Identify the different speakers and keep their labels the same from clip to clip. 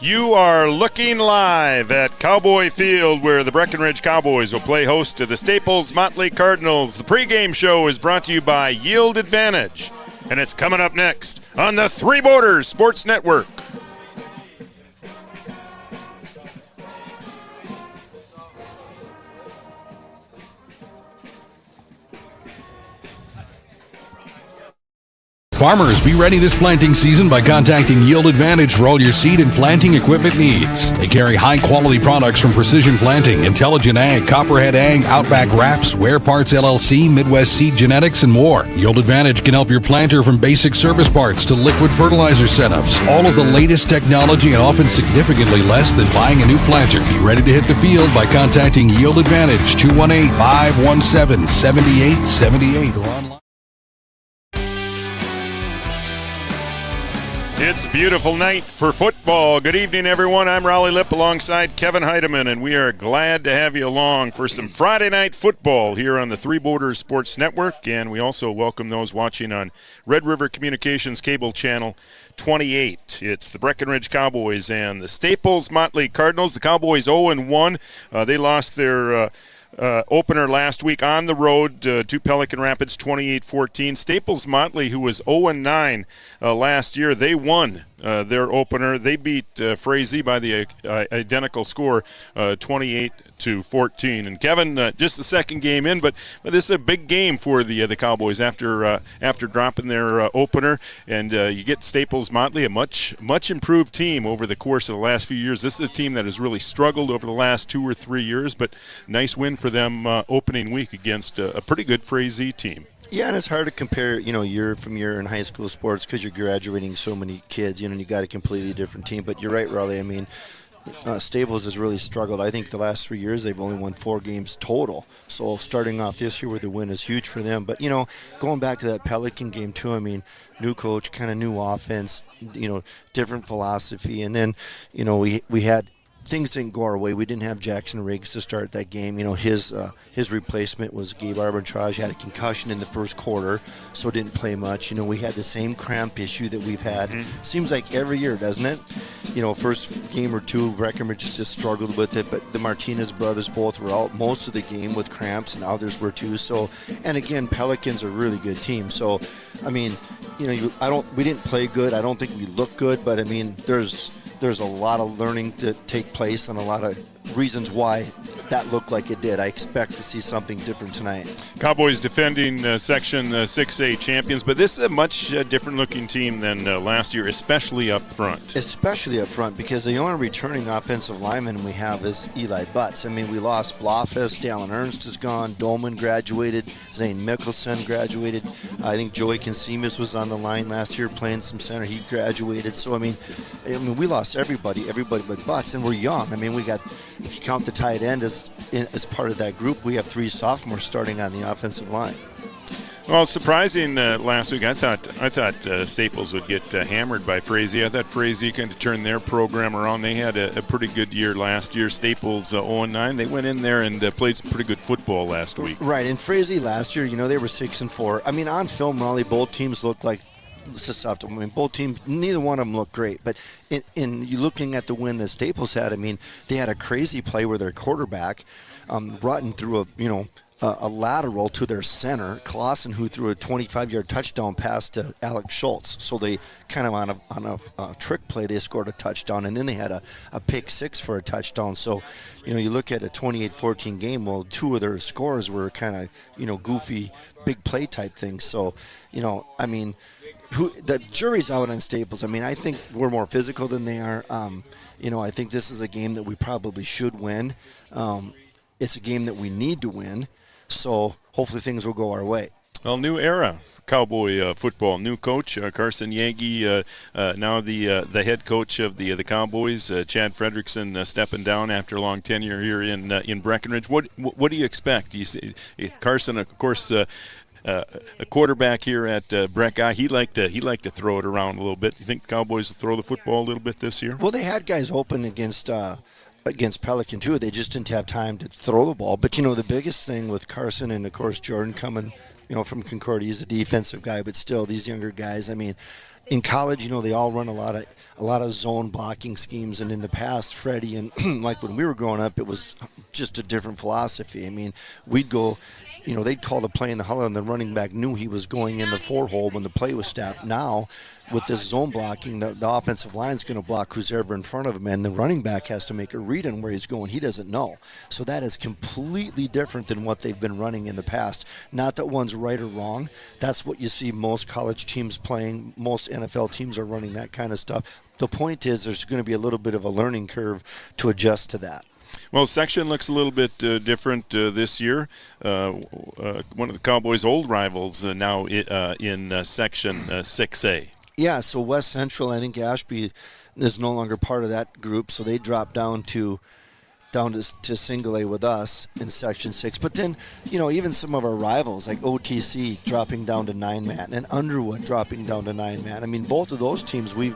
Speaker 1: You are looking live at Cowboy Field, where the Breckenridge Cowboys will play host to the Staples Motley Cardinals. The pregame show is brought to you by Yield Advantage, and it's coming up next on the Three Borders Sports Network.
Speaker 2: Farmers, be ready this planting season by contacting Yield Advantage for all your seed and planting equipment needs. They carry high-quality products from Precision Planting, Intelligent Ag, Copperhead Ag, Outback Wraps, Wear Parts LLC, Midwest Seed Genetics, and more. Yield Advantage can help your planter from basic service parts to liquid fertilizer setups. All of the latest technology and often significantly less than buying a new planter. Be ready to hit the field by contacting Yield Advantage, 218-517-7878 or online.
Speaker 1: It's a beautiful night for football. Good evening, everyone. I'm Raleigh Lipp alongside Kevin Heidemann, and we are glad to have you along for some Friday night football here on the Three Borders Sports Network. And we also welcome those watching on Red River Communications Cable Channel 28. It's the Breckenridge Cowboys and the Staples Motley Cardinals. The Cowboys 0-1. They lost their opener last week on the road to Pelican Rapids, 28-14. Staples Motley, who was 0-9 last year, they won their opener. They beat Frazee by the identical score, 28-14. And Kevin, just the second game in, but this is a big game for the Cowboys after dropping their opener. And you get Staples Motley, a much improved team over the course of the last few years. This is a team that has really struggled over the last 2 or 3 years, but nice win for them opening week against a pretty good Frazee team.
Speaker 3: Yeah, and it's hard to compare, year from year in high school sports because you're graduating so many kids, and you got a completely different team. But you're right, Raleigh. I mean, Staples has really struggled. I think the last 3 years they've only won 4 games total. So starting off this year with a win is huge for them. But, going back to that Pelican game too, I mean, new coach, kind of new offense, different philosophy. And then, we had – things didn't go our way. We didn't have Jackson Riggs to start that game. His replacement was Gabe Arbitrage, had a concussion in the first quarter, so didn't play much. We had the same cramp issue that we've had. Seems like every year, doesn't it? First game or two, Breckenridge just struggled with it, but the Martinez brothers both were out most of the game with cramps, and others were too. So, and again, Pelicans are a really good team. So, I mean, we didn't play good. I don't think we looked good, but I mean, there's a lot of learning to take place and a lot of reasons why that looked like it did. I expect to see something different tonight.
Speaker 1: Cowboys defending Section 6A champions, but this is a much different looking team than last year, especially up front.
Speaker 3: Especially up front, because the only returning offensive lineman we have is Eli Butts. I mean, we lost Blofeld, Dallin Ernst is gone, Dolman graduated, Zane Mickelson graduated. I think Joey Consimas was on the line last year playing some center. He graduated. So, I mean, we lost everybody but Butts, and we're young. I mean, we got, if you count the tight end as part of that group, we have 3 sophomores starting on the offensive line.
Speaker 1: Well, surprising last week. I thought Staples would get hammered by Frazee. I thought Frazee kind of turned their program around. They had a pretty good year last year. Staples 0-9. They went in there and played some pretty good football last week. Right,
Speaker 3: and Frazee last year, they were 6-4. I mean, on film, Raleigh, both teams looked like susceptible. I mean, both teams, neither one of them looked great. But in you looking at the win that Staples had, I mean, they had a crazy play where their quarterback, Rutten, threw a lateral to their center, Clausen, who threw a 25-yard touchdown pass to Alex Schultz. So they kind of on a trick play, they scored a touchdown, and then they had a pick 6 for a touchdown. So, you look at a 28-14 game, well, 2 of their scores were kind of, goofy, big play type things. So, I mean, the jury's out on Staples. I mean, I think we're more physical than they are. I think this is a game that we probably should win. It's a game that we need to win. So hopefully things will go our way.
Speaker 1: Well, new era, Cowboy football. New coach, Carson Yankee, now the head coach of the Cowboys. Chad Fredrickson stepping down after a long tenure here in Breckenridge. What do you expect? Do you see Carson, of course, a quarterback here at Breck. He liked to throw it around a little bit. Do you think the Cowboys will throw the football a little bit this year?
Speaker 3: Well, they had guys open against Pelican too. They just didn't have time to throw the ball. But the biggest thing with Carson and of course Jordan coming, from Concordia, he's a defensive guy, but still these younger guys. I mean, in college, they all run a lot of zone blocking schemes, and in the past, Freddie and like when we were growing up, it was just a different philosophy. I mean, we'd go, they'd call the play in the huddle, and the running back knew he was going in the 4-hole when the play was snapped. Now, with this zone blocking, the offensive line's going to block who's ever in front of him, and the running back has to make a read on where he's going. He doesn't know. So that is completely different than what they've been running in the past. Not that one's right or wrong. That's what you see most college teams playing. Most NFL teams are running that kind of stuff. The point is there's going to be a little bit of a learning curve to adjust to that.
Speaker 1: Well, section looks a little bit different this year. One of the Cowboys' old rivals now in Section 6A.
Speaker 3: Yeah, so West Central, I think Ashby is no longer part of that group, so they dropped down to single A with us in Section 6. But then, even some of our rivals, like OTC dropping down to 9-man and Underwood dropping down to 9-man. I mean, both of those teams we've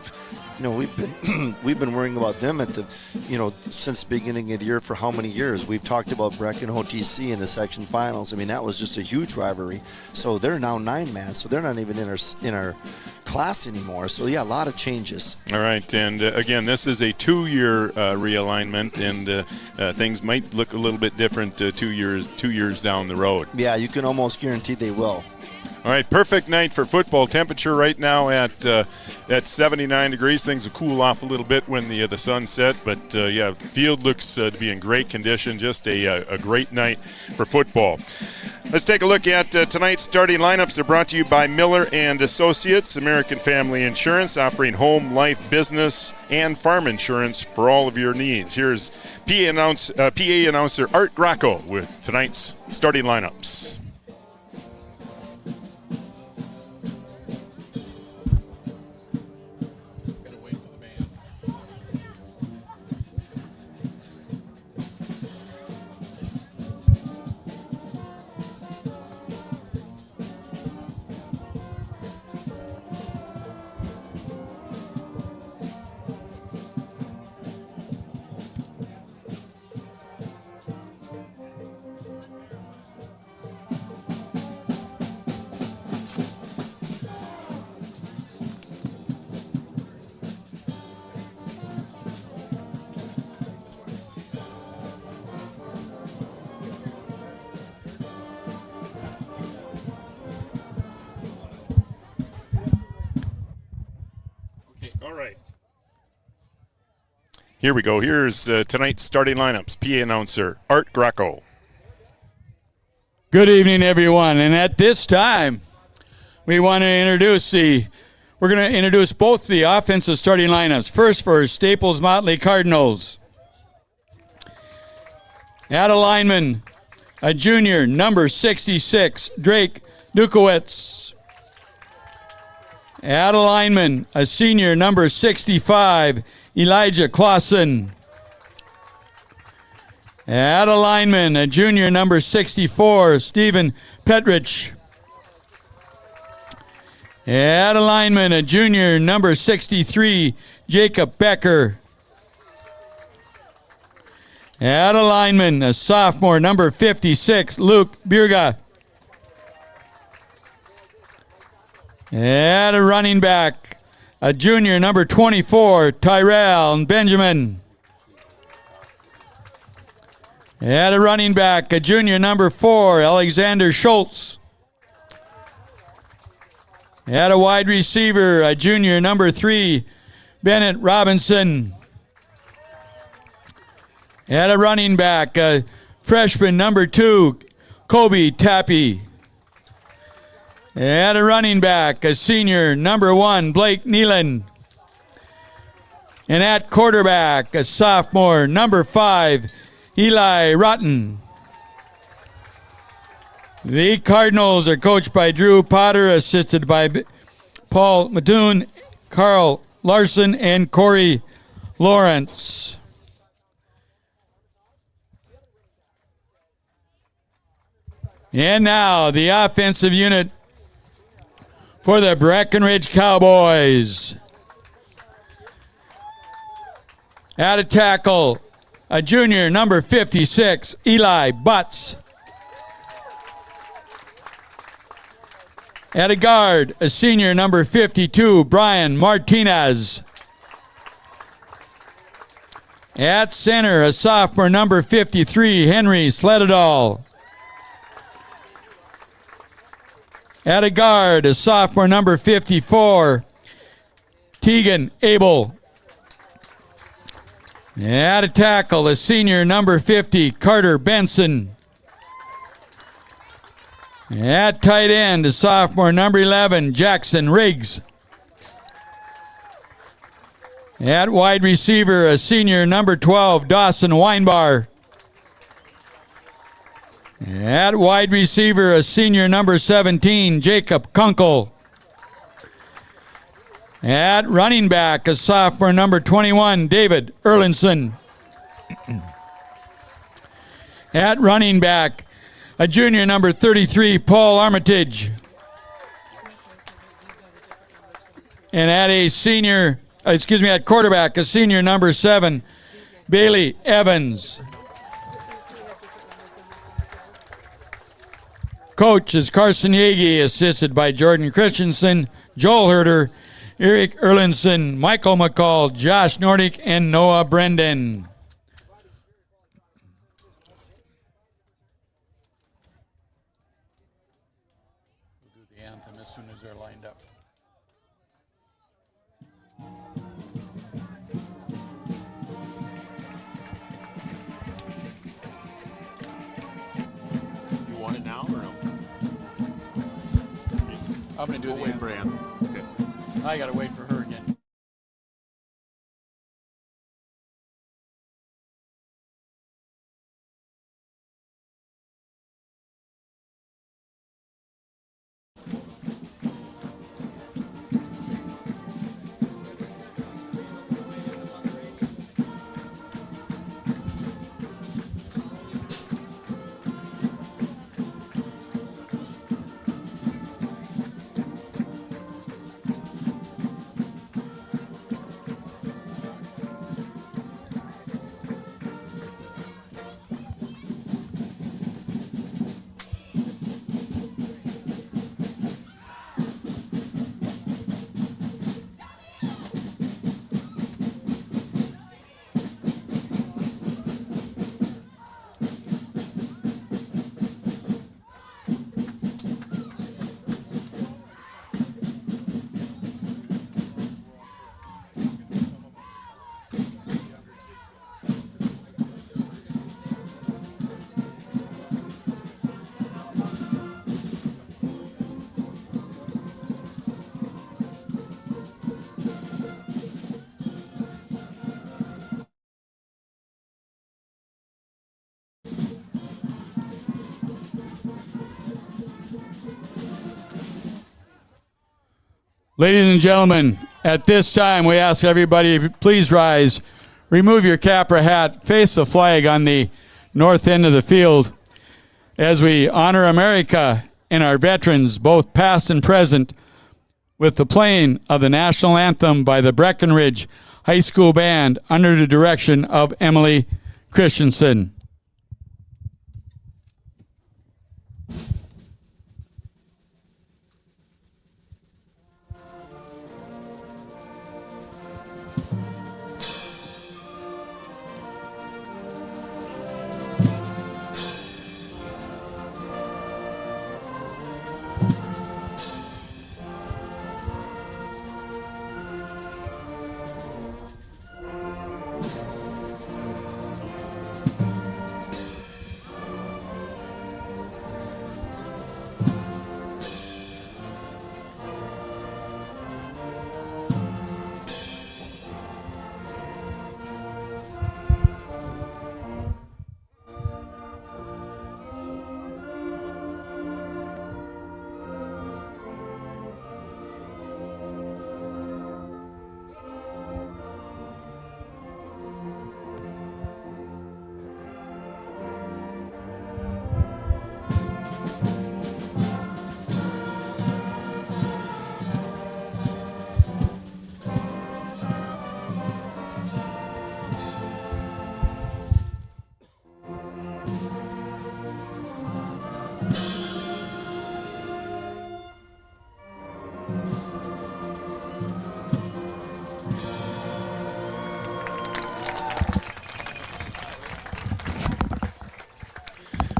Speaker 3: been worrying about them since the beginning of the year for how many years? We've talked about Breck and OTC in the section finals. I mean, that was just a huge rivalry. So they're now 9-man, so they're not even in our class anymore. So yeah, a lot of changes.
Speaker 1: All right, and again, this is a 2-year realignment, and things might look a little bit different 2 years down the road.
Speaker 3: Yeah, you can almost guarantee they will.
Speaker 1: All right, perfect night for football. Temperature right now at 79 degrees. Things will cool off a little bit when the sun set, but field looks to be in great condition. Just a great night for football. Let's take a look at tonight's starting lineups. They're brought to you by Miller and Associates, American Family Insurance, offering home, life, business, and farm insurance for all of your needs. Here's PA announcer Art Gracco with tonight's starting lineups. All right. Here we go. Here's tonight's starting lineups. PA announcer Art Gracco.
Speaker 4: Good evening, everyone. And at this time, we're going to introduce both the offensive starting lineups. First for Staples Motley Cardinals. At a lineman, a junior, number 66, Drake Dukowitz. At a lineman, a senior, number 65, Elijah Clausen. At a lineman, a junior, number 64, Stephen Petrich. At a lineman, a junior, number 63, Jacob Becker. At a lineman, a sophomore, number 56, Luke Birga. At a running back, a junior, number 24, Tyrell Benjamin. At a running back, a junior, number 4, Alexander Schultz. At a wide receiver, a junior, number 3, Bennett Robinson. At a running back, a freshman, number 2, Kobe Tappy. At a running back, a senior, number 1, Blake Nealon. And at quarterback, a sophomore, number 5, Eli Rotten. The Cardinals are coached by Drew Potter, assisted by Paul Mattoon, Carl Larson, and Corey Lawrence. And now the offensive unit for the Breckenridge Cowboys. At a tackle, a junior, number 56, Eli Butts. At a guard, a senior, number 52, Brian Martinez. At center, a sophomore, number 53, Henry Sledadal. At a guard, a sophomore, number 54, Tegan Abel. At a tackle, a senior, number 50, Carter Benson. At tight end, a sophomore, number 11, Jackson Riggs. At wide receiver, a senior, number 12, Dawson Weinbar. At wide receiver, a senior, number 17, Jacob Kunkel. At running back, a sophomore, number 21, David Erlinson. At running back, a junior, number 33, Paul Armitage. And at quarterback, a senior, number 7, Bailey Evans. Coach is Carson Yagi, assisted by Jordan Christensen, Joel Herder, Eric Erlinson, Michael McCall, Josh Nordick, and Noah Brendan. We'll do the anthem as soon as they're lined up.
Speaker 1: You want it now or no?
Speaker 4: I'm going to do the
Speaker 1: wait for anthem. Okay.
Speaker 4: I got to wait for her again. Ladies and gentlemen, at this time, we ask everybody to please rise, remove your cap or hat, face the flag on the north end of the field as we honor America and our veterans, both past and present, with the playing of the national anthem by the Breckenridge High School Band under the direction of Emily Christensen.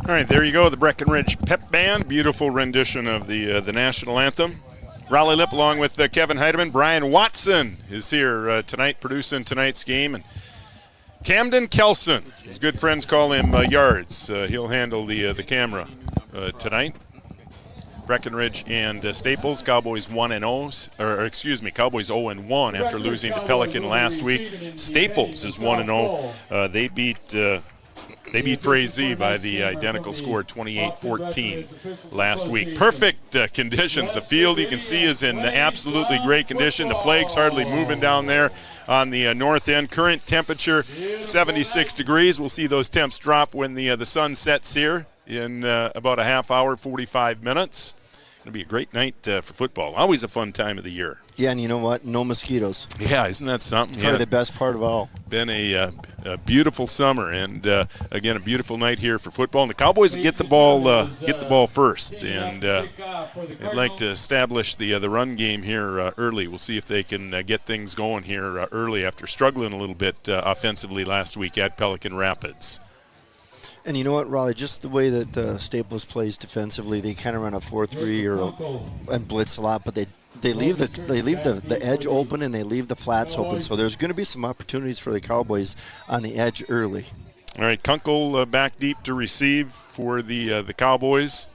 Speaker 1: All right, there you go, the Breckenridge Pep Band. Beautiful rendition of the national anthem. Raleigh Lip along with Kevin Heidemann. Brian Watson is here tonight producing tonight's game. And Camden Kelson, his good friends call him Yards. He'll handle the camera tonight. Breckenridge and Staples, Cowboys 1-0, Cowboys 0-1 after losing to Pelican last week. Staples is 1-0. They beat Frazee by the identical score, 28-14 last week. Perfect conditions. The field you can see is in absolutely great condition. The flag's hardly moving down there on the north end. Current temperature 76 degrees. We'll see those temps drop when the sun sets here in about a half hour, 45 minutes. Going to be a great night for football. Always a fun time of the year.
Speaker 3: Yeah, and you know what? No mosquitoes.
Speaker 1: Yeah, isn't that something?
Speaker 3: Probably the best part of all.
Speaker 1: Been a beautiful summer, and again, a beautiful night here for football. And the Cowboys get the ball first, and they'd like to establish the run game here early. We'll see if they can get things going here early after struggling a little bit offensively last week at Pelican Rapids.
Speaker 3: And you know what, Raleigh, just the way that Staples plays defensively, they kind of run a 4-3 and blitz a lot, but they leave the edge open and they leave the flats open. So there's going to be some opportunities for the Cowboys on the edge early.
Speaker 1: All right, Kunkel back deep to receive for the Cowboys.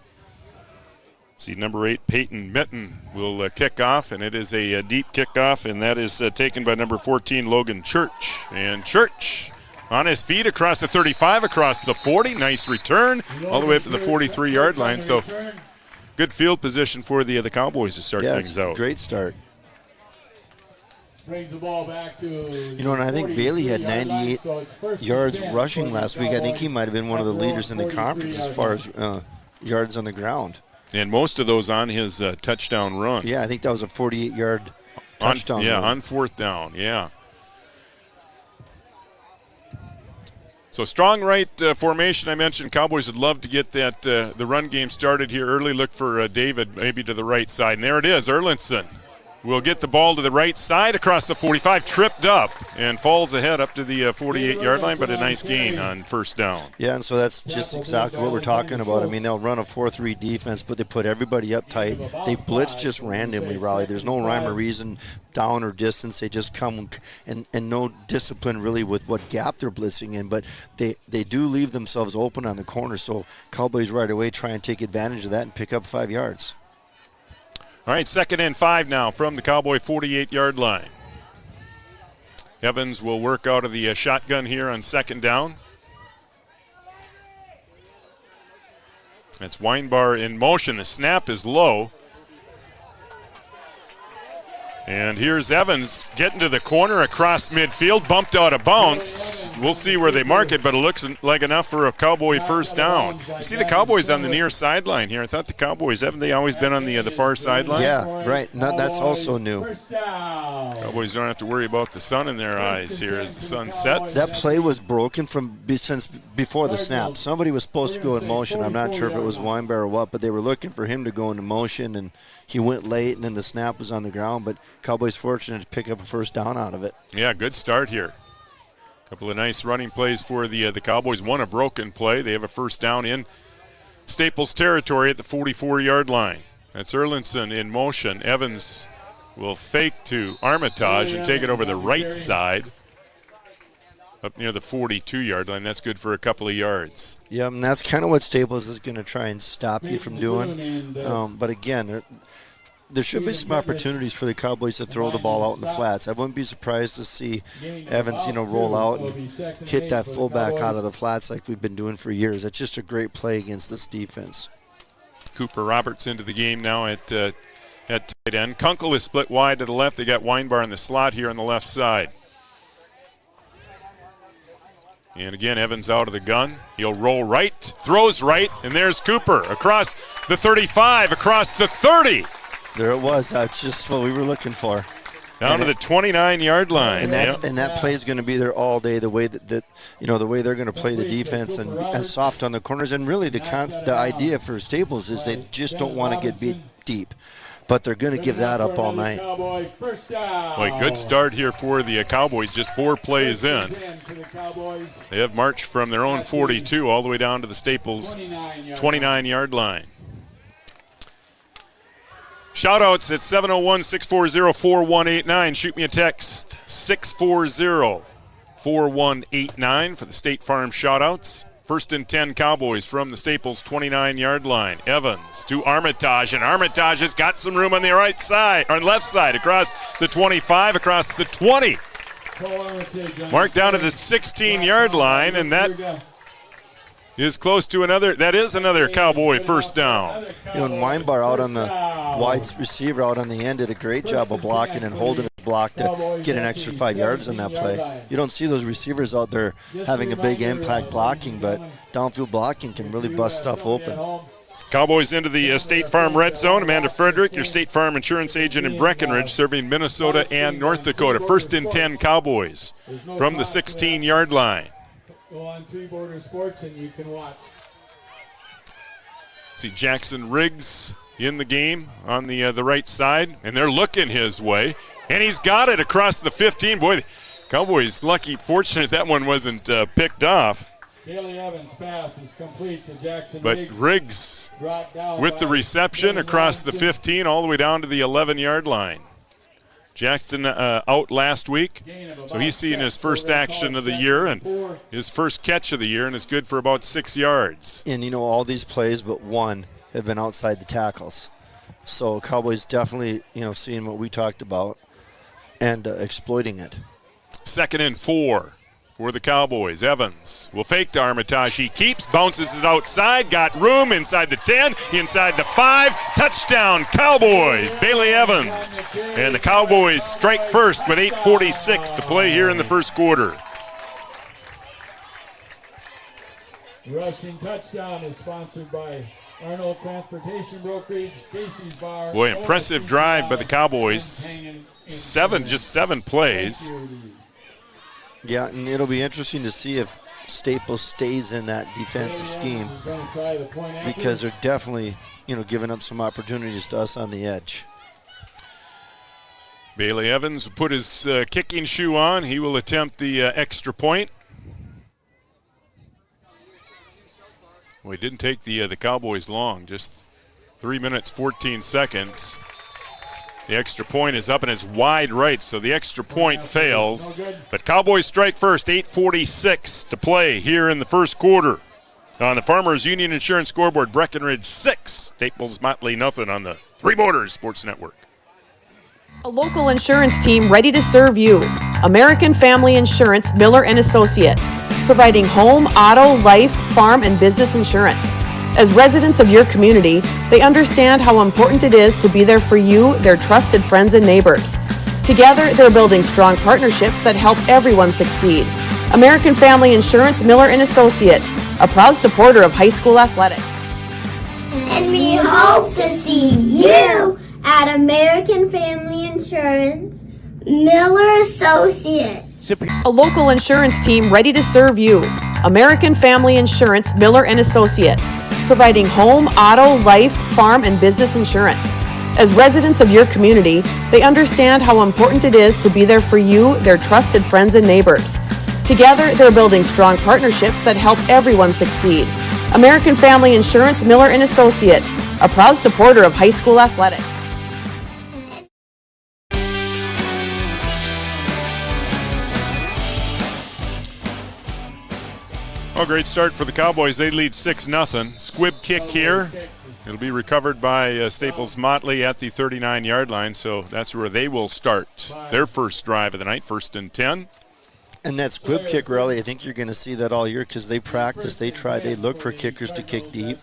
Speaker 1: See, number 8, Peyton Mitten will kick off, and it is a deep kickoff, and that is taken by number 14, Logan Church. And Church on his feet across the 35, across the 40. Nice return all the way up to the 43-yard line. So good field position for the Cowboys to start things out.
Speaker 3: Great start.
Speaker 4: Brings the ball back to,
Speaker 3: and I think Bailey had 98 yards rushing last week. I think he might have been one of the leaders in the conference as far as yards on the ground.
Speaker 1: And most of those on his touchdown run.
Speaker 3: Yeah, I think that was a 48-yard touchdown run.
Speaker 1: On fourth down, yeah. So strong right formation. I mentioned Cowboys would love to get that the run game started here early. Look for David maybe to the right side. And there it is, Erlinson will get the ball to the right side across the 45, tripped up, and falls ahead up to the 48-yard line, but a nice gain on first down.
Speaker 3: Yeah, and so that's just exactly what we're talking about. I mean, they'll run a 4-3 defense, but they put everybody up tight. They blitz just randomly, Raleigh. There's no rhyme or reason down or distance. They just come and no discipline really with what gap they're blitzing in, but they do leave themselves open on the corner, so Cowboys right away try and take advantage of that and pick up 5 yards.
Speaker 1: All right, 2nd and 5 now from the Cowboy 48-yard line. Evans will work out of the shotgun here on 2nd down. That's Weinbar in motion. The snap is low. And here's Evans getting to the corner across midfield, bumped out of bounds. We'll see where they mark it, but it looks like enough for a Cowboy first down. You see the Cowboys on the near sideline here. I thought the Cowboys, haven't they always been on the far sideline?
Speaker 3: Yeah, right. No, that's also new.
Speaker 1: Cowboys don't have to worry about the sun in their eyes here as the sun sets.
Speaker 3: That play was broken since before the snap. Somebody was supposed to go in motion. I'm not sure if it was Weinberg or what, but they were looking for him to go into motion, and he went late, and then the snap was on the ground, but Cowboys fortunate to pick up a first down out of it.
Speaker 1: Yeah, good start here. A couple of nice running plays for the Cowboys. One a broken play. They have a first down in Staples territory at the 44-yard line. That's Erlinson in motion. Evans will fake to Armitage and take it over the right side up near the 42-yard line. That's good for a couple of yards.
Speaker 3: Yeah, and that's kind of what Staples is going to try and stop you from doing. But again, there should be some opportunities for the Cowboys to throw the ball out in the flats. I wouldn't be surprised to see Evans, roll out and hit that fullback out of the flats like we've been doing for years. That's just a great play against this defense.
Speaker 1: Cooper Roberts into the game now at tight end. Kunkel is split wide to the left. They got Weinbar in the slot here on the left side. And again, Evans out of the gun. He'll roll right, throws right, and there's Cooper across the 35, across the 30.
Speaker 3: There it was. That's just what we were looking for.
Speaker 1: Down to the 29-yard line.
Speaker 3: And that play is going to be there all day. The way that the way they're going to play the defense and soft on the corners. And really, the idea for Staples is they just don't want to get beat deep. but they're going to give that up all night.
Speaker 1: Boy, good start here for the Cowboys, just 4 plays in. They have marched from their own 42 all the way down to the Staples 29-yard line. Shoutouts at 701-640-4189. Shoot me a text, 640-4189 for the State Farm shoutouts. 1st and 10 Cowboys from the Staples 29-yard line. Evans to Armitage, and Armitage has got some room on the right side, or left side, across the 25, across the 20. Marked down to the 16-yard line, and that is close to another. That is another Cowboy first down.
Speaker 3: You know, and Weinbar out on the wide receiver out on the end did a great job of blocking and holding his block to get an extra 5 yards on that play. You don't see those receivers out there having a big impact blocking, but downfield blocking can really bust stuff open.
Speaker 1: Cowboys into the State Farm red zone. Amanda Frederick, your State Farm insurance agent in Breckenridge, serving Minnesota and North Dakota. 1st and 10 Cowboys from the 16-yard line.
Speaker 4: Go on Three Border Sports and you can watch.
Speaker 1: See Jackson Riggs in the game on the right side, and they're looking his way, and he's got it across the 15. Boy, the Cowboys lucky, fortunate that one wasn't picked off.
Speaker 4: Haley Evans' pass is complete to Jackson
Speaker 1: But Riggs with the reception across the 15 all the way down to the 11-yard line. Jackson out last week, so he's seeing his first action of the year and his first catch of the year, and is good for about 6 yards.
Speaker 3: And, you know, all these plays but one have been outside the tackles. So Cowboys definitely, you know, seeing what we talked about and exploiting it.
Speaker 1: 2nd and 4 for the Cowboys. Evans will fake to Armitage. He keeps, bounces it outside, got room inside the 10, inside the 5. Touchdown, Cowboys. Bailey Evans. And the Cowboys strike first with 8:46 to play here in the first quarter.
Speaker 4: Rushing touchdown is sponsored by Arnold Transportation Brokerage, Casey's Bar.
Speaker 1: Boy, impressive drive by the Cowboys. Just seven plays.
Speaker 3: Yeah, and it'll be interesting to see if Staples stays in that defensive scheme, because they're definitely, you know, giving up some opportunities to us on the edge.
Speaker 1: Bailey Evans will put his kicking shoe on. He will attempt the extra point. Well, he didn't take the Cowboys long, just 3 minutes, 14 seconds. The extra point is up and it's wide right, so the extra point fails. But Cowboys strike first, 8:46 to play here in the first quarter. On the Farmers Union Insurance scoreboard, Breckenridge 6, Staples Motley nothing on the Three Borders Sports Network.
Speaker 5: A local insurance team ready to serve you. American Family Insurance, Miller & Associates, providing home, auto, life, farm, and business insurance. As residents of your community, they understand how important it is to be there for you, their trusted friends and neighbors. Together, they're building strong partnerships that help everyone succeed. American Family Insurance, Miller & Associates, a proud supporter of high school athletics.
Speaker 6: And we hope to see you at American Family Insurance, Miller Associates.
Speaker 5: A local insurance team ready to serve you. American Family Insurance, Miller & Associates, providing home, auto, life, farm, and business insurance. As residents of your community, they understand how important it is to be there for you, their trusted friends and neighbors. Together, they're building strong partnerships that help everyone succeed. American Family Insurance, Miller & Associates, a proud supporter of high school athletics.
Speaker 1: Oh, great start for the Cowboys. They lead 6-0. Squib kick here. It'll be recovered by Staples Motley at the 39-yard line, so that's where they will start their first drive of the night, 1st and 10.
Speaker 3: And that squib kick rally, I think you're going to see that all year, because they practice, they try, they look for kickers to kick deep,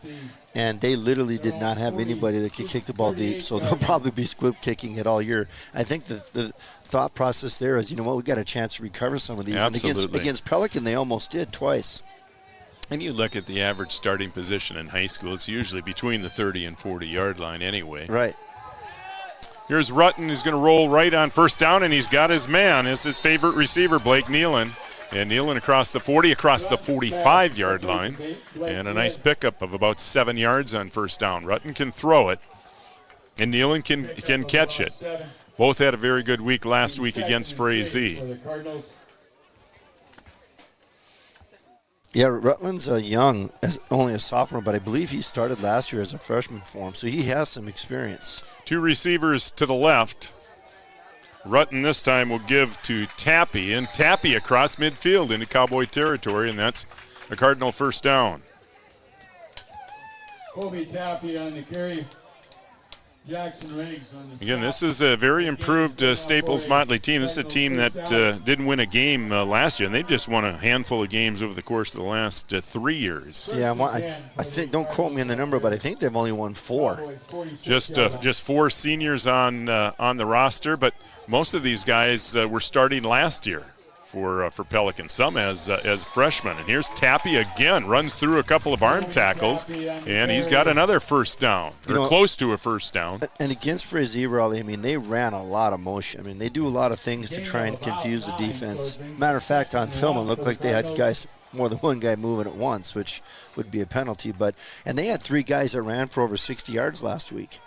Speaker 3: and they literally did not have anybody that could kick the ball deep, so they'll probably be squib kicking it all year. I think the thought process there is, you know what, we got a chance to recover some of these.
Speaker 1: Absolutely.
Speaker 3: And against Pelican, they almost did twice.
Speaker 1: And you look at the average starting position in high school, it's usually between the 30 and 40-yard line anyway.
Speaker 3: Right.
Speaker 1: Here's Rutten. He's going to roll right on first down, and he's got his man. It's his favorite receiver, Blake Nealon. And Nealon across the 40, across the 45-yard line. And a nice pickup of about 7 yards on first down. Rutten can throw it. And Nealon can catch it. Both had a very good week last week against Frazee.
Speaker 3: Yeah, Rutland's young, as only a sophomore, but I believe he started last year as a freshman for him, so he has some experience. 2
Speaker 1: receivers to the left. Rutten this time will give to Tappy, and Tappy across midfield into Cowboy territory, and that's a Cardinal first down.
Speaker 4: Kobe Tappy on the carry. Jackson Riggs on the
Speaker 1: Again, this is a very improved Staples Motley team. This is a team that didn't win a game last year, and they've just won a handful of games over the course of the last 3 years.
Speaker 3: Yeah, I think, don't quote me on the number, but I think they've only won 4.
Speaker 1: Just 4 seniors on the roster, but most of these guys were starting last year for Pelican, some as freshmen. And here's Tappy again, runs through a couple of arm tackles, and he's got another first down, or close to a first down.
Speaker 3: And against Frazee, Raleigh, I mean, they ran a lot of motion. I mean, they do a lot of things to try and confuse the defense. Matter of fact, on film, it looked like they had guys, more than one guy moving at once, which would be a penalty. And they had 3 guys that ran for over 60 yards last week.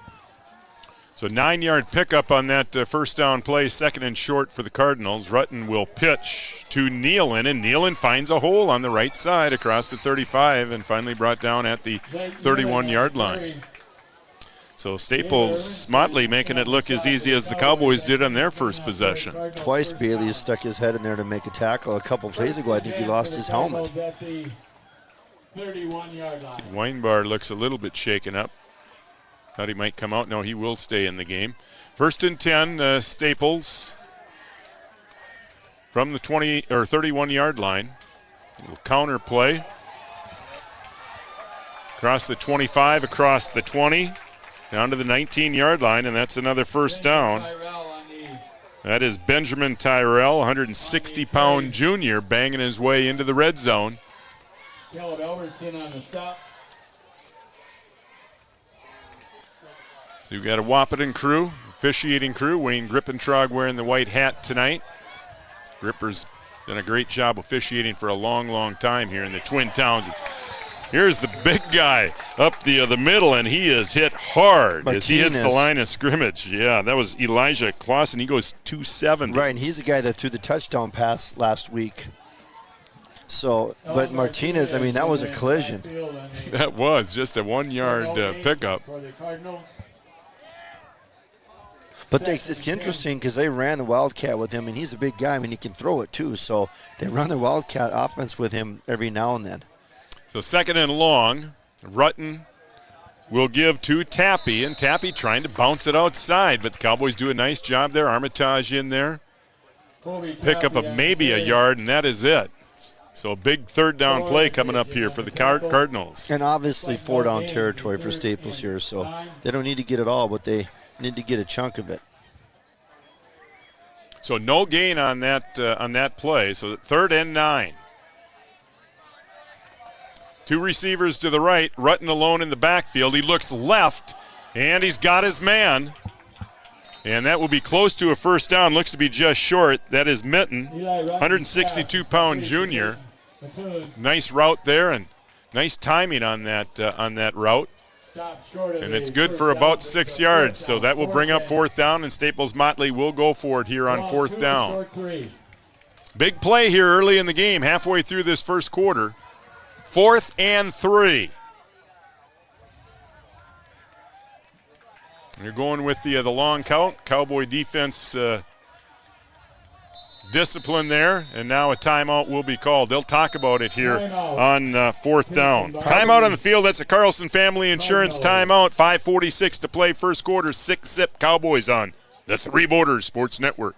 Speaker 1: So 9-yard pickup on that first down play, second and short for the Cardinals. Rutten will pitch to Nealon, and Nealon finds a hole on the right side across the 35 and finally brought down at the 31-yard line. So Staples Motley making it look as easy as the Cowboys did on their first possession.
Speaker 3: Twice Bailey stuck his head in there to make a tackle. A couple plays ago, I think he lost his helmet.
Speaker 1: Weinbar looks a little bit shaken up. Thought he might come out. No, he will stay in the game. First and 10, Staples from the 20 or 31-yard line. A little counter play. Across the 25, across the 20, down to the 19-yard line, and that's another first down. That is Benjamin Tyrell, 160-pound junior, banging his way into the red zone.
Speaker 4: Caleb Elverson on the stop.
Speaker 1: So you've got a Wahpeton crew, officiating crew. Wayne Grippentrog wearing the white hat tonight. Gripper's done a great job officiating for a long, long time here in the Twin Towns. Here's the big guy up the middle, and he is hit hard as he hits the line of scrimmage. Yeah, that was Elijah Clausen. He goes 270.
Speaker 3: Right, and he's the guy that threw the touchdown pass last week. So, but Martinez, I mean, that was a collision.
Speaker 1: That was just a 1-yard pickup.
Speaker 3: But it's interesting because they ran the Wildcat with him, and he's a big guy. I mean, he can throw it too. So they run the Wildcat offense with him every now and then.
Speaker 1: So second and long, Rutten will give to Tappy, and Tappy trying to bounce it outside, but the Cowboys do a nice job there. Armitage in there. Pick up maybe a yard, and that is it. So a big third down play coming up here for the Cardinals.
Speaker 3: And obviously 4-down territory for Staples here, so they don't need to get it all, but they need to get a chunk of it.
Speaker 1: So no gain on that play. So 3rd and 9. 2 receivers to the right. Rutten alone in the backfield. He looks left, and he's got his man. And that will be close to a first down. Looks to be just short. That is Mitten, 162-pound junior. Nice route there, and nice timing on that route. And it's good for about 6 yards, so that will bring up 4th down, and Staples Motley will go for it here on 4th down. Big play here early in the game, halfway through this first quarter. 4th and 3. You're going with the long count. Cowboy defense discipline there, and now a timeout will be called. They'll talk about it here on 4th down. Timeout on the field. That's a Carlson Family Insurance timeout. 5:46 to play first quarter. 6-zip Cowboys on the Three Borders Sports Network.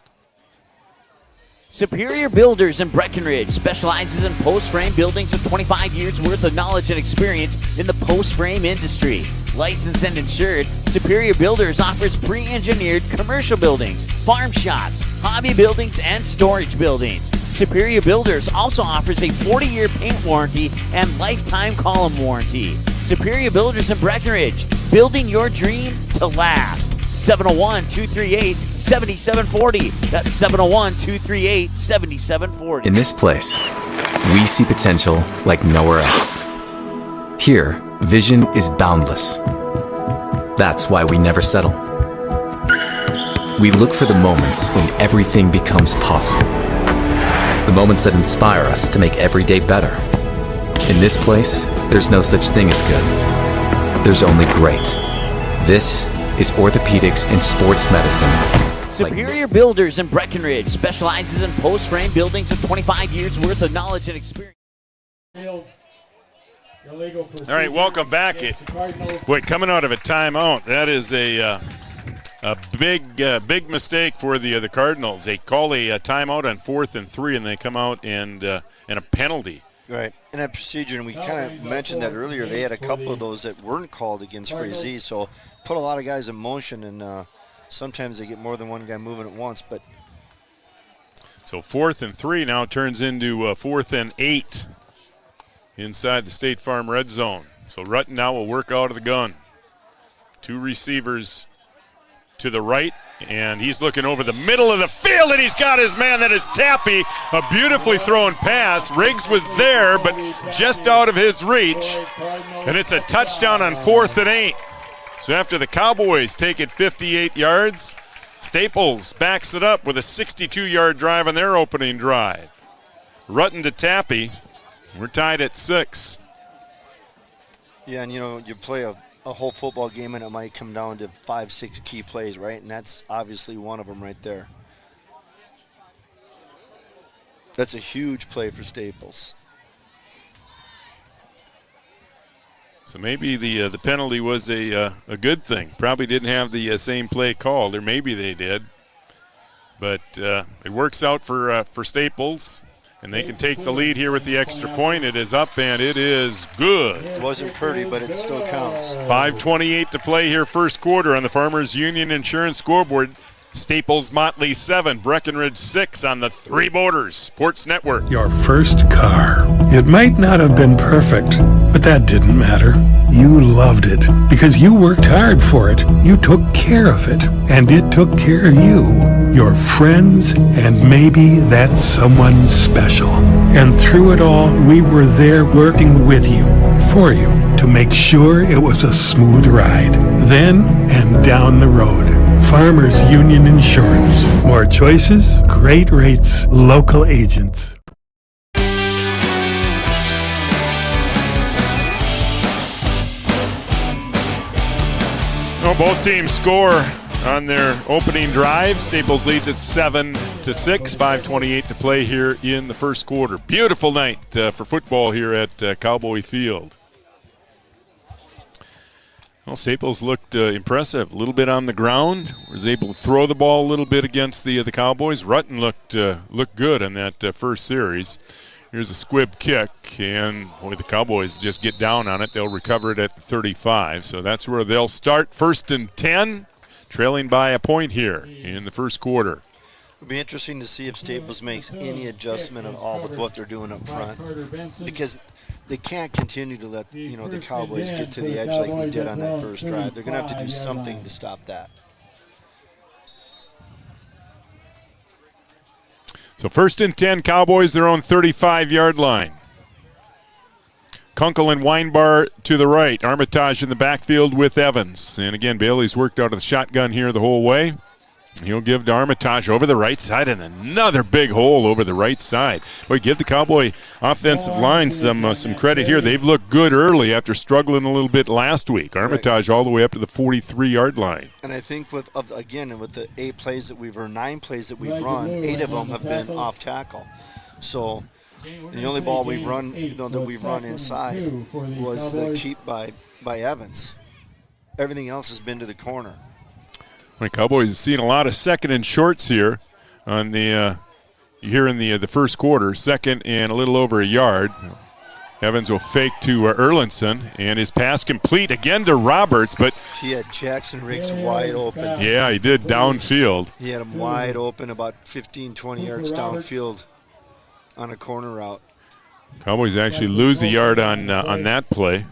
Speaker 7: Superior Builders in Breckenridge specializes in post-frame buildings with 25 years worth of knowledge and experience in the post-frame industry. Licensed and insured, Superior Builders offers pre-engineered commercial buildings, farm shops, hobby buildings, and storage buildings. Superior Builders also offers a 40-year paint warranty and lifetime column warranty. Superior Builders in Breckenridge, building your dream to last. 701-238-7740. That's 701-238-7740.
Speaker 8: In this place, we see potential like nowhere else. Here, vision is boundless. That's why we never settle. We look for the moments when everything becomes possible. The moments that inspire us to make every day better. In this place, there's no such thing as good. There's only great. This is orthopedics and sports medicine.
Speaker 7: Superior Builders in Breckenridge specializes in post-frame buildings with 25 years worth of knowledge and experience.
Speaker 1: All right, welcome back. Boy, coming out of a timeout, that is a big mistake for the Cardinals. They call a timeout on 4th and 3, and they come out and a penalty.
Speaker 3: Right, and that procedure, and we kind of mentioned that earlier, they had a couple of those that weren't called against Frazee, so put a lot of guys in motion, and sometimes they get more than one guy moving at once. But
Speaker 1: so 4th and 3 now turns into 4th and 8 inside the State Farm red zone. So Rutten now will work out of the gun. 2 receivers to the right, and he's looking over the middle of the field, and he's got his man. That is Tappy. A beautifully thrown pass. Riggs was there, but just out of his reach, and it's a touchdown on 4th and 8. So after the Cowboys take it 58 yards, Staples backs it up with a 62-yard drive on their opening drive. Rutten to Tappy. We're tied at 6.
Speaker 3: yeah, and you play a whole football game, and it might come down to 5-6 key plays, right? And that's obviously one of them right there. That's a huge play for Staples.
Speaker 1: So maybe the penalty was a good thing. Probably didn't have the same play called, or maybe they did. But it works out for Staples, and they can take the lead here with the extra point. It is up, and it is good.
Speaker 3: It wasn't pretty, but it still counts.
Speaker 1: 5:28 to play here, first quarter on the Farmers Union Insurance scoreboard. Staples Motley 7, Breckenridge 6 on the Three Borders Sports Network.
Speaker 9: Your first car. It might not have been perfect, but that didn't matter. You loved it because you worked hard for it. You took care of it, and it took care of you, your friends, and maybe that someone special. And through it all, we were there working with you, for you, to make sure it was a smooth ride. Then and down the road. Farmers Union Insurance. More choices, great rates, local agents.
Speaker 1: Well, both teams score on their opening drive. Staples leads at 7-6. 5:28 to play here in the first quarter. Beautiful night for football here at Cowboy Field. Well, Staples looked impressive. A little bit on the ground. Was able to throw the ball a little bit against the Cowboys. Rutten looked good on that first series. Here's a squib kick, and boy, the Cowboys just get down on it. They'll recover it at the 35, so that's where they'll start. 1st and 10, trailing by a point here in the first quarter.
Speaker 3: It'll be interesting to see if Staples makes any adjustment at all with what they're doing up front, because they can't continue to let the Cowboys get to the edge like we did on that first drive. They're going to have to do something to stop that.
Speaker 1: So 1st and 10, Cowboys their own 35-yard line. Kunkel and Weinbar to the right. Armitage in the backfield with Evans. And again, Bailey's worked out of the shotgun here the whole way. He'll give to Armitage over the right side, and another big hole over the right side. Boy, give the Cowboy offensive line some credit here. They've looked good early after struggling a little bit last week. Armitage all the way up to the 43-yard line.
Speaker 3: And I think with the 8 plays that we've run, 9 plays that we've run, 8 of them have been off tackle. So the only ball we've run, that we've run inside was the keep by Evans. Everything else has been to the corner.
Speaker 1: The Cowboys have seen a lot of second and shorts here on the the first quarter. 2nd and a little over a yard. Evans will fake to Erlinson, and his pass complete again to Roberts, but
Speaker 3: he had Jackson Riggs wide open.
Speaker 1: Yeah, he did downfield.
Speaker 3: He had him wide open about 15, 20 yards downfield on a corner route.
Speaker 1: Cowboys actually lose a yard on that play.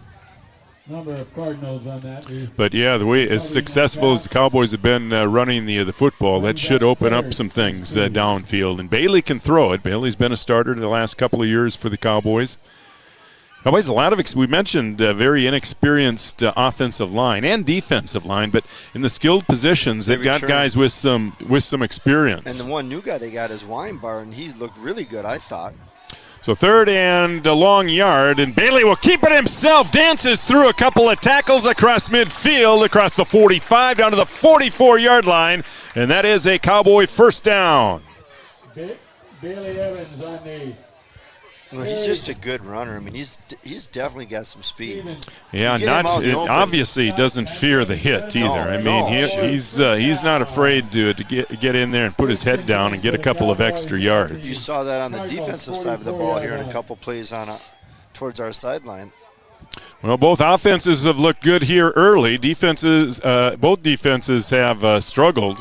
Speaker 4: Number of Cardinals on that.
Speaker 1: But yeah, the way as successful as the Cowboys have been running the football, that should open up some things downfield. And Bailey can throw it. Bailey's been a starter the last couple of years for the Cowboys. Cowboys, a lot of we mentioned very inexperienced offensive line and defensive line, but in the skilled positions, they've got guys with some experience.
Speaker 3: And the one new guy they got is Weinbar, and he looked really good, I thought.
Speaker 1: So 3rd and a long yard, and Bailey will keep it himself, dances through a couple of tackles across midfield, across the 45, down to the 44-yard line, and that is a Cowboy first down.
Speaker 4: Bailey Evans on the...
Speaker 3: Well, he's just a good runner. I mean, he's definitely got some speed.
Speaker 1: Yeah, obviously he doesn't fear the hit either. He's not afraid to get in there and put his head down and get a couple of extra yards.
Speaker 3: You saw that on the defensive side of the ball here in a couple plays towards our sideline.
Speaker 1: Well, both offenses have looked good here early. Both defenses have struggled.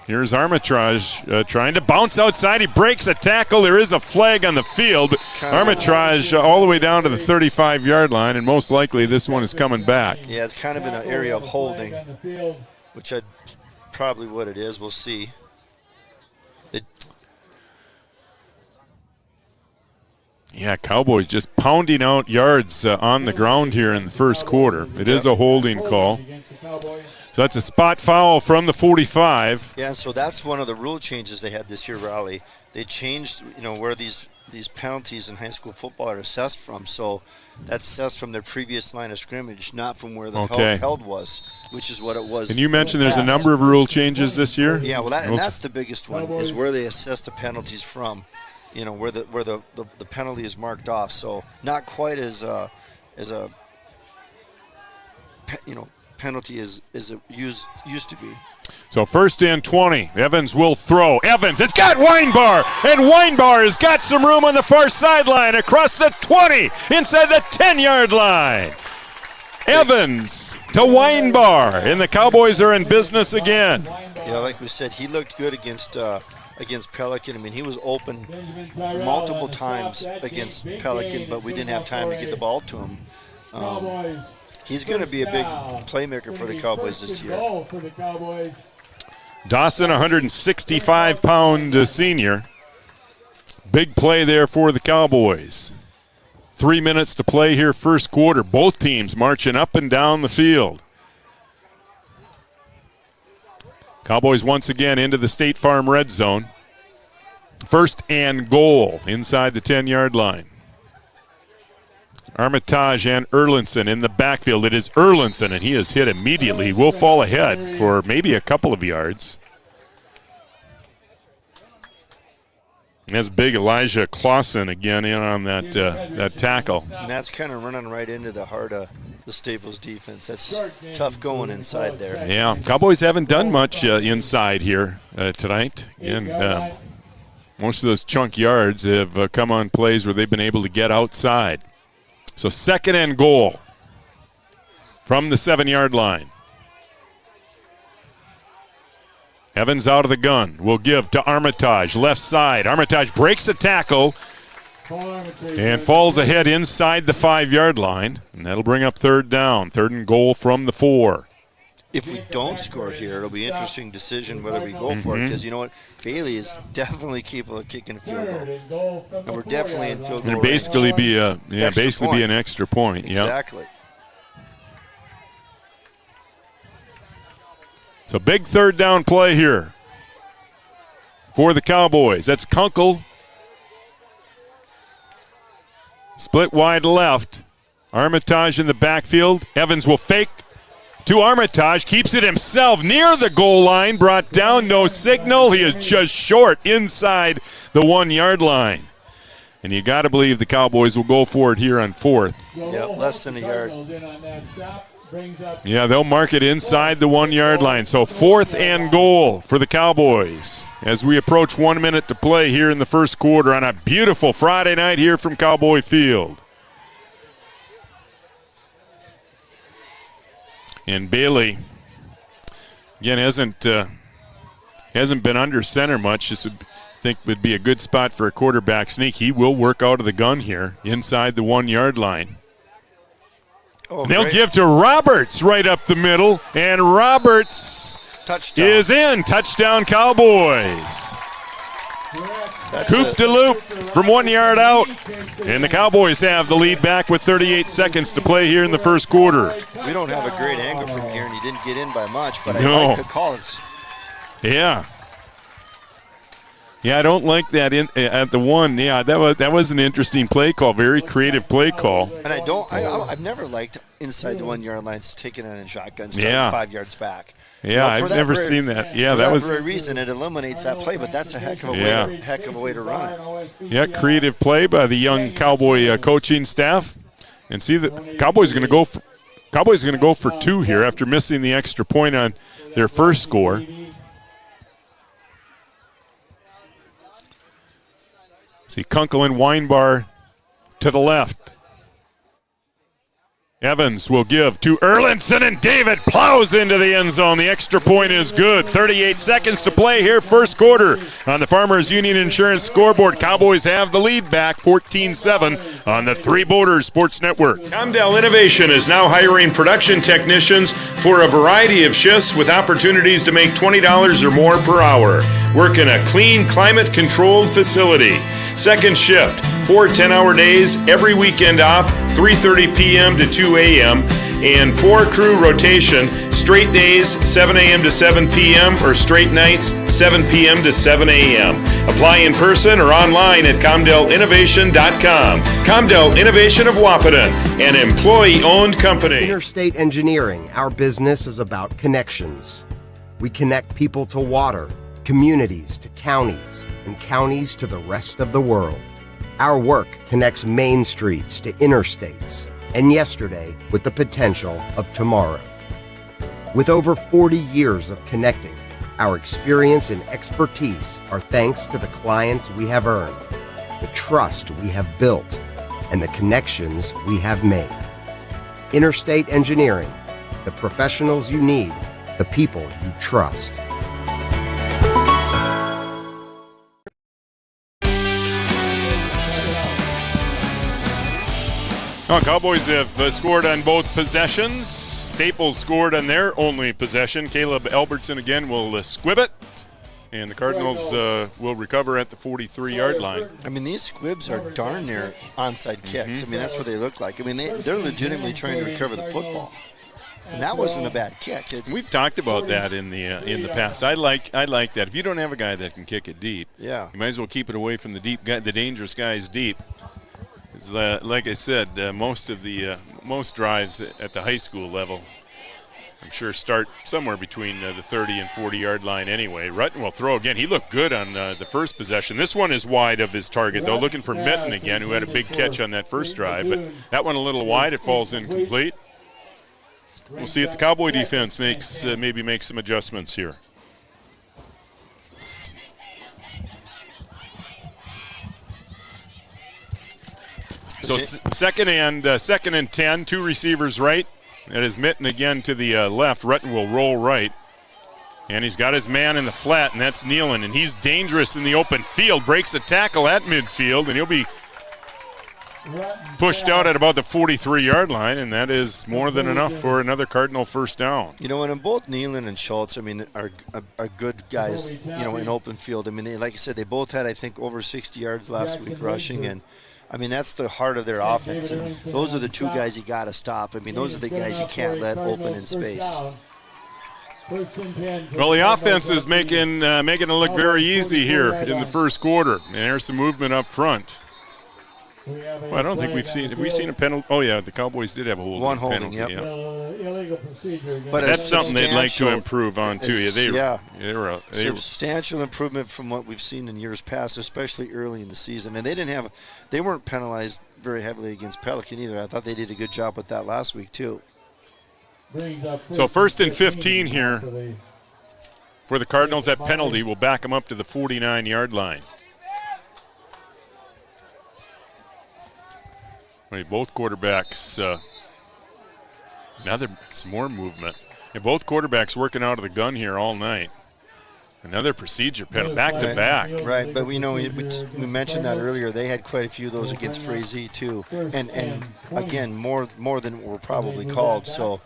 Speaker 1: Here's Armitage trying to bounce outside. He breaks a tackle. There is a flag on the field, but Armitage all the way down to the 35-yard line, and most likely this one is coming back.
Speaker 3: Yeah, it's kind of in an area of holding, which probably what it is. We'll see.
Speaker 1: Yeah, Cowboys just pounding out yards on the ground here in the first quarter. It is a holding call. So that's a spot foul from the 45.
Speaker 3: Yeah, so that's one of the rule changes they had this year, Raleigh. They changed, where these penalties in high school football are assessed from. So that's assessed from their previous line of scrimmage, not from where the held was, which is what it was.
Speaker 1: And you mentioned there's a number of rule changes this year?
Speaker 3: Yeah, well, and that's the biggest one, is where they assess the penalties from. Where the penalty is marked off. So not quite as a penalty as it used to be.
Speaker 1: So 1st and 20. Evans will throw. Evans, it's got Weinbar, and Weinbar has got some room on the far sideline across the 20, inside the 10-yard line. Evans to Weinbar, and the Cowboys are in business again.
Speaker 3: Yeah, like we said, he looked good against Pelican. I mean, he was open multiple times against Pelican, but we didn't have time to get the ball to him. He's going to be a big playmaker for the Cowboys this year.
Speaker 1: Dawson, 165-pound senior. Big play there for the Cowboys. 3 minutes to play here first quarter. Both teams marching up and down the field. Cowboys once again into the State Farm red zone. 1st and goal inside the 10-yard line. Armitage and Erlinson in the backfield. It is Erlinson, and he is hit immediately. He will fall ahead for maybe a couple of yards. That's big Elijah Clausen again in on that tackle.
Speaker 3: And that's kind of running right into the heart of the Staples defense. That's tough going inside there.
Speaker 1: Yeah, Cowboys haven't done much inside here tonight. And most of those chunk yards have come on plays where they've been able to get outside. So 2nd and goal from the 7-yard line. Evans out of the gun. Will give to Armitage, left side. Armitage breaks a tackle and falls ahead inside the 5-yard line. And that'll bring up 3rd down. 3rd and goal from the 4.
Speaker 3: If we don't score here, it'll be an interesting decision whether we go for it, because you know what? Bailey is definitely capable of kicking a field goal. And we're definitely in field goal
Speaker 1: range. Basically be an extra point.
Speaker 3: Exactly.
Speaker 1: Yep. So big 3rd down play here for the Cowboys. That's Kunkel. Split wide left. Armitage in the backfield. Evans will fake to Armitage. Keeps it himself near the goal line. Brought down. No signal. He is just short inside the 1-yard line. And you got to believe the Cowboys will go for it here on 4th.
Speaker 3: Yeah, less than a yard.
Speaker 1: Yeah, they'll mark it inside the 1-yard line. So 4th and goal for the Cowboys as we approach 1 minute to play here in the first quarter on a beautiful Friday night here from Cowboy Field. And Bailey, again, hasn't been under center much. This would be a good spot for a quarterback sneak. He will work out of the gun here inside the 1-yard line.
Speaker 3: Oh,
Speaker 1: they'll give to Roberts right up the middle, and Roberts
Speaker 3: touchdown.
Speaker 1: Is in. Touchdown, Cowboys. Coop de loop from 1 yard out. And the Cowboys have the lead back with 38 seconds to play here in the first quarter.
Speaker 3: We don't have a great angle from here, and he didn't get in by much, but
Speaker 1: No.
Speaker 3: I like the calls.
Speaker 1: Yeah. Yeah, I don't like that at the one. Yeah, that was an interesting play call, very creative play call.
Speaker 3: And I've never liked inside the 1 yard lines taking on a shotgun, starting 5 yards back.
Speaker 1: Yeah, I've never seen that. Yeah,
Speaker 3: that
Speaker 1: was
Speaker 3: very reason it eliminates that play, but that's a heck of a way to run it.
Speaker 1: Yeah, creative play by the young Cowboy coaching staff. And see that Cowboys are going to go for two here after missing the extra point on their first score. See Kunkel and Weinbar to the left. Evans will give to Erlinson, and David plows into the end zone. The extra point is good. 38 seconds to play here, first quarter. On the Farmers Union Insurance scoreboard, Cowboys have the lead back 14-7 on the Three Borders Sports Network. Comdell Innovation is now hiring production technicians for a variety of shifts with opportunities to make $20 or more per hour. Work in a clean, climate-controlled facility. Second shift, 4 10-hour days, every weekend off, 3:30 p.m. to 2 a.m., and 4-crew rotation, straight days, 7 a.m. to 7 p.m., or straight nights, 7 p.m. to 7 a.m. Apply in person or online at ComdellInnovation.com. Comdell Innovation of Wahpeton, an employee-owned company.
Speaker 10: Interstate Engineering, our business is about connections. We connect people to water, communities to counties, and counties to the rest of the world. Our work connects main streets to interstates, and yesterday with the potential of tomorrow. With over 40 years of connecting, our experience and expertise are thanks to the clients we have earned, the trust we have built, and the connections we have made. Interstate Engineering, the professionals you need, the people you trust.
Speaker 1: Cowboys have scored on both possessions. Staples scored on their only possession. Caleb Albertson again will squib it. And the Cardinals will recover at the 43-yard line.
Speaker 3: I mean, these squibs are darn near onside kicks. I mean, that's what they look like. I mean, they're legitimately trying to recover the football. And that wasn't a bad kick.
Speaker 1: We've talked about that in the past. I like that. If you don't have a guy that can kick it deep, you might as well keep it away from the dangerous guys deep. Like I said, most drives at the high school level, I'm sure, start somewhere between the 30 and 40-yard line anyway. Rutten will throw again. He looked good on the first possession. This one is wide of his target, though, looking for Mitten again, who had a big catch on that first drive. But that one a little wide. It falls incomplete. We'll see if the Cowboy defense maybe makes some adjustments here. So second and 10, two receivers right. That is Mitten again to the left. Rutten will roll right. And he's got his man in the flat, and that's Nealon. And he's dangerous in the open field. Breaks a tackle at midfield, and he'll be pushed out at about the 43-yard line, and that is more than enough for another Cardinal first down.
Speaker 3: You know, and both Nealon and Schultz, I mean, are good guys, in open field. I mean, like I said, they both had, I think, over 60 yards last week rushing, and I mean, that's the heart of their offense, and those are the two guys you got to stop. I mean, those are the guys you can't let open in space.
Speaker 1: Well, the offense is making it look very easy here in the first quarter, and there's some movement up front. Well, I don't think we've seen a penalty. Oh, yeah, the Cowboys did have a holding.
Speaker 3: One holding,
Speaker 1: penalty,
Speaker 3: yep.
Speaker 4: Illegal procedure.
Speaker 3: But
Speaker 1: that's something they'd like to improve on, too.
Speaker 3: Substantial improvement from what we've seen in years past, especially early in the season. And they weren't penalized very heavily against Pelican either. I thought they did a good job with that last week, too.
Speaker 1: So first and 15 here for the Cardinals. That penalty will back them up to the 49-yard line. Both quarterbacks, now there's some more movement. And both quarterbacks working out of the gun here all night. Another procedure penalty, back to back.
Speaker 3: Right, but we mentioned that earlier. They had quite a few of those against Frazee too, and again more than were probably called. So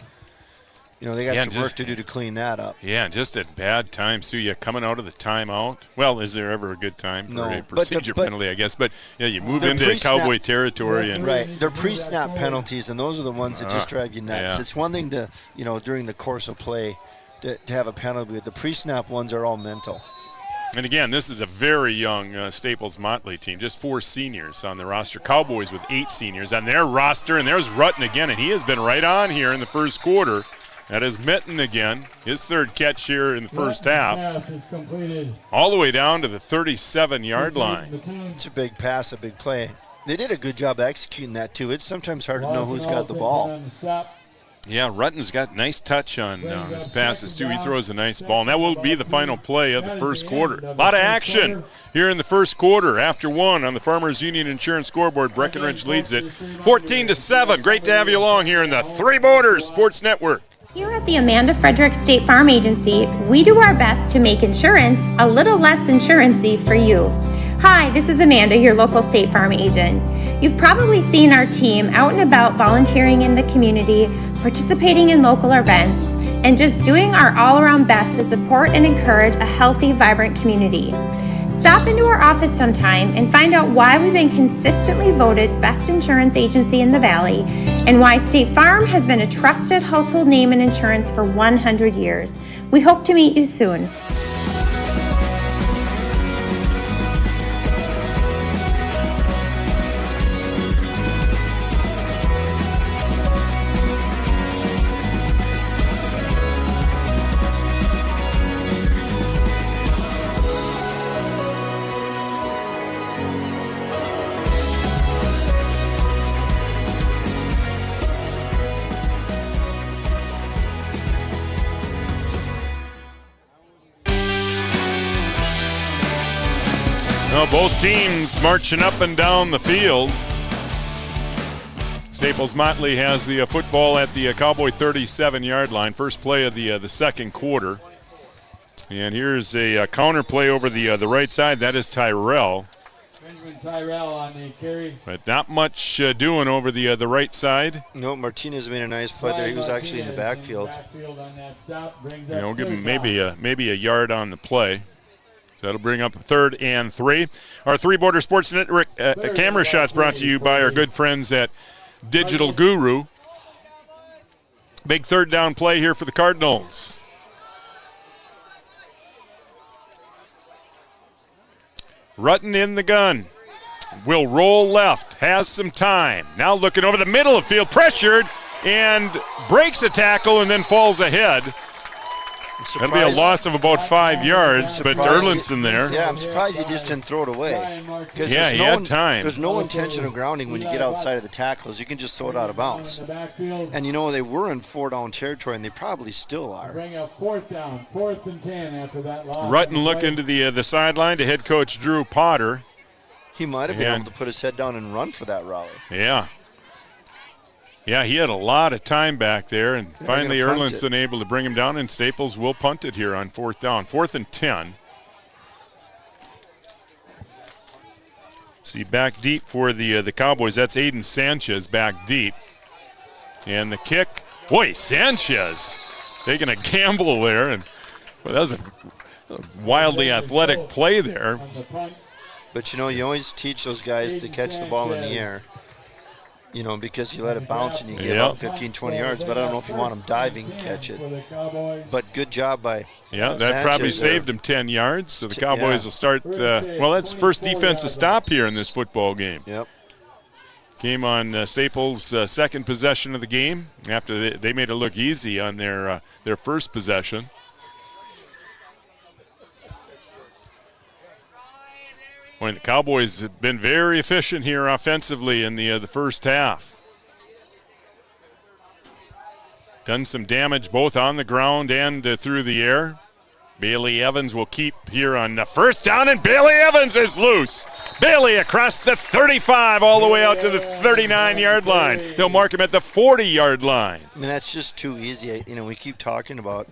Speaker 3: They got some work to do to clean that up.
Speaker 1: Yeah, just at bad times, too. Coming out of the timeout. Well, is there ever a good time for a procedure penalty, I guess? But, you move into Cowboy territory.
Speaker 3: Right. They're pre-snap penalties, and those are the ones that just drive you nuts. Yeah. It's one thing to, during the course of play to have a penalty, but the pre-snap ones are all mental.
Speaker 1: And again, this is a very young Staples Motley team, just 4 seniors on the roster. Cowboys with 8 seniors on their roster, and there's Rutten again, and he has been right on here in the first quarter. That is Mitten again, his 3rd catch here in the first half. All the way down to the 37-yard line.
Speaker 3: It's a big pass, a big play. They did a good job executing that, too. It's sometimes hard to know who's got the ball.
Speaker 1: Yeah, Rutten's got nice touch on his passes, too. He throws a nice ball, and that will be the final play of the first quarter. A lot of action here in the first quarter. After 1 on the Farmers Union Insurance scoreboard, Breckenridge leads it 14-7. Great to have you along here in the Three Borders Sports Network.
Speaker 11: Here at the Amanda Frederick State Farm Agency, we do our best to make insurance a little less insurance-y for you. Hi, this is Amanda, your local State Farm agent. You've probably seen our team out and about volunteering in the community, participating in local events, and just doing our all-around best to support and encourage a healthy, vibrant community. Stop into our office sometime and find out why we've been consistently voted best insurance agency in the Valley and why State Farm has been a trusted household name in insurance for 100 years. We hope to meet you soon.
Speaker 1: Both teams marching up and down the field. Staples Motley has the football at the Cowboy 37-yard line. First play of the second quarter. And here's a counter play over the right side. That is Tyrell.
Speaker 4: Benjamin Tyrell on the carry.
Speaker 1: But not much doing over the right side.
Speaker 3: No, Martinez made a nice play there. He was actually in the backfield.
Speaker 1: Give him maybe a yard on the play. So that'll bring up 3rd and 3. Our Three Border Sports Network camera shots brought to you by our good friends at Digital Guru. Big 3rd down play here for the Cardinals. Rutten in the gun. Will roll left. Has some time. Now looking over the middle of the field. Pressured and breaks a tackle and then falls ahead. That'll be a loss of about 5 yards, but Erlinson there.
Speaker 3: Yeah, I'm surprised he just didn't throw it away.
Speaker 1: Yeah, he had time.
Speaker 3: There's no intention of grounding when you get outside of the tackles. You can just throw it out of bounds. And they were in 4-down territory, and they probably still are.
Speaker 4: Bring up 4th down, 4th and 10 after that loss.
Speaker 1: Rutten looking to the sideline to head coach Drew Potter.
Speaker 3: He might have been able to put his head down and run for that rally.
Speaker 1: Yeah. Yeah, he had a lot of time back there, and finally Erlinson able to bring him down, and Staples will punt it here on 4th down. 4th and 10. See, back deep for the Cowboys. That's Aiden Sanchez back deep. And the kick, boy, Sanchez taking a gamble there, and that was a wildly athletic play there.
Speaker 3: But, you always teach those guys to catch the ball in the air. Because you let it bounce and you get up 15, 20 yards. But I don't know if you want them diving to catch it. But good job by
Speaker 1: that
Speaker 3: Sanchez
Speaker 1: probably saved him 10 yards. So the Cowboys will start, that's first defensive stop here in this football game.
Speaker 3: Yep.
Speaker 1: Came on Staples' second possession of the game after they made it look easy on their first possession. Well, the Cowboys have been very efficient here offensively in the first half. Done some damage both on the ground and through the air. Bailey Evans will keep here on the first down, and Bailey Evans is loose. Bailey across the 35 all the way out to the 39-yard line. They'll mark him at the 40-yard line.
Speaker 3: I mean, that's just too easy. We keep talking about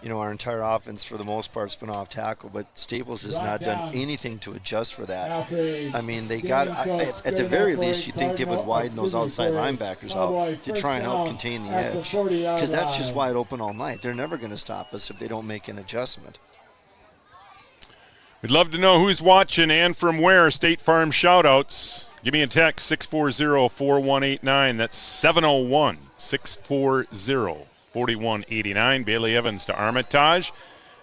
Speaker 3: our entire offense for the most part has been off tackle, but Staples has not done anything to adjust for that. I mean, they got, at the very least, you think they would widen those outside linebackers out to try and help contain the edge, because that's just wide open all night. They're never going to stop us if they don't make an adjustment.
Speaker 1: We'd love to know who's watching and from where. State Farm shout-outs. Give me a text, 640-4189. That's 701-640-4189. Bailey Evans to Armitage.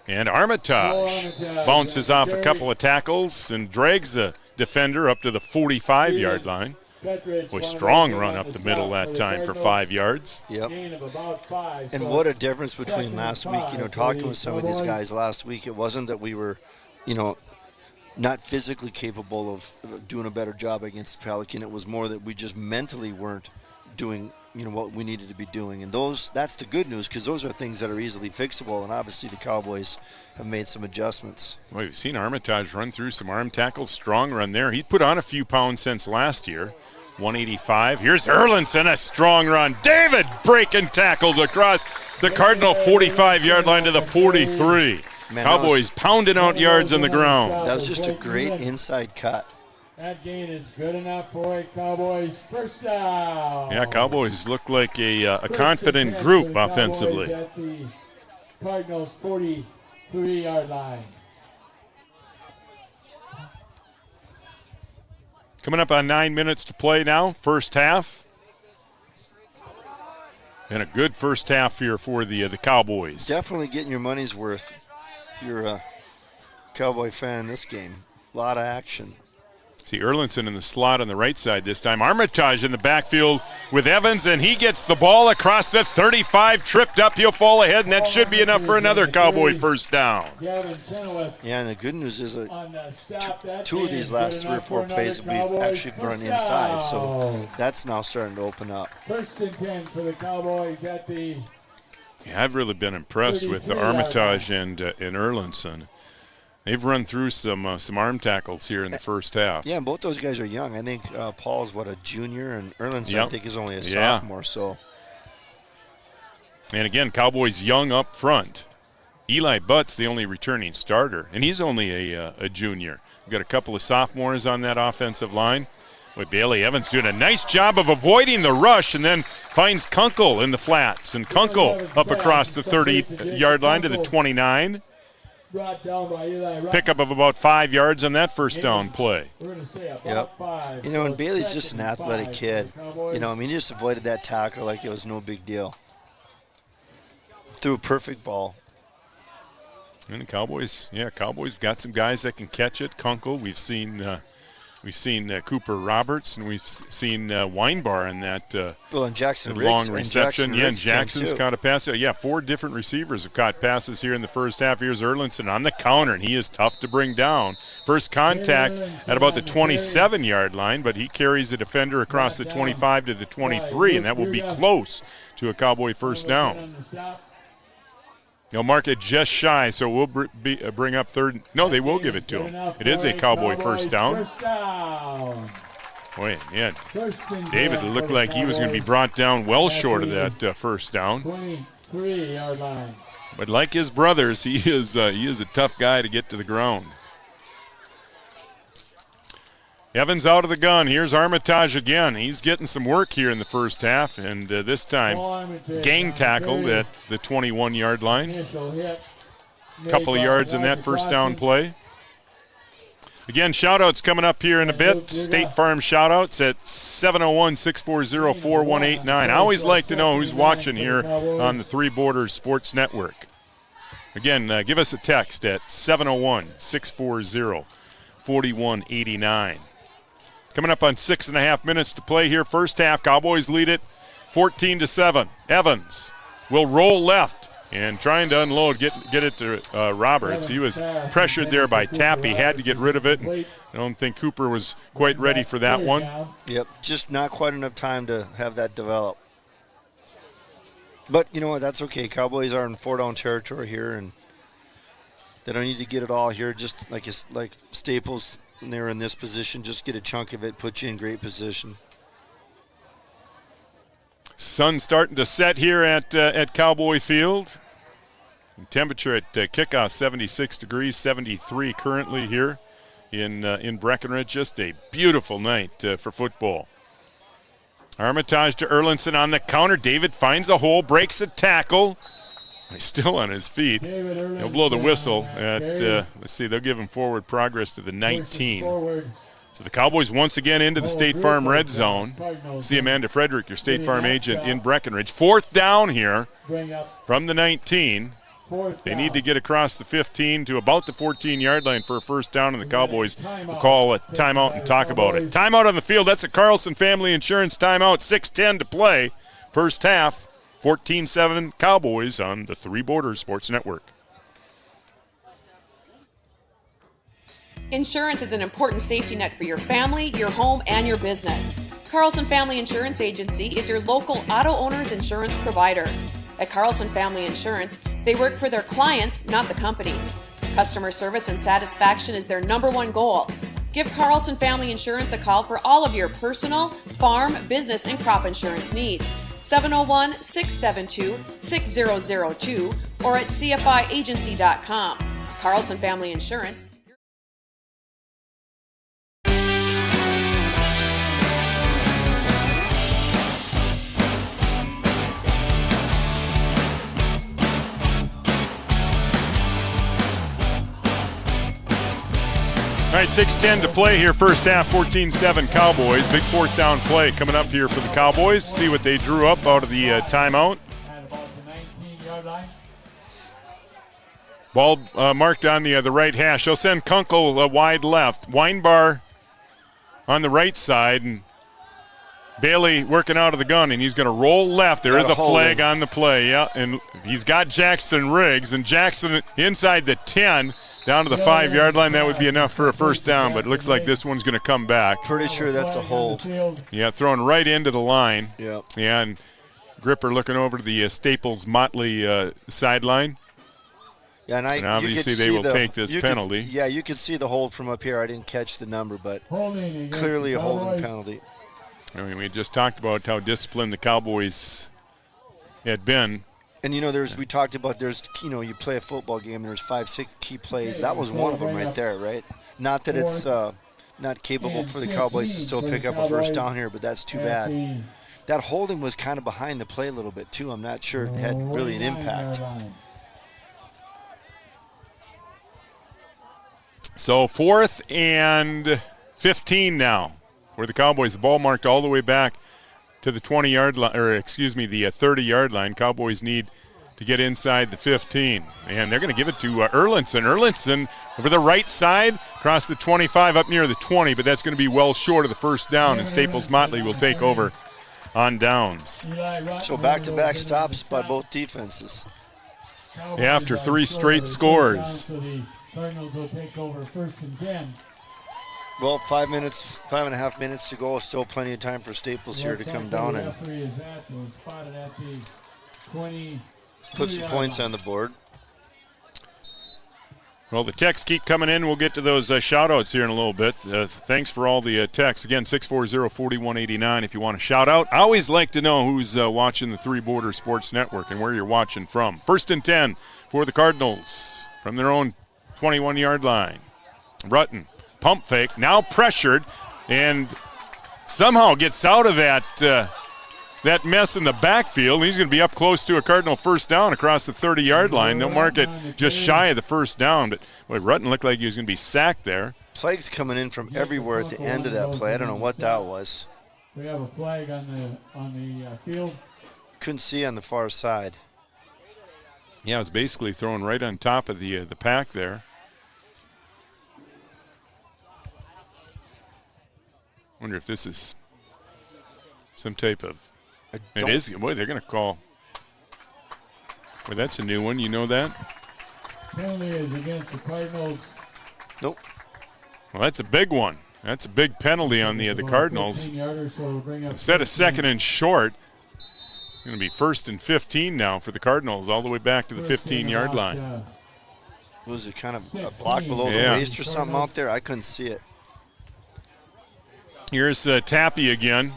Speaker 1: And Armitage bounces off a couple of tackles and drags the defender up to the 45-yard line. Boy, strong run up the middle that time for 5 yards.
Speaker 3: Yep. And what a difference between last week. Talking with some of these guys last week, it wasn't that we were not physically capable of doing a better job against Pelican. It was more that we just mentally weren't doing, what we needed to be doing. And that's the good news, because those are things that are easily fixable. And obviously the Cowboys have made some adjustments.
Speaker 1: Well, we've seen Armitage run through some arm tackles. Strong run there. He put on a few pounds since last year. 185. Here's Erlinson, a strong run. David breaking tackles across the Cardinal 45-yard line to the 43. Man, Cowboys pounding out yards on the ground.
Speaker 3: That was just a great inside cut.
Speaker 4: That gain is good enough for a Cowboys first down.
Speaker 1: Yeah, Cowboys look like a confident group offensively.
Speaker 4: At the Cardinals 43-yard line.
Speaker 1: Coming up on 9 minutes to play now, first half. And a good first half here for the Cowboys.
Speaker 3: Definitely getting your money's worth if you're a Cowboy fan in this game. A lot of action.
Speaker 1: See Erlinson in the slot on the right side this time. Armitage in the backfield with Evans, and he gets the ball across the 35, tripped up, he'll fall ahead, and that should be enough for another Cowboy first down.
Speaker 3: Yeah, and the good news is that two of these last 3 or 4 plays we've actually run inside, so that's now starting to open up.
Speaker 4: First and 10 for the Cowboys at the...
Speaker 1: Yeah, I've really been impressed with the Armitage and Erlinson. They've run through some arm tackles here in the first half.
Speaker 3: Yeah, and both those guys are young. I think Paul's, a junior, and Erlinson, I think, is only a sophomore. So.
Speaker 1: And again, Cowboys young up front. Eli Butt's the only returning starter, and he's only a junior. We've got a couple of sophomores on that offensive line. With Bailey Evans doing a nice job of avoiding the rush and then finds Kunkel in the flats. And Kunkel up across the 30-yard line to the 29. Pickup of about 5 yards on that first down play.
Speaker 3: Yep. And Bailey's just an athletic kid. He just avoided that tackle like it was no big deal. Threw a perfect ball.
Speaker 1: And the Cowboys got some guys that can catch it. Kunkel, we've seen Cooper Roberts, and we've seen Weinbar in that
Speaker 3: and Jackson
Speaker 1: long
Speaker 3: Riggs,
Speaker 1: reception.
Speaker 3: And
Speaker 1: Jackson's caught a pass. 4 different receivers have caught passes here in the first half. Here's Erlinson on the counter, and he is tough to bring down. First contact at about the 27-yard line, but he carries the defender across the 25 to the 23, and that will be close to a Cowboy first down. They'll mark it just shy, so we'll bring up third. No, they will give it to him. It is a Cowboy first down. Boy, yeah. David looked like he was going to be brought down well short of that first down.
Speaker 4: 23-yard line.
Speaker 1: But like his brothers, he is a tough guy to get to the ground. Evans out of the gun. Here's Armitage again. He's getting some work here in the first half, and this time gang tackled at the 21-yard line. Couple of yards in that first down play. Again, shout-outs coming up here in a bit. State Farm shout-outs at 701-640-4189. I always like to know who's watching here on the Three Borders Sports Network. Again, give us a text at 701-640-4189. Coming up on 6.5 minutes to play here. First half, Cowboys lead it 14-7. Evans will roll left and trying to unload, get it to Roberts. He was pressured there by Tapp. He had to get rid of it. I don't think Cooper was quite ready for that one.
Speaker 3: Yep, just not quite enough time to have that develop. But you know what? That's okay. Cowboys are in 4-down territory here, and they don't need to get it all here. Just like Staples, when they were in this position, just get a chunk of it, put you in great position.
Speaker 1: Sun starting to set here at Cowboy Field. Temperature at kickoff 76 degrees, 73 currently here in Breckenridge. Just a beautiful night for football. Armitage to Erlinson on the counter. David finds a hole, breaks a tackle. He's still on his feet. He'll blow the whistle at, let's see, they'll give him forward progress to the 19. So the Cowboys once again into the State Farm red zone. See Amanda Frederick, your State Farm agent in Breckenridge. 4th down here from the 19. They need to get across the 15 to about the 14-yard line for a first down, and the Cowboys will call a timeout and talk about it. Timeout on the field. That's a Carlson Family Insurance timeout. 6:10 to play. First half, 14-7 Cowboys on the Three Borders Sports Network.
Speaker 5: Insurance is an important safety net for your family, your home, and your business. Carlson Family Insurance Agency is your local auto owner's insurance provider. At Carlson Family Insurance, they work for their clients, not the companies. Customer service and satisfaction is their #1 goal. Give Carlson Family Insurance a call for all of your personal, farm, business, and crop insurance needs. 701-672-6002 or at cfiagency.com. Carlson Family Insurance.
Speaker 1: All right, 6:10 to play here. First half, 14-7 Cowboys. Big 4th down play coming up here for the Cowboys. See what they drew up out of the timeout. Ball marked on the right hash. They'll send Kunkel wide left. Weinbar on the right side, and Bailey working out of the gun, and he's going to roll left. There is a flag on the play, yeah, and he's got Jackson Riggs, and Jackson inside the 10. Down to the 5-yard line, that would be enough for a first down, but it looks like this one's going to come back.
Speaker 3: Pretty sure that's a hold.
Speaker 1: Yeah, thrown right into the line.
Speaker 3: Yeah.
Speaker 1: Yeah, and Gripper looking over to the Staples Motley sideline.
Speaker 3: Yeah, and
Speaker 1: obviously they will take this penalty.
Speaker 3: You could see the hold from up here. I didn't catch the number, but clearly a holding penalty.
Speaker 1: I mean, we just talked about how disciplined the Cowboys had been.
Speaker 3: And, we talked about you play a football game and there's 5-6 key plays. That was one of them right there, right? Not that it's not capable for the Cowboys to still pick up a first down here, but that's too bad. That holding was kind of behind the play a little bit, too. I'm not sure it had really an impact.
Speaker 1: So 4th and 15 now, where the Cowboys, the ball marked all the way back to the 20-yard line, the 30-yard line. Cowboys need to get inside the 15. And they're going to give it to Erlinson. Erlinson over the right side, across the 25, up near the 20, but that's going to be well short of the first down, and Staples Motley will take over on downs.
Speaker 3: So back-to-back stops by both defenses.
Speaker 1: After 3 straight scores.
Speaker 4: Cardinals will take over 1st and 10.
Speaker 3: Well, 5.5 minutes to go. Still plenty of time for Staples here to come down and put some points on the board.
Speaker 1: Well, the texts keep coming in. We'll get to those shout-outs here in a little bit. Thanks for all the texts. Again, 640-4189 if you want to shout out. I always like to know who's watching the Three Borders Sports Network and where you're watching from. 1st and 10 for the Cardinals from their own 21-yard line. Rutten. Pump fake, now pressured, and somehow gets out of that mess in the backfield. He's going to be up close to a Cardinal first down across the 30-yard line. They'll mark it just shy of the first down, but boy, Rutten looked like he was going to be sacked there.
Speaker 3: Flags coming in from everywhere at the end of that play. I don't know what that was.
Speaker 4: We have a flag on the field.
Speaker 3: Couldn't see on the far side.
Speaker 1: Yeah, it was basically thrown right on top of the pack there. Wonder if this is some type of. It is. Boy, they're going to call. Boy, that's a new one. You know that?
Speaker 4: Penalty is against the Cardinals.
Speaker 3: Nope.
Speaker 1: Well, that's a big one. That's a big penalty on the Cardinals. Instead of 2nd and short, going to be 1st and 15 now for the Cardinals, all the way back to the 15-yard line.
Speaker 3: Was it kind of a block below the waist or something out there? I couldn't see it.
Speaker 1: Here's Tappy again.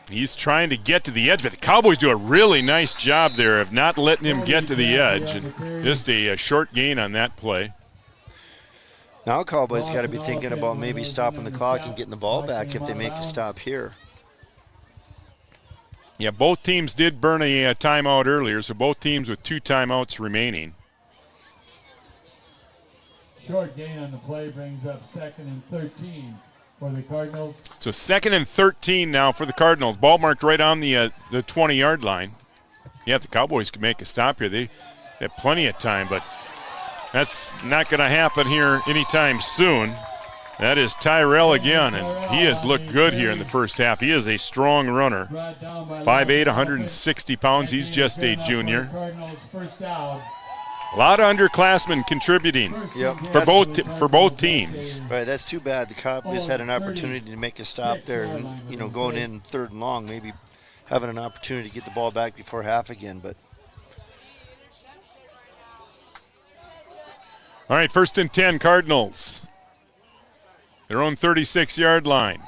Speaker 1: He's trying to get to the edge, but the Cowboys do a really nice job there of not letting him get to the edge. And just a short gain on that play.
Speaker 3: Now Cowboys got to be thinking about maybe stopping the clock and getting the ball back if they make a stop here.
Speaker 1: Yeah, both teams did burn a timeout earlier, so both teams with 2 timeouts remaining.
Speaker 4: Short gain on the play brings up 2nd and 13 for the Cardinals.
Speaker 1: So 2nd and 13 now for the Cardinals. Ball marked right on the 20-yard line. Yeah, if the Cowboys can make a stop here, they have plenty of time, but that's not going to happen here anytime soon. That is Tyrell again, and he has looked good here in the first half. He is a strong runner. 5'8", 160 pounds. He's just a junior. A lot of underclassmen contributing for both teams.
Speaker 3: Right, that's too bad. The Cowboys had an opportunity to make a stop there, and going in 3rd and long, maybe having an opportunity to get the ball back before half again. But
Speaker 1: all right, 1st and 10, Cardinals. Their own 36-yard line.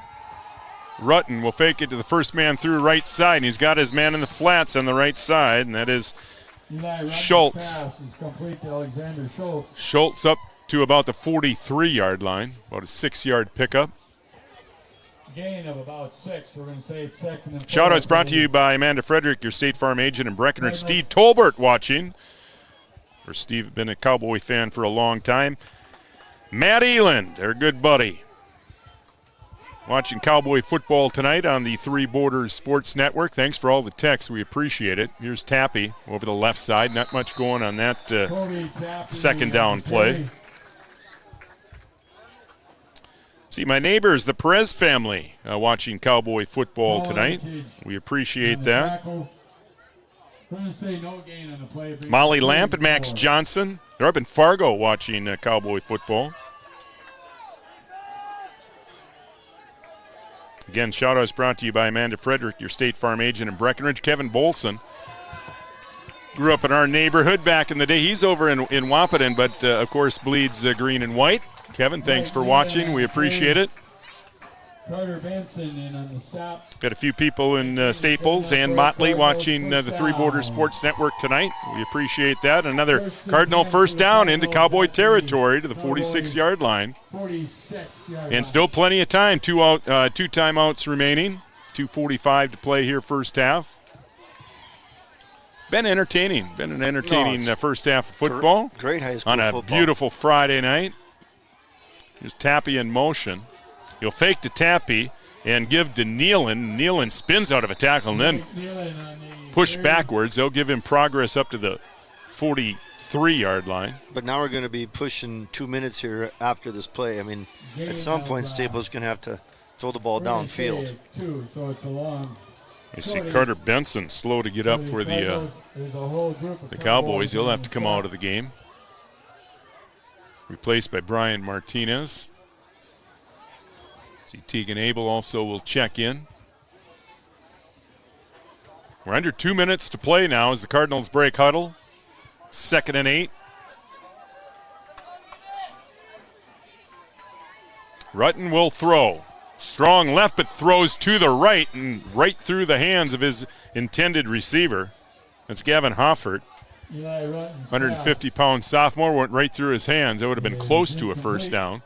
Speaker 1: Rutten will fake it to the first man through right side, and he's got his man in the flats on the right side, and that is Schultz. Schultz up to about the 43-yard line, about a 6-yard pickup.
Speaker 4: Gain of about 6. We're going to say 2nd and 4.
Speaker 1: Shoutouts brought to you by Amanda Frederick, your State Farm agent in Breckenridge. Steve Tolbert watching. For Steve, been a Cowboy fan for a long time. Matt Eland, their good buddy. Watching Cowboy football tonight on the Three Borders Sports Network. Thanks for all the texts. We appreciate it. Here's Tappy over the left side. Not much going on that 2nd down play. See, my neighbors, the Perez family, watching Cowboy football tonight. We appreciate that. Molly Lamp and Max Johnson. They're up in Fargo watching Cowboy football. Again, shout-outs brought to you by Amanda Frederick, your State Farm agent in Breckenridge. Kevin Bolson grew up in our neighborhood back in the day. He's over in Wahpeton, but, of course, bleeds green and white. Kevin, thanks for watching. We appreciate it.
Speaker 4: Carter Benson in on the stop.
Speaker 1: Got a few people in Staples and Motley watching the Three Borders Sports Network tonight. We appreciate that. Another Cardinal first down into Cowboy territory to the 46-yard line. And still plenty of time. 2 timeouts remaining. 2:45 to play here first half. Been entertaining. Been an entertaining first half of football.
Speaker 3: Great high school
Speaker 1: on a
Speaker 3: football.
Speaker 1: Beautiful Friday night. Here's Tappy in motion. He'll fake to Tappy and give to Nealon. Nealon spins out of a tackle and then push backwards. They'll give him progress up to the 43-yard line.
Speaker 3: But now we're going to be pushing 2 minutes here after this play. I mean, at some point, Staples going to have to throw the ball downfield.
Speaker 1: You see Carter Benson slow to get up for the Cowboys. He'll have to come out of the game. Replaced by Brian Martinez. See, Tegan Abel also will check in. We're under 2 minutes to play now as the Cardinals break huddle. 2nd and 8. Rutten will throw. Strong left, but throws to the right and right through the hands of his intended receiver. That's Gavin Hoffert. 150-pound sophomore went right through his hands. That would have been close to a first down.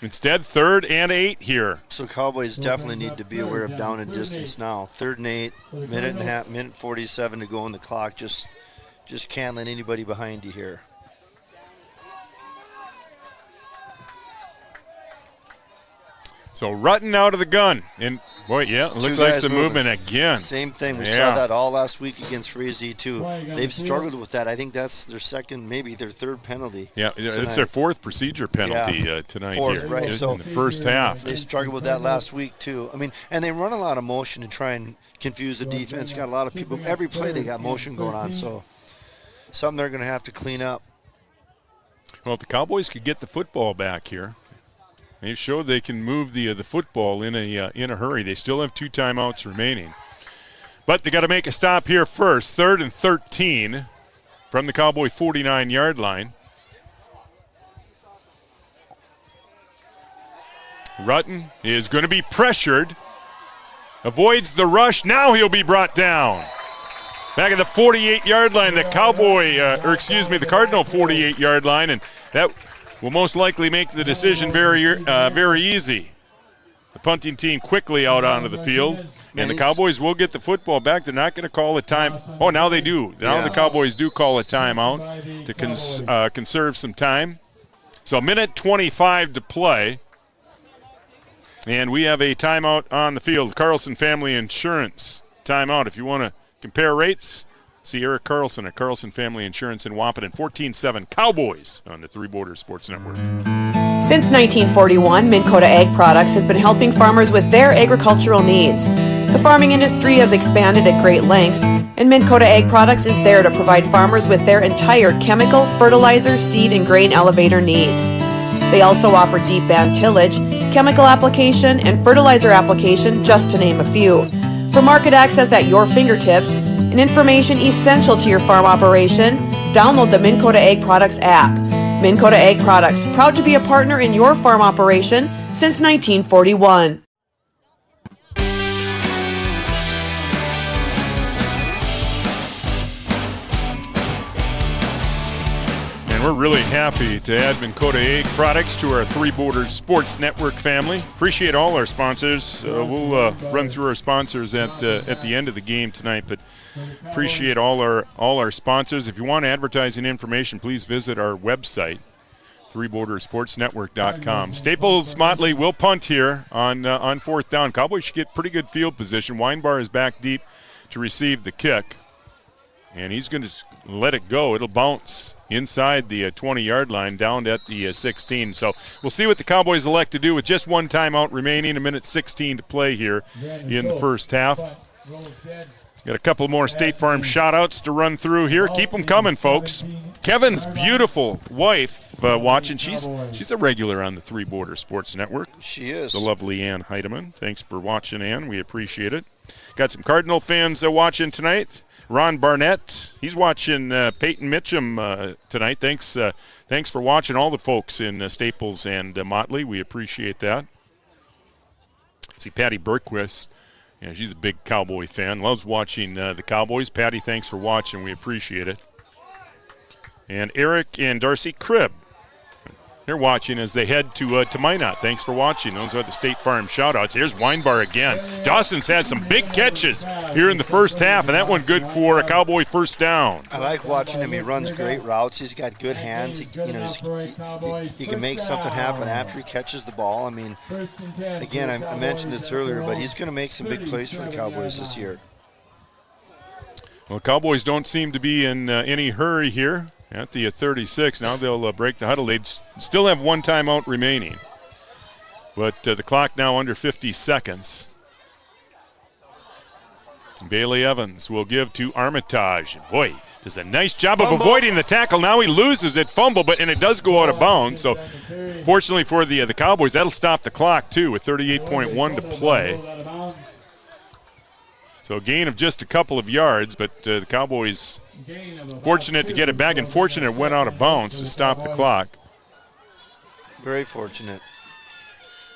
Speaker 1: Instead, 3rd and 8 here.
Speaker 3: So Cowboys definitely need to be aware of down and distance now. 3rd and 8, minute and a half, minute 47 to go on the clock. Just can't let anybody behind you here.
Speaker 1: So Rutten out of the gun. And, boy, yeah, it looked like some movement again.
Speaker 3: Same thing. We saw that all last week against Frazee, too. They've struggled with that. I think that's their second, maybe their 3rd penalty.
Speaker 1: Yeah, it's their 4th procedure penalty tonight
Speaker 3: 4th,
Speaker 1: here
Speaker 3: right.
Speaker 1: in
Speaker 3: So
Speaker 1: the first half.
Speaker 3: They struggled with that last week, too. I mean, and they run a lot of motion to try and confuse the defense. Got a lot of people. Every play they got motion going on, so something they're going to have to clean up.
Speaker 1: Well, if the Cowboys could get the football back here, they've showed they can move the football in a hurry. They still have 2 timeouts remaining. But they got to make a stop here first. 3rd and 13 from the Cowboy 49-yard line. Rutten is going to be pressured. avoids the rush. Now he'll be brought down. Back at the 48-yard line, the Cardinal 48-yard line, and that will most likely make the decision very easy. The punting team quickly out onto the field, and the Cowboys will get the football back. They're not going to call a time. Oh, now they do. Now the Cowboys do call a timeout to conserve some time. So a minute 25 to play, and we have a timeout on the field. Carlson Family Insurance timeout. If you want to compare rates, see Eric Carlson at Carlson Family Insurance in Wapaton. 14-7 Cowboys on the Three Borders Sports Network.
Speaker 5: Since 1941, Minn Kota Ag Products has been helping farmers with their agricultural needs. The farming industry has expanded at great lengths, and Minn Kota Ag Products is there to provide farmers with their entire chemical, fertilizer, seed, and grain elevator needs. They also offer deep band tillage, chemical application, and fertilizer application, just to name a few. For market access at your fingertips and information essential to your farm operation, download the Minn Kota Ag Products app. Minn Kota Ag Products, proud to be a partner in your farm operation since 1941.
Speaker 1: And we're really happy to add Minn Kota Ag Products to our Three Borders Sports Network family. Appreciate all our sponsors. We'll run through our sponsors at the end of the game tonight, but appreciate all our sponsors. If you want advertising information, please visit our website, threebordersportsnetwork.com. Staples Motley will punt here on fourth down. Cowboys should get pretty good field position. Weinbar is back deep to receive the kick, and he's going to let it go. It'll bounce inside the 20-yard line down at the 16. So we'll see what the Cowboys elect to do with just one timeout remaining, a minute 16 to play here in the first half. Got a couple more State Farm shout-outs to run through here. Keep them coming, folks. Kevin's beautiful wife watching. She's a regular on the Three Border Sports Network.
Speaker 3: She is.
Speaker 1: The lovely Ann Heidemann. Thanks for watching, Ann. We appreciate it. Got some Cardinal fans watching tonight. Ron Barnett, he's watching Peyton Mitchum tonight. Thanks for watching all the folks in Staples and Motley. We appreciate that. See Patty Berquist. Yeah, she's a big Cowboy fan. Loves watching the Cowboys. Patty, thanks for watching. We appreciate it. And Eric and Darcy Cribb, they're watching as they head to Minot. Thanks for watching. Those are the State Farm shout-outs. Here's Weinbar again. Dawson's had some big catches here in the first half, and that one good for a Cowboy first down.
Speaker 3: I like watching him. He runs great routes. He's got good hands. He can make something happen after he catches the ball. I mean, again, I mentioned this earlier, but he's going to make some big plays for the Cowboys this year.
Speaker 1: Well, Cowboys don't seem to be in any hurry here. At the 36, now they'll break the huddle. They still have one timeout remaining. But the clock now under 50 seconds. Bailey Evans will give to Armitage. And boy, does a nice job of avoiding the tackle. Now he loses it, fumble, and it does go out of bounds. So fortunately for the Cowboys, that'll stop the clock too with 38.1 to play. So a gain of just a couple of yards, but the Cowboys fortunate to get it back, and fortunate it went out of bounds to stop the clock.
Speaker 3: Very fortunate.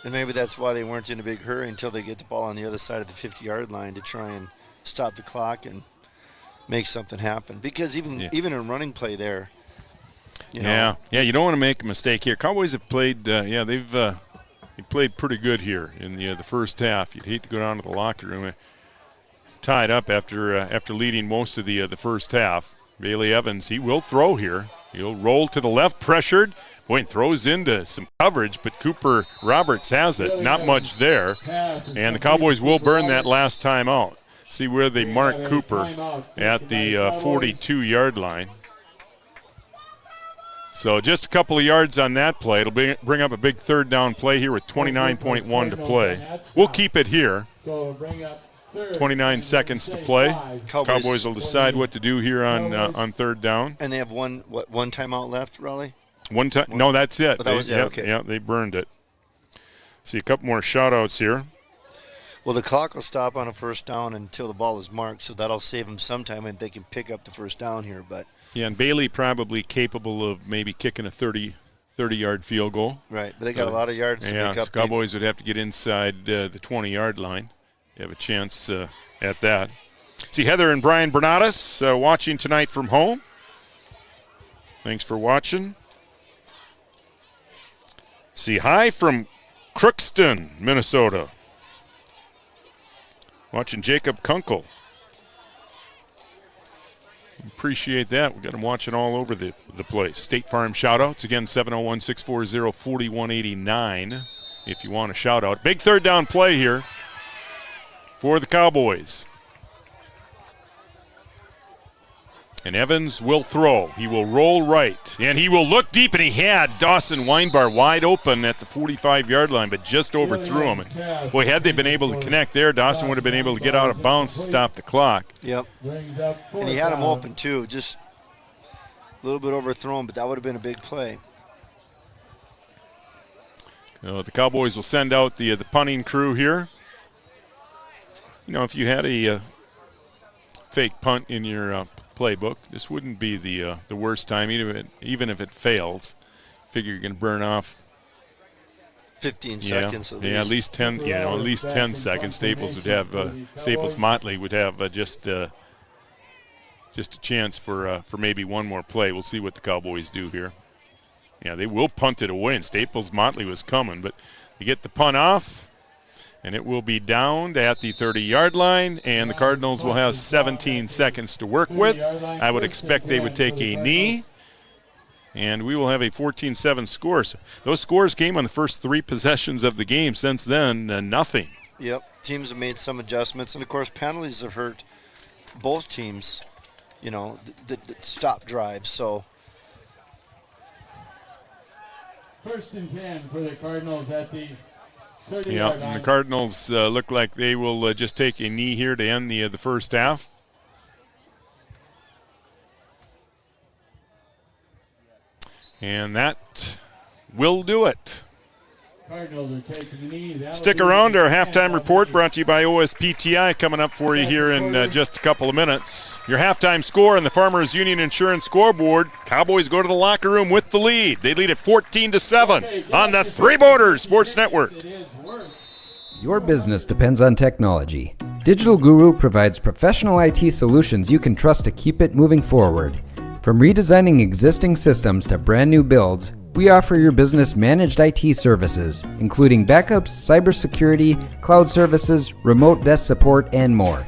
Speaker 3: And maybe that's why they weren't in a big hurry until they get the ball on the other side of the 50-yard line to try and stop the clock and make something happen. Because even in running play there, you know.
Speaker 1: Yeah, you don't want to make a mistake here. Cowboys have played, they've played pretty good here in the first half. You'd hate to go down to the locker room tied up after leading most of the first half. Bailey Evans, he will throw here. He'll roll to the left, pressured. Boy, and throws into some coverage, but Cooper Roberts has it. Not much there. And the Cowboys will burn that last time out. See where they mark Cooper at the 42-yard line. So just a couple of yards on that play. It'll bring up a big third down play here with 29.1 to play. We'll keep it here. 29 seconds to play. Cowboys will decide what to do here on third down.
Speaker 3: And they have one timeout left, Raleigh?
Speaker 1: One time? No, that's it.
Speaker 3: Oh, that was it. Okay.
Speaker 1: Yeah, they burned it. See a couple more shout-outs here.
Speaker 3: Well, the clock will stop on a first down until the ball is marked, so that'll save them some time and they can pick up the first down here. But
Speaker 1: yeah, and Bailey probably capable of maybe kicking a 30-yard field goal.
Speaker 3: Right, but they got a lot of yards to make up.
Speaker 1: Cowboys would have to get inside the 20-yard line. you have a chance at that. See Heather and Brian Bernatus watching tonight from home. Thanks for watching. See hi from Crookston, Minnesota. Watching Jacob Kunkel. Appreciate that. We've got them watching all over the place. State Farm shout-outs. Again, 701-640-4189 if you want a shout-out. Big third down play here for the Cowboys. And Evans will throw. He will roll right. And he will look deep, and he had Dawson Weinbar wide open at the 45-yard line, but just overthrew him. And boy, had they been able to connect there, Dawson would have been able to get out of bounds and stop the clock.
Speaker 3: Yep. And he had him open, too. Just a little bit overthrown, but that would have been a big play.
Speaker 1: The Cowboys will send out the punting crew here. You know, if you had a fake punt in your playbook, this wouldn't be the worst time, even if it fails. Figure you're going to burn off
Speaker 3: 15 seconds at least.
Speaker 1: Yeah, at least 10. At least 10 seconds. Staples Motley would have just a chance for maybe one more play. We'll see what the Cowboys do here. Yeah, they will punt it away, and Staples Motley was coming, but they get the punt off. And it will be downed at the 30-yard line, and the Cardinals will have 17 seconds to work with. I would expect they would take a knee, and we will have a 14-7 score. So those scores came on the first 3 possessions of the game. Since then, nothing.
Speaker 3: Yep, teams have made some adjustments, and, of course, penalties have hurt both teams, the stop drives. So
Speaker 4: First and 10 for the Cardinals at the 30-yard line.
Speaker 1: And the Cardinals look like they will just take a knee here to end the first half. And that will do it.
Speaker 4: Cardinals are taking the knee.
Speaker 1: Stick around. Our halftime report brought to you by OSPTI coming up for you here in just a couple of minutes. Your halftime score on the Farmers Union Insurance scoreboard. Cowboys go to the locker room with the lead. They lead at 14-7 on the Three Borders Sports Network.
Speaker 12: Your business depends on technology. Digital Guru provides professional IT solutions you can trust to keep it moving forward. From redesigning existing systems to brand new builds, we offer your business managed IT services, including backups, cybersecurity, cloud services, remote desk support, and more.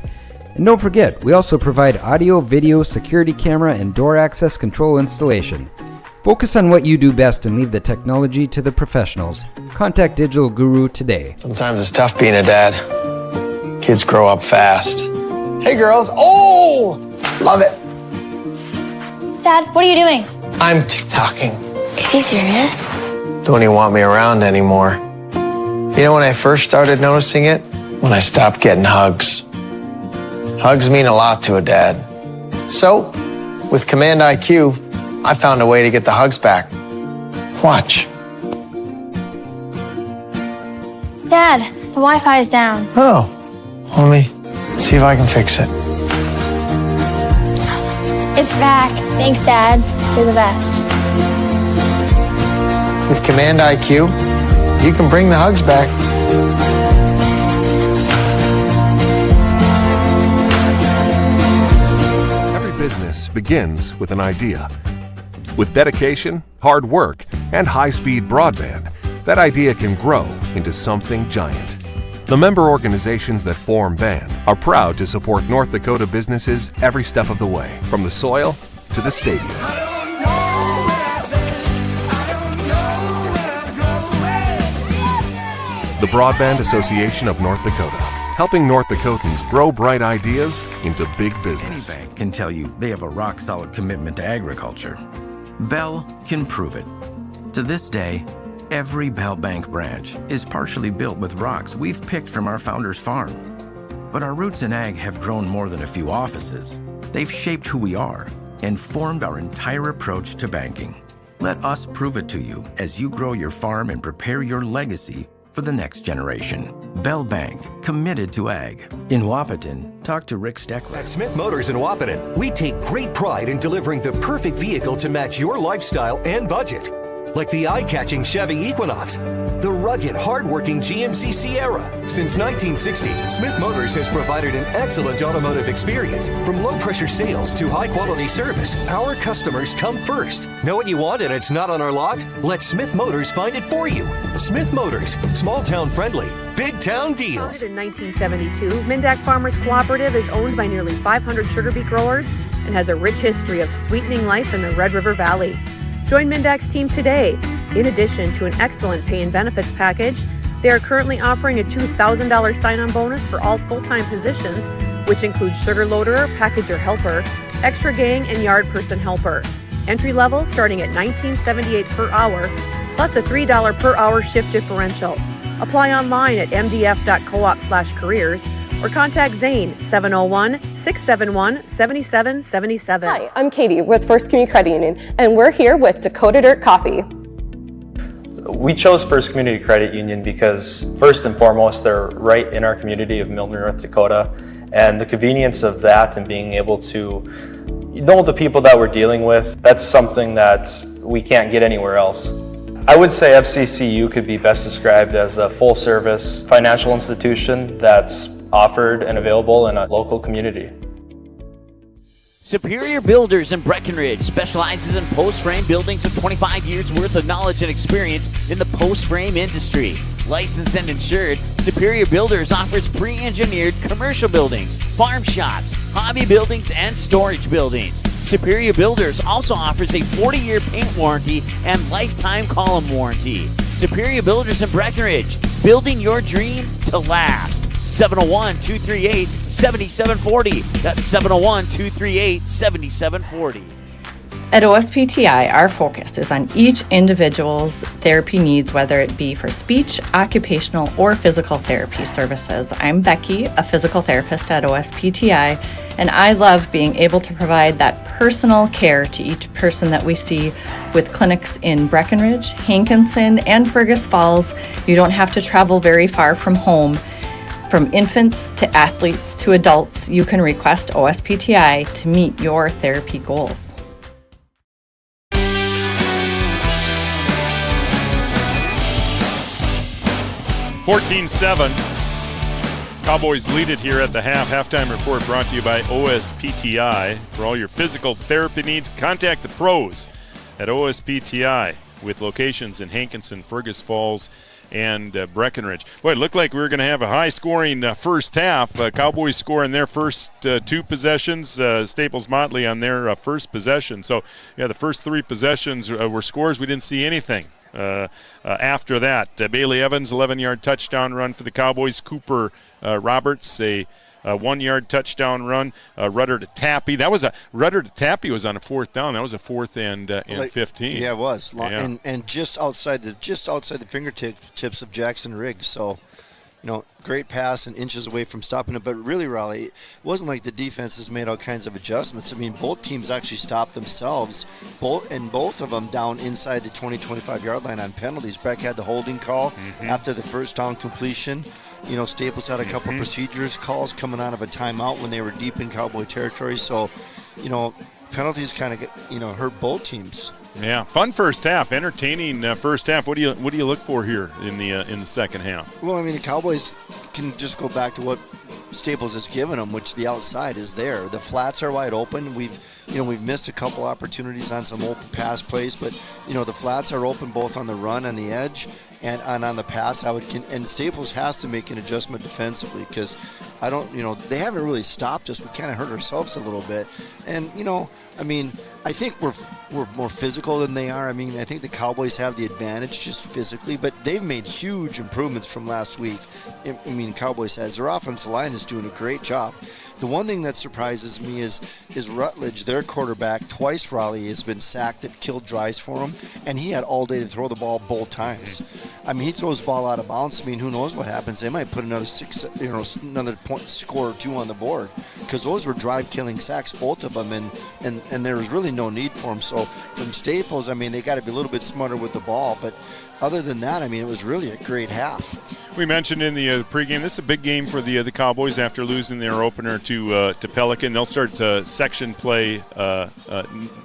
Speaker 12: And don't forget, we also provide audio, video, security camera, and door access control installation. Focus on what you do best and leave the technology to the professionals. Contact Digital Guru today.
Speaker 13: Sometimes it's tough being a dad. Kids grow up fast. Hey girls, oh, love it.
Speaker 14: Dad, what are you doing?
Speaker 13: I'm TikToking.
Speaker 14: Is he serious?
Speaker 13: Don't even want me around anymore. You know when I first started noticing it? When I stopped getting hugs. Hugs mean a lot to a dad. So, with Command IQ, I found a way to get the hugs back. Watch.
Speaker 14: Dad, the Wi-Fi is down.
Speaker 13: Oh, let me see if I can fix it.
Speaker 14: It's back. Thanks, Dad. You're the best.
Speaker 13: With Command IQ, you can bring the hugs back.
Speaker 15: Every business begins with an idea. With dedication, hard work, and high-speed broadband, that idea can grow into something giant. The member organizations that form BAND are proud to support North Dakota businesses every step of the way, from the soil to the stadium. The Broadband Association of North Dakota, helping North Dakotans grow bright ideas into big business.
Speaker 16: Any bank can tell you they have a rock-solid commitment to agriculture. Bell can prove it. To this day, every Bell Bank branch is partially built with rocks we've picked from our founder's farm. But our roots in ag have grown more than a few offices. They've shaped who we are and formed our entire approach to banking. Let us prove it to you as you grow your farm and prepare your legacy for the next generation. Bell Bank, committed to ag. In Wahpeton, talk to Rick Steckler.
Speaker 17: At Smith Motors in Wahpeton, we take great pride in delivering the perfect vehicle to match your lifestyle and budget. like the eye-catching Chevy Equinox, the rugged, hard-working GMC Sierra. Since 1960, Smith Motors has provided an excellent automotive experience. From low-pressure sales to high-quality service, our customers come first. Know what you want and it's not on our lot? Let Smith Motors find it for you. Smith Motors, small-town friendly, big-town deals.
Speaker 5: Founded in 1972, Mindak Farmers Cooperative is owned by nearly 500 sugar beet growers and has a rich history of sweetening life in the Red River Valley. Join Mindak's team today. In addition to an excellent pay and benefits package, they are currently offering a $2,000 sign-on bonus for all full-time positions, which includes sugar loader, packager helper, extra gang, and yard person helper. Entry level starting at $19.78 per hour, plus a $3 per hour shift differential. Apply online at mdf.coop/careers or contact Zane 701-671-7777.
Speaker 18: Hi, I'm Katie with First Community Credit Union, and we're here with Dakota Dirt Coffee.
Speaker 19: We chose First Community Credit Union because, first and foremost, they're right in our community of Milton, North Dakota, and the convenience of that and being able to know the people that we're dealing with, that's something that we can't get anywhere else. I would say FCCU could be best described as a full-service financial institution that's offered and available in a local community.
Speaker 7: Superior Builders in Breckenridge specializes in post-frame buildings with 25 years worth of knowledge and experience in the post-frame industry. Licensed and insured, Superior Builders offers pre-engineered commercial buildings, farm shops, hobby buildings, and storage buildings. Superior Builders also offers a 40-year paint warranty and lifetime column warranty. Superior Builders in Breckenridge, building your dream to last. 701-238-7740. That's 701-238-7740.
Speaker 20: At OSPTI, our focus is on each individual's therapy needs, whether it be for speech, occupational, or physical therapy services. I'm Becky, a physical therapist at OSPTI, and I love being able to provide that personal care to each person that we see with clinics in Breckenridge, Hankinson, and Fergus Falls. You don't have to travel very far from home. From infants to athletes to adults, you can request OSPTI to meet your therapy goals.
Speaker 1: 14-7. Cowboys lead it here at the half. Halftime report brought to you by OSPTI. For all your physical therapy needs, contact the pros at OSPTI with locations in Hankinson, Fergus Falls, and Breckenridge. Boy, it looked like we were going to have a high-scoring first half. Cowboys scoring their first two possessions, Staples Motley on their first possession. So, yeah, the first three possessions were scores. We didn't see anything. After that, Bailey Evans, 11-yard touchdown run for the Cowboys. Cooper Roberts, a 1-yard touchdown run. Rudder to Tappy. Rudder to Tappy was on a fourth down. That was a 4th and 15.
Speaker 3: Yeah, it was.
Speaker 1: Yeah.
Speaker 3: And just outside the fingertips of Jackson Riggs. So, great pass and inches away from stopping it. But really, Raleigh, it wasn't like the defenses made all kinds of adjustments. I mean, both teams actually stopped themselves, both of them down inside the 20-25-yard line on penalties. Breck had the holding call after the first down completion. Staples had a couple procedures calls coming out of a timeout when they were deep in Cowboy territory. So, penalties kind of hurt both teams.
Speaker 1: Yeah, fun first half, entertaining first half. What do you look for here in the second half?
Speaker 3: Well, I mean, the Cowboys can just go back to what Staples has given them, which the outside is there. The flats are wide open. We've missed a couple opportunities on some open pass plays, but the flats are open both on the run and the edge and on the pass. And Staples has to make an adjustment defensively because they haven't really stopped us. We kind of hurt ourselves a little bit, and I think we're more physical than they are. I mean, I think the Cowboys have the advantage just physically, but they've made huge improvements from last week. I mean, Cowboys has. Their offensive line is doing a great job. The one thing that surprises me is Rutledge, their quarterback, twice Raleigh has been sacked that killed drives for him, and he had all day to throw the ball both times. I mean, he throws the ball out of bounds. I mean, who knows what happens? They might put another another point score or two on the board because those were drive-killing sacks, both of them, and there was really no need for them. So from Staples, I mean, they got to be a little bit smarter with the ball, but other than that, I mean, it was really a great half.
Speaker 1: We mentioned in the pregame, this is a big game for the Cowboys after losing their opener to Pelican. They'll start section play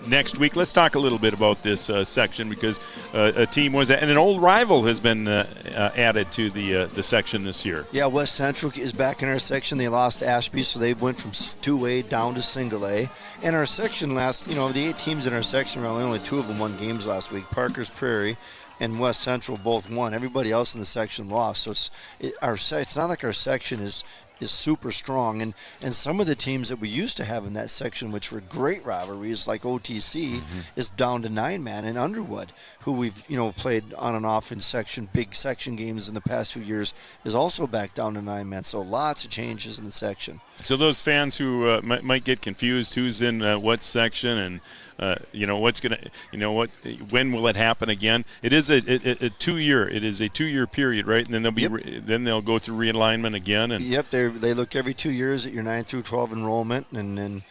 Speaker 1: next week. Let's talk a little bit about this section because a team and an old rival has been added to the section this year.
Speaker 3: Yeah, West Central is back in our section. They lost Ashby, so they went from 2A down to single A. And our section the 8 teams in our section, only 2 of them won games last week. Parker's Prairie and West Central both won. Everybody else in the section lost. So it's not like our section is super strong. And some of the teams that we used to have in that section, which were great rivalries, like OTC, is down to 9-man. And Underwood, who we've played on and off in big section games in the past few years, is also back down to 9-man. So lots of changes in the section.
Speaker 1: So those fans who might get confused, who's in what section, and what's gonna, when will it happen again? It is a 2-year. It is a 2-year period, right? And then they'll go through realignment again. And
Speaker 3: yep, they look every 2 years at your 9 through 12 enrollment, and then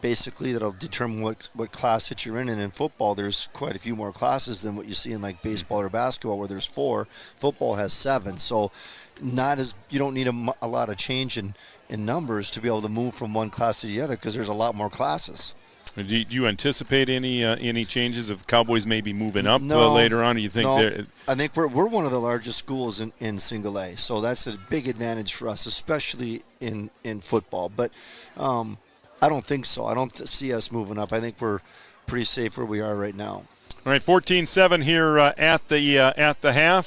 Speaker 3: basically that'll determine what class that you're in. And in football, there's quite a few more classes than what you see in like baseball or basketball, where there's 4. Football has 7, so you don't need a lot of change in numbers to be able to move from one class to the other because there's a lot more classes.
Speaker 1: Do you anticipate any changes if the Cowboys maybe moving up later on? Do you think?
Speaker 3: No, I think we're one of the largest schools in single A, so that's a big advantage for us, especially in football. But I don't think so. I don't see us moving up. I think we're pretty safe where we are right now.
Speaker 1: All right, 14-7 here at the half.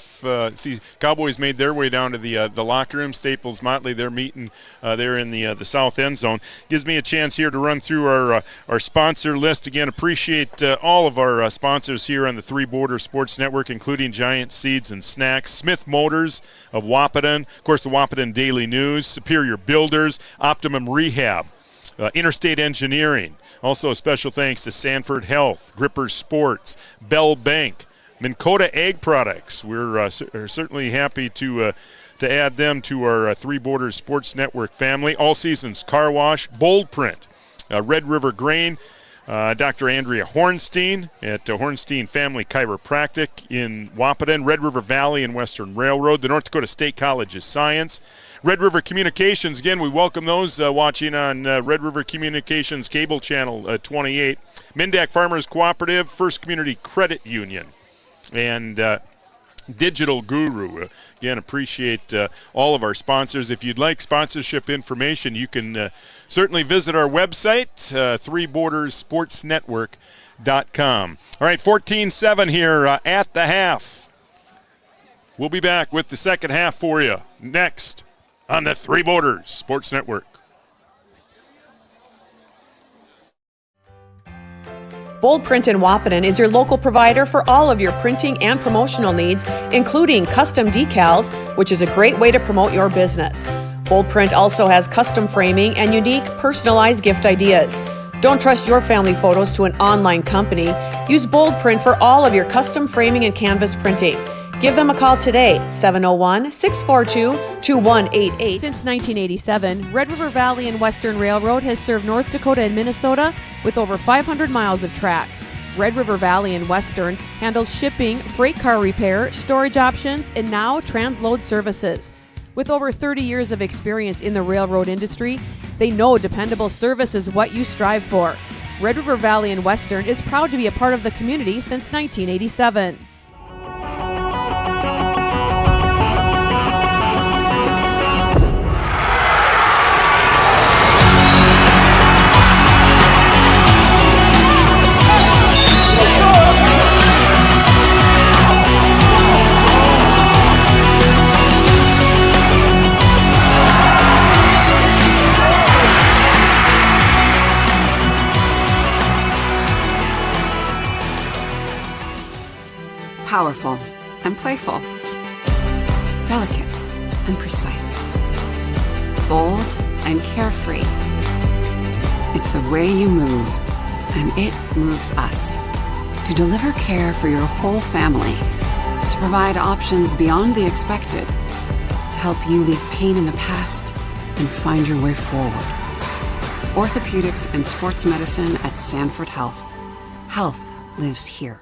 Speaker 1: See, Cowboys made their way down to the locker room. Staples Motley, they're meeting there in the south end zone. Gives me a chance here to run through our sponsor list again. Appreciate all of our sponsors here on the Three Border Sports Network, including Giant Seeds and Snacks, Smith Motors of Wahpeton, of course the Wahpeton Daily News, Superior Builders, Optimum Rehab, Interstate Engineering. Also, a special thanks to Sanford Health, Gripper Sports, Bell Bank, Minn Kota Ag Products. We're certainly happy to add them to our Three Borders Sports Network family. All Seasons Car Wash, Bold Print, Red River Grain, Dr. Andrea Hornstein at Hornstein Family Chiropractic in Wahpeton, Red River Valley and Western Railroad, the North Dakota State College of Science, Red River Communications, again, we welcome those watching on Red River Communications Cable Channel 28. Mindak Farmers Cooperative, First Community Credit Union, and Digital Guru. Again, appreciate all of our sponsors. If you'd like sponsorship information, you can certainly visit our website, threebordersportsnetwork.com. All right, 14-7 here at the half. We'll be back with the second half for you next on the Three Borders Sports Network.
Speaker 5: Bold Print in Wahpeton is your local provider for all of your printing and promotional needs, including custom decals, which is a great way to promote your business. Bold Print also has custom framing and unique personalized gift ideas. Don't trust your family photos to an online company. Use Bold Print for all of your custom framing and canvas printing. Give them a call today, 701-642-2188. Since 1987, Red River Valley and Western Railroad has served North Dakota and Minnesota with over 500 miles of track. Red River Valley and Western handles shipping, freight car repair, storage options, and now transload services. With over 30 years of experience in the railroad industry, they know dependable service is what you strive for. Red River Valley and Western is proud to be a part of the community since 1987.
Speaker 21: Powerful and playful, delicate and precise, bold and carefree. It's the way you move, and it moves us. To deliver care for your whole family, to provide options beyond the expected, to help you leave pain in the past and find your way forward. Orthopedics and sports medicine at Sanford Health. Health lives here.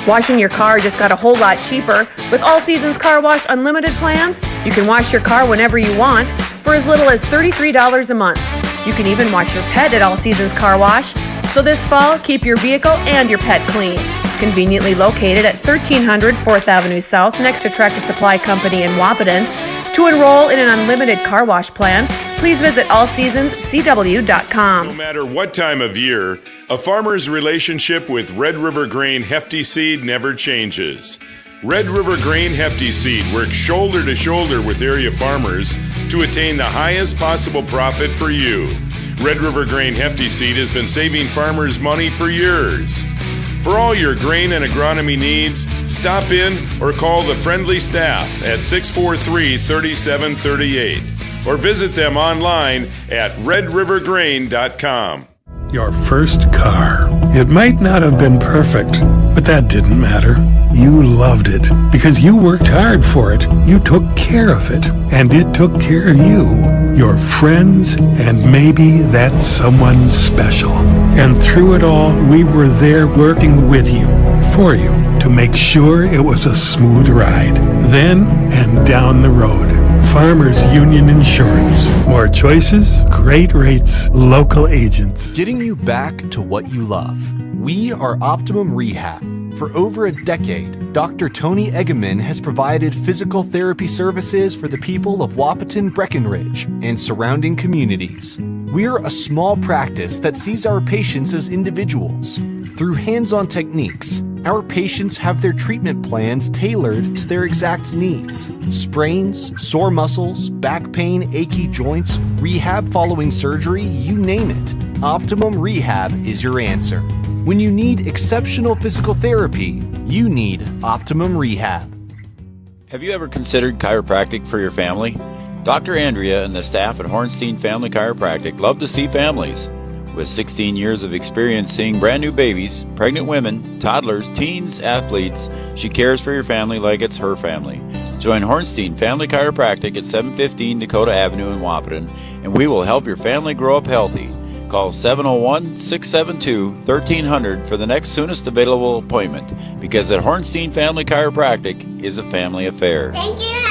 Speaker 5: Washing your car just got a whole lot cheaper. With All Seasons Car Wash Unlimited plans, you can wash your car whenever you want for as little as $33 a month. You can even wash your pet at All Seasons Car Wash. So this fall, keep your vehicle and your pet clean. Conveniently located at 1300 4th Avenue South next to Tractor Supply Company in Wahpeton. To enroll in an unlimited car wash plan, please visit allseasonscw.com.
Speaker 1: No matter what time of year, a farmer's relationship with Red River Grain Hefty Seed never changes. Red River Grain Hefty Seed works shoulder to shoulder with area farmers to attain the highest possible profit for you. Red River Grain Hefty Seed has been saving farmers money for years. For all your grain and agronomy needs, stop in or call the friendly staff at 643-3738 or visit them online at redrivergrain.com.
Speaker 9: Your first car. It might not have been perfect, but that didn't matter. You loved it because you worked hard for it. You took care of it, and it took care of you, your friends, and maybe that someone special. And through it all, we were there working with you, for you, to make sure it was a smooth ride. Then and down the road. Farmers Union Insurance. More choices, great rates, local agents.
Speaker 2: Getting you back to what you love. We are Optimum Rehab. For over a decade, Dr. Tony Eggeman has provided physical therapy services for the people of Wahpeton, Breckenridge, and surrounding communities. We're a small practice that sees our patients as individuals. Through hands-on techniques, our patients have their treatment plans tailored to their exact needs. Sprains, sore muscles, back pain, achy joints, rehab following surgery, you name it. Optimum Rehab is your answer. When you need exceptional physical therapy, you need Optimum Rehab.
Speaker 22: Have you ever considered chiropractic for your family? Dr. Andrea and the staff at Hornstein Family Chiropractic love to see families. With 16 years of experience seeing brand new babies, pregnant women, toddlers, teens, athletes, she cares for your family like it's her family. Join Hornstein Family Chiropractic at 715 Dakota Avenue in Wahpeton, and we will help your family grow up healthy. Call 701-672-1300 for the next soonest available appointment, because at Hornstein Family Chiropractic is a family affair.
Speaker 6: Thank you, Andrea.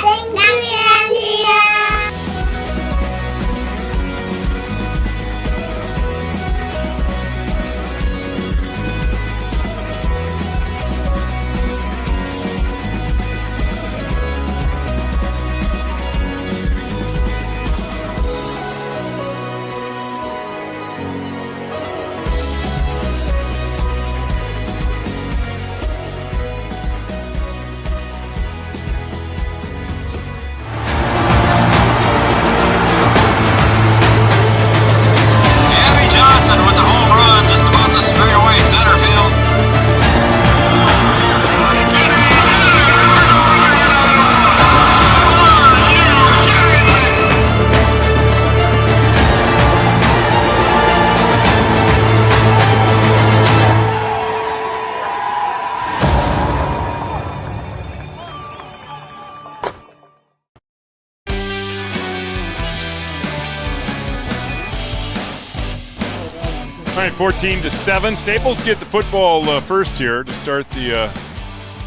Speaker 1: All right, 14-7. Staples get the football first here to start the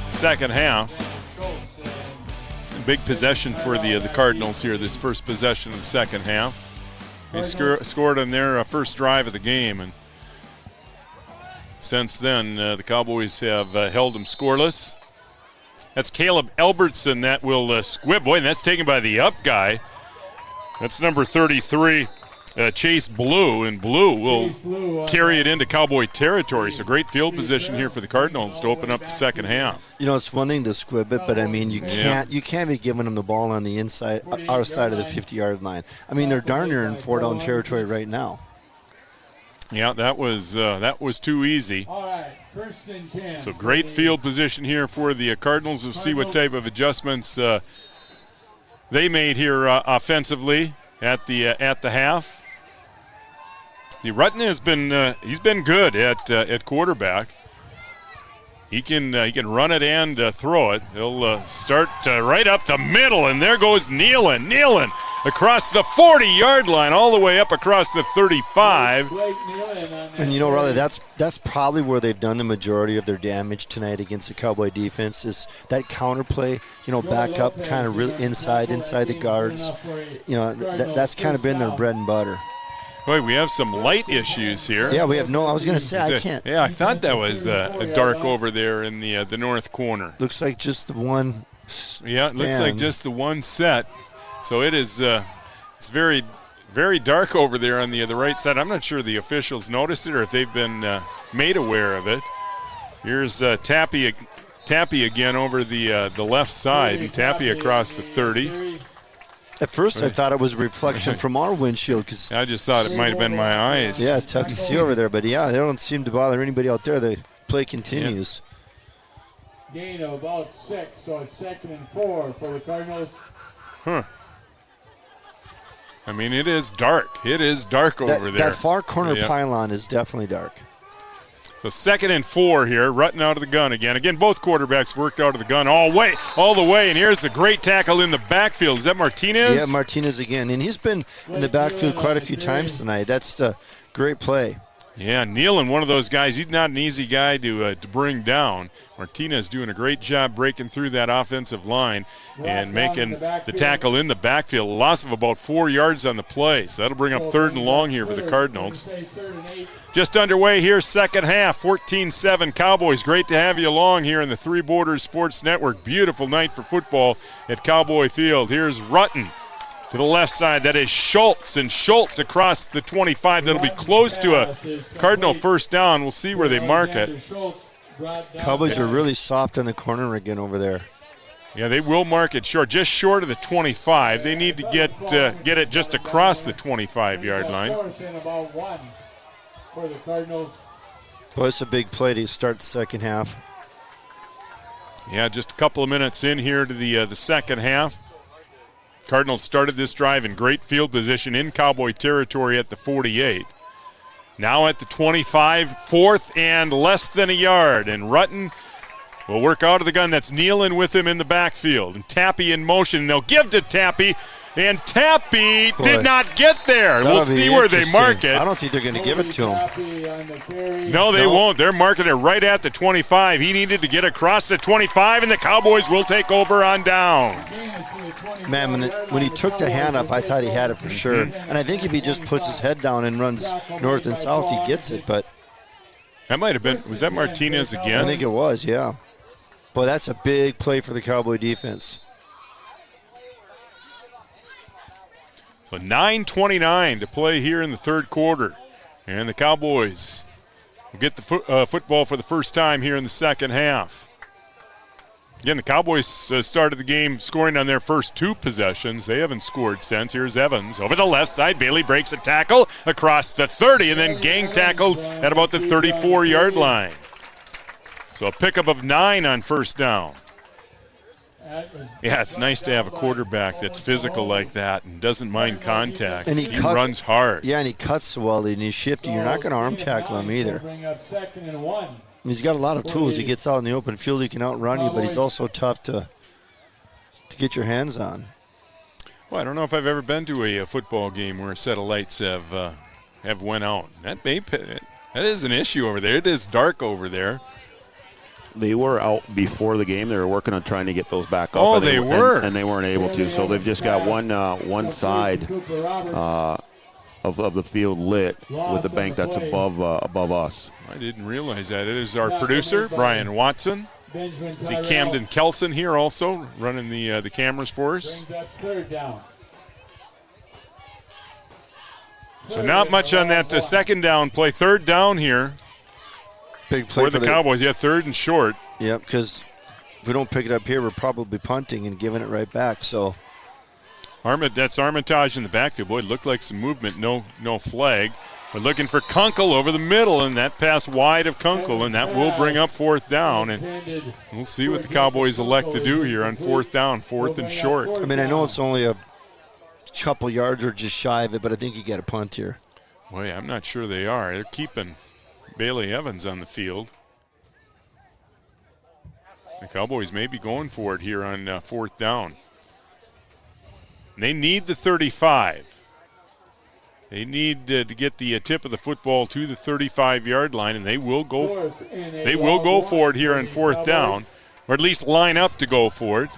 Speaker 1: second half. Big possession for the Cardinals here, this first possession of the second half. They scored on their first drive of the game, and since then the Cowboys have held them scoreless. That's Caleb Albertson that will squib. Boy, and that's taken by the up guy. That's number 33. Chase Blue, and Blue will carry it into Cowboy territory. So great field position here for the Cardinals to open up the second half.
Speaker 3: You know, it's one thing to squib it, but I mean, you can't be giving them the ball on the inside, outside of the 50-yard line. I mean, they're darn near in 4-down territory right now.
Speaker 1: Yeah, that was too easy.
Speaker 4: All right, first and 10.
Speaker 1: So great field position here for the Cardinals. We'll see what type of adjustments they made here offensively at the half. Rutten has been he's been good at quarterback. He can run it and throw it. He'll start right up the middle, and there goes Nealon across the 40-yard line, all the way up across the 35.
Speaker 3: And you know, Raleigh, that's probably where they've done the majority of their damage tonight against the Cowboy defense, is that counter play, back up kind of really inside the guards. That's kind of been their bread and butter.
Speaker 1: Boy, we have some light issues here.
Speaker 3: Yeah, we have I was going to say, I can't.
Speaker 1: Yeah, I thought that was dark over there in the north corner.
Speaker 3: Looks like just the one.
Speaker 1: Yeah, it looks like just the one set. So it is. It's very, very dark over there on the right side. I'm not sure the officials noticed it or if they've been made aware of it. Here's Tappy again over the left side, and Tappy across the 30.
Speaker 3: At first, I thought it was a reflection from our windshield. Cause
Speaker 1: I just thought it might have been my eyes.
Speaker 3: Yeah, it's tough to see over there. But, yeah, they don't seem to bother anybody out there. The play continues.
Speaker 4: Gain of about 6, so it's 2nd and 4 for the Cardinals.
Speaker 1: Huh. I mean, it is dark. It is dark over there.
Speaker 3: That far corner pylon is definitely dark.
Speaker 1: So 2nd and 4 here. Rutten out of the gun again. Again, both quarterbacks worked out of the gun all the way. And here's the great tackle in the backfield. Is that Martinez?
Speaker 3: Yeah, Martinez again. And he's been in the backfield quite a few times tonight. That's a great play.
Speaker 1: Yeah, Nealon, one of those guys. He's not an easy guy to bring down. Martinez doing a great job breaking through that offensive line and making the tackle in the backfield. A loss of about 4 yards on the play. So that'll bring up 3rd and long here for the Cardinals. Just underway here, second half, 14-7 Cowboys. Great to have you along here in the Three Borders Sports Network. Beautiful night for football at Cowboy Field. Here's Rutten to the left side. That is Schultz, and Schultz across the 25. That'll be close to a Cardinal first down. We'll see where they mark it.
Speaker 3: Cowboys are really soft on the corner again over there.
Speaker 1: Yeah, they will mark it short, just short of the 25. They need to get it just across the 25-yard line.
Speaker 4: For the Cardinals.
Speaker 3: Well, it's a big play to start the second half.
Speaker 1: Yeah, just a couple of minutes in here to the second half. Cardinals started this drive in great field position in Cowboy territory at the 48. Now at the 25, 4th and less than a yard. And Rutten will work out of the gun. That's Nealon with him in the backfield. And Tappy in motion. They'll give to Tappy. And Tappy did not get there. We'll see where they mark it.
Speaker 3: I don't think they're going to give it to him.
Speaker 1: No, they won't. They're marking it right at the 25. He needed to get across the 25, and the Cowboys will take over on downs.
Speaker 3: Man, when he took the hand up, I thought he had it for sure. And I think if he just puts his head down and runs north and south, he gets it. But
Speaker 1: that might have been, was that Martinez again?
Speaker 3: I think it was, yeah. Boy, that's a big play for the Cowboy defense.
Speaker 1: So 9:29 to play here in the third quarter. And the Cowboys will get the football for the first time here in the second half. Again, the Cowboys started the game scoring on their first 2 possessions. They haven't scored since. Here's Evans over the left side. Bailey breaks a tackle across the 30 and then gang tackled at about the 34-yard line. So a pickup of 9 on first down. Yeah, it's nice to have a quarterback that's physical like that and doesn't mind contact.
Speaker 3: And he
Speaker 1: runs hard.
Speaker 3: Yeah, and he cuts well and he's shifty. You're not going to arm tackle him either. He's got a lot of tools. He gets out in the open field. He can outrun you, but he's also tough to get your hands on.
Speaker 1: Well, I don't know if I've ever been to a football game where a set of lights have went out. That is an issue over there. It is dark over there.
Speaker 8: They were out before the game. They were working on trying to get those back up.
Speaker 1: Oh, they were.
Speaker 8: And they weren't able to. So they've just got one side of the field lit with the bank that's above us.
Speaker 1: I didn't realize that. It is our producer, Brian Watson. See Camden Kelson here also running the cameras for us. So not much on that second down play. Third down here.
Speaker 3: Big play
Speaker 1: for the Cowboys. Yeah, 3rd and short.
Speaker 3: Yep, because if we don't pick it up here, we're probably punting and giving it right back. So
Speaker 1: that's Armitage in the backfield. Boy, it looked like some movement. No flag. We're looking for Kunkel over the middle, and that pass wide of Kunkel, and that will bring up 4th down. And we'll see what the Cowboys elect to do here on 4th down, 4th and short.
Speaker 3: I mean, I know it's only a couple yards or just shy of it, but I think you got a punt here.
Speaker 1: Boy, I'm not sure they are. They're keeping Bailey Evans on the field. The Cowboys may be going for it here on fourth down. They need the 35. They need to get the tip of the football to the 35-yard line, and they will go. They will go for it here on fourth down, or at least line up to go for it.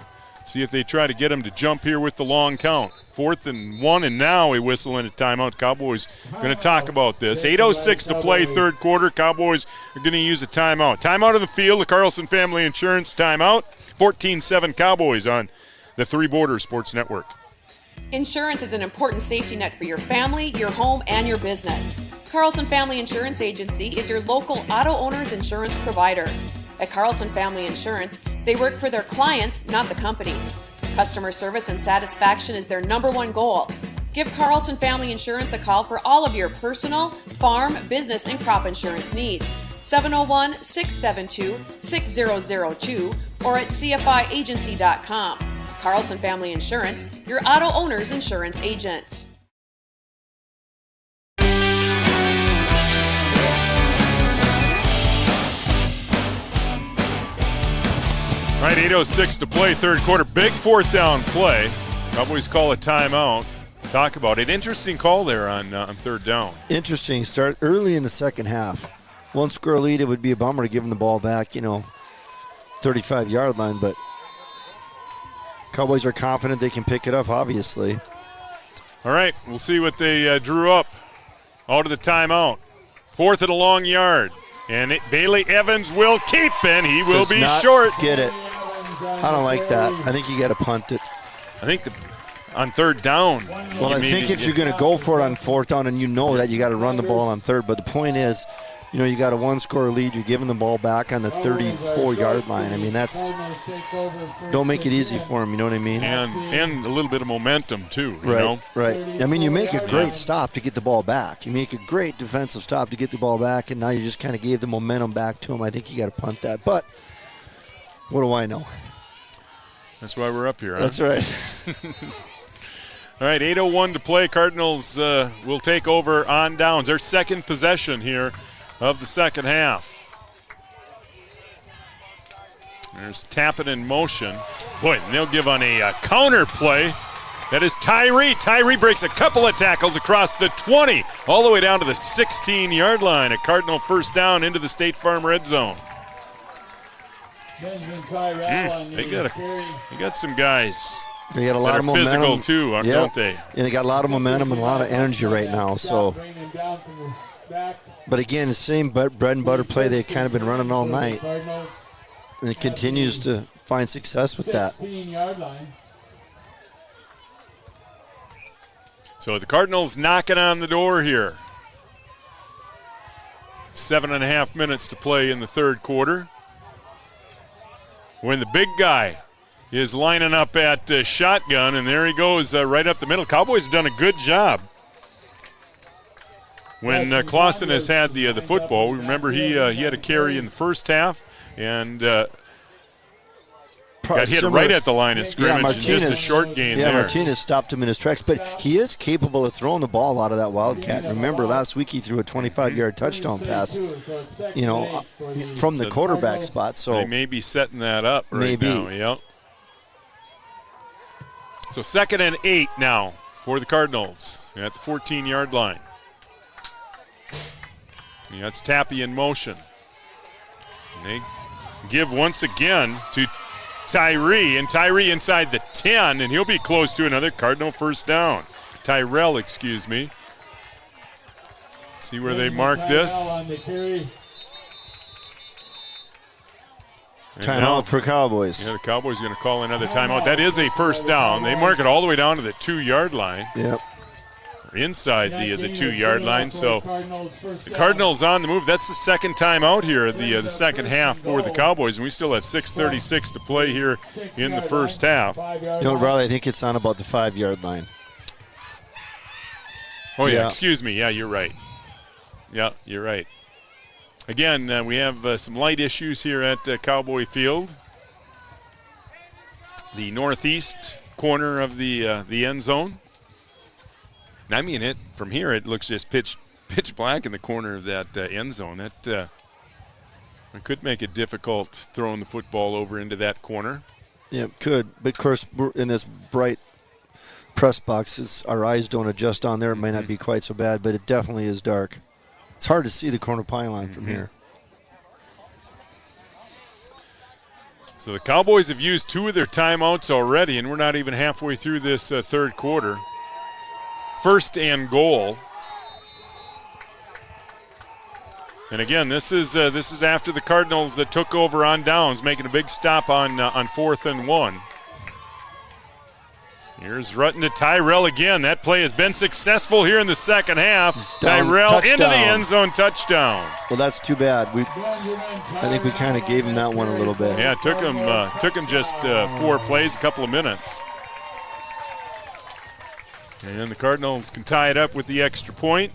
Speaker 1: See if they try to get him to jump here with the long count. 4th and 1, and now a whistle and a timeout. Cowboys going to talk about this. 8:06 to play, third quarter. Cowboys are going to use a timeout. Timeout of the field, the Carlson Family Insurance timeout. 14-7 Cowboys on the Three Borders Sports Network.
Speaker 5: Insurance is an important safety net for your family, your home, and your business. Carlson Family Insurance Agency is your local auto owner's insurance provider. At Carlson Family Insurance, they work for their clients, not the companies. Customer service and satisfaction is their #1 goal. Give Carlson Family Insurance a call for all of your personal, farm, business, and crop insurance needs. 701-672-6002 or at cfiagency.com. Carlson Family Insurance, your auto owner's insurance agent.
Speaker 1: All right, 8:06 to play, third quarter. Big fourth down play. Cowboys call a timeout. Talk about it. Interesting call there on third down.
Speaker 3: Interesting. Start early in the second half. 1-score lead, it would be a bummer to give them the ball back, 35-yard line, but Cowboys are confident they can pick it up, obviously.
Speaker 1: All right, we'll see what they drew up out of the timeout. 4th and a long yard. And Bailey Evans will keep, and he will
Speaker 3: Does
Speaker 1: be
Speaker 3: not
Speaker 1: short.
Speaker 3: Get it. I don't like that. I think you got to punt it.
Speaker 1: I think on third down.
Speaker 3: Well, I think if you're going to go for it on fourth down, and you know that you got to run the ball on third, but the point is, you got a 1-score lead. You're giving the ball back on the 34-yard line. I mean, don't make it easy for them. You know what I mean?
Speaker 1: And a little bit of momentum too.
Speaker 3: Right. I mean, you make a great stop to get the ball back. You make a great defensive stop to get the ball back, and now you just kind of gave the momentum back to them. I think you got to punt that. But what do I know?
Speaker 1: That's why we're up here. Huh?
Speaker 3: That's right.
Speaker 1: All right, 8:01 to play. Cardinals will take over on downs. Their second possession here of the second half. There's Tappin in motion. Boy, and they'll give on a counter play. That is Tyree. Tyree breaks a couple of tackles across the 20, all the way down to the 16-yard line. A Cardinal first down into the State Farm red zone. They got some guys.
Speaker 3: They got a lot
Speaker 1: that
Speaker 3: of
Speaker 1: are
Speaker 3: momentum.
Speaker 1: Physical too, don't they?
Speaker 3: And they got a lot of momentum and a lot of energy right now. So, but again, the same bread and butter play they've kind of been running all night, and it continues to find success with that.
Speaker 1: So the Cardinals knocking on the door here. 7.5 minutes to play in the third quarter. When the big guy is lining up at shotgun, and there he goes right up the middle. Cowboys have done a good job. When Clausen has had the football, remember he had a carry in the first half and got hit right at the line of scrimmage.
Speaker 3: Yeah,
Speaker 1: and just a short gain there.
Speaker 3: Martinez stopped him in his tracks, but he is capable of throwing the ball out of that Wildcat. Remember, last week he threw a 25-yard touchdown pass, from the quarterback spot. So
Speaker 1: they may be setting that up right now. Yep. So 2nd and 8 now for the Cardinals at the 14-yard line. Yeah, it's Tappy in motion. And they give once again to Tyree, and Tyree inside the 10, and he'll be close to another Cardinal first down. Tyrell, excuse me. See where they mark this.
Speaker 3: Timeout for Cowboys.
Speaker 1: Yeah, the Cowboys are going to call another timeout. That is a first down. They mark it all the way down to the 2-yard line.
Speaker 3: Yep.
Speaker 1: Inside the 2-yard line. So the Cardinals on the move. That's the second timeout here of the second half for the Cowboys, and we still have 6:36 to play here in the first half.
Speaker 3: Riley, I think it's on about the 5-yard line.
Speaker 1: Oh, yeah, excuse me. Yeah, you're right. Yeah, you're right. Again, we have some light issues here at Cowboy Field. The northeast corner of the end zone. And I mean, from here it looks just pitch black in the corner of that end zone. There's It could make it difficult throwing the football over into that corner.
Speaker 3: Yeah, it could. But, of course, we're in this bright press box, our eyes don't adjust on there. It might not be quite so bad, but it definitely is dark. It's hard to see the corner pylon from here.
Speaker 1: So the Cowboys have used 2 of their timeouts already, and we're not even halfway through this third quarter. 1st and goal. And again, this is after the Cardinals took over on downs, making a big stop on 4th and 1. Here's Rutten to Tyrell again. That play has been successful here in the second half. Tyrell
Speaker 3: touchdown.
Speaker 1: Into the end zone, touchdown.
Speaker 3: Well, that's too bad. I think we kind of gave him that one a little bit.
Speaker 1: Yeah, it took him just 4 plays, a couple of minutes. And the Cardinals can tie it up with the extra point.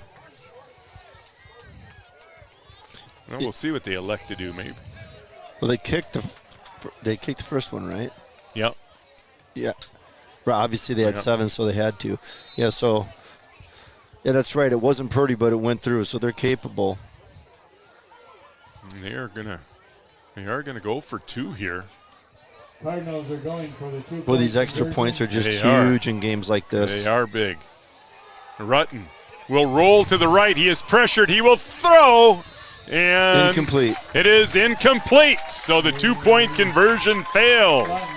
Speaker 1: Well, we'll see what they elect to do, maybe.
Speaker 3: Well, they kicked the first one, right?
Speaker 1: Yep.
Speaker 3: Yeah. Well, obviously they had 7, so they had to. Yeah, so yeah, that's right. It wasn't pretty, but it went through, so they're capable.
Speaker 1: And they are gonna go for 2 here.
Speaker 4: Cardinals are going for the 2.
Speaker 3: Well, these extra points are just huge in games like this.
Speaker 1: They are big. Rutten will roll to the right. He is pressured. He will throw. And
Speaker 3: incomplete.
Speaker 1: It is incomplete. So the 2-point conversion fails.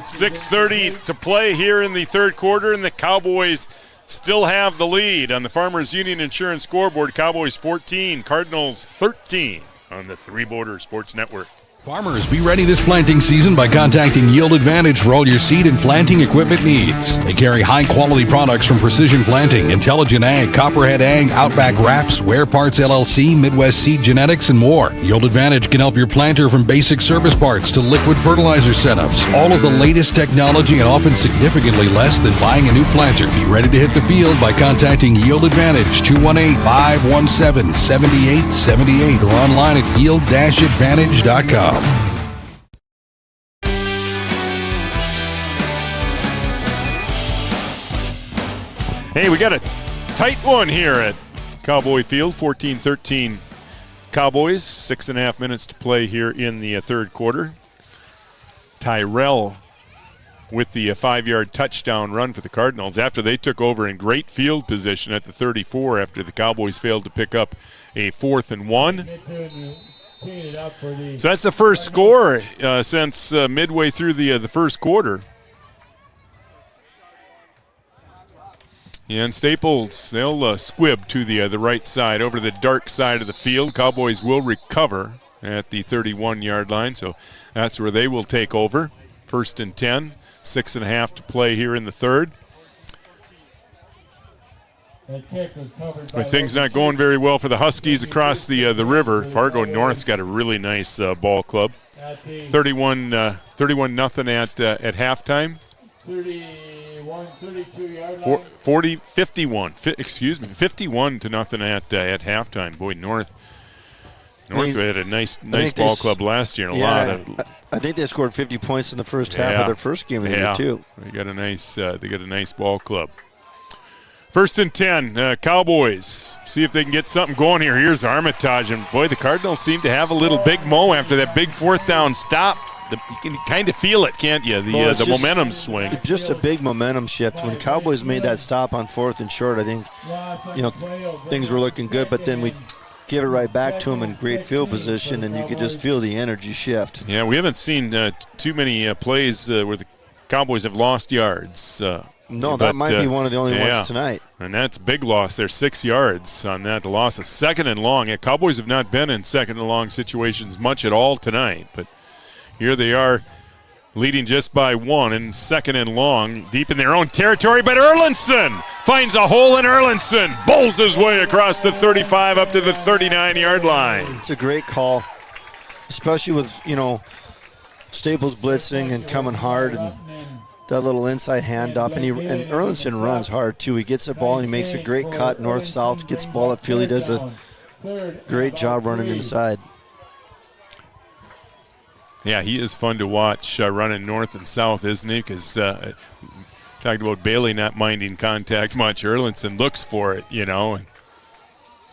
Speaker 1: 6:30 to play here in the third quarter, and the Cowboys still have the lead on the Farmers Union Insurance scoreboard. Cowboys 14, Cardinals 13 on the Three Border Sports Network.
Speaker 10: Farmers, be ready this planting season by contacting Yield Advantage for all your seed and planting equipment needs. They carry high-quality products from Precision Planting, Intelligent Ag, Copperhead Ag, Outback Wraps, Wear Parts LLC, Midwest Seed Genetics, and more. Yield Advantage can help your planter from basic service parts to liquid fertilizer setups. All of the latest technology and often significantly less than buying a new planter. Be ready to hit the field by contacting Yield Advantage, 218-517-7878, or online at yield-advantage.com.
Speaker 1: Hey, we got a tight one here at Cowboy Field, 14-13 Cowboys, 6.5 minutes to play here in the third quarter. Tyrell with the 5-yard touchdown run for the Cardinals after they took over in great field position at the 34 after the Cowboys failed to pick up a 4th and 1. So that's the first score since midway through the first quarter. And Staples, they'll squib to the right side, over the dark side of the field. Cowboys will recover at the 31-yard line, so that's where they will take over. 1st and 10, 6.5 to play here in the third. But things not going very well for the Huskies across the river. Fargo North's got a really nice ball club. 31 nothing at halftime. 51 to nothing at halftime. Boy, North had a nice ball club last year.
Speaker 3: I think they scored 50 points in the first half of their first game of the year too.
Speaker 1: They got a nice ball club. 1st and 10, Cowboys. See if they can get something going here. Here's Armitage, and boy, the Cardinals seem to have a little Big Mo after that big 4th down stop. You can kind of feel it, can't you? The momentum swing.
Speaker 3: Just a big momentum shift. When Cowboys made that stop on 4th and short, I think things were looking good, but then we give it right back to them in great field position, and you could just feel the energy shift.
Speaker 1: Yeah, we haven't seen too many plays where the Cowboys have lost yards.
Speaker 3: That might be one of the only ones tonight.
Speaker 1: And that's a big loss. They're 6 yards on that loss. A 2nd and long. Cowboys have not been in 2nd and long situations much at all tonight, but here they are leading just by 1 in 2nd and long, deep in their own territory. But Erlinson finds a hole in Erlinson, bowls his way across the 35 up to the 39-yard line.
Speaker 3: It's a great call, especially with, Staples blitzing and coming hard and that little inside handoff. And Erlinson runs hard, too. He gets the ball and he makes a great cut north-south, gets the ball upfield. He does a great job running inside.
Speaker 1: Yeah, he is fun to watch running north and south, isn't he? Because talked about Bailey not minding contact much. Erlinson looks for it,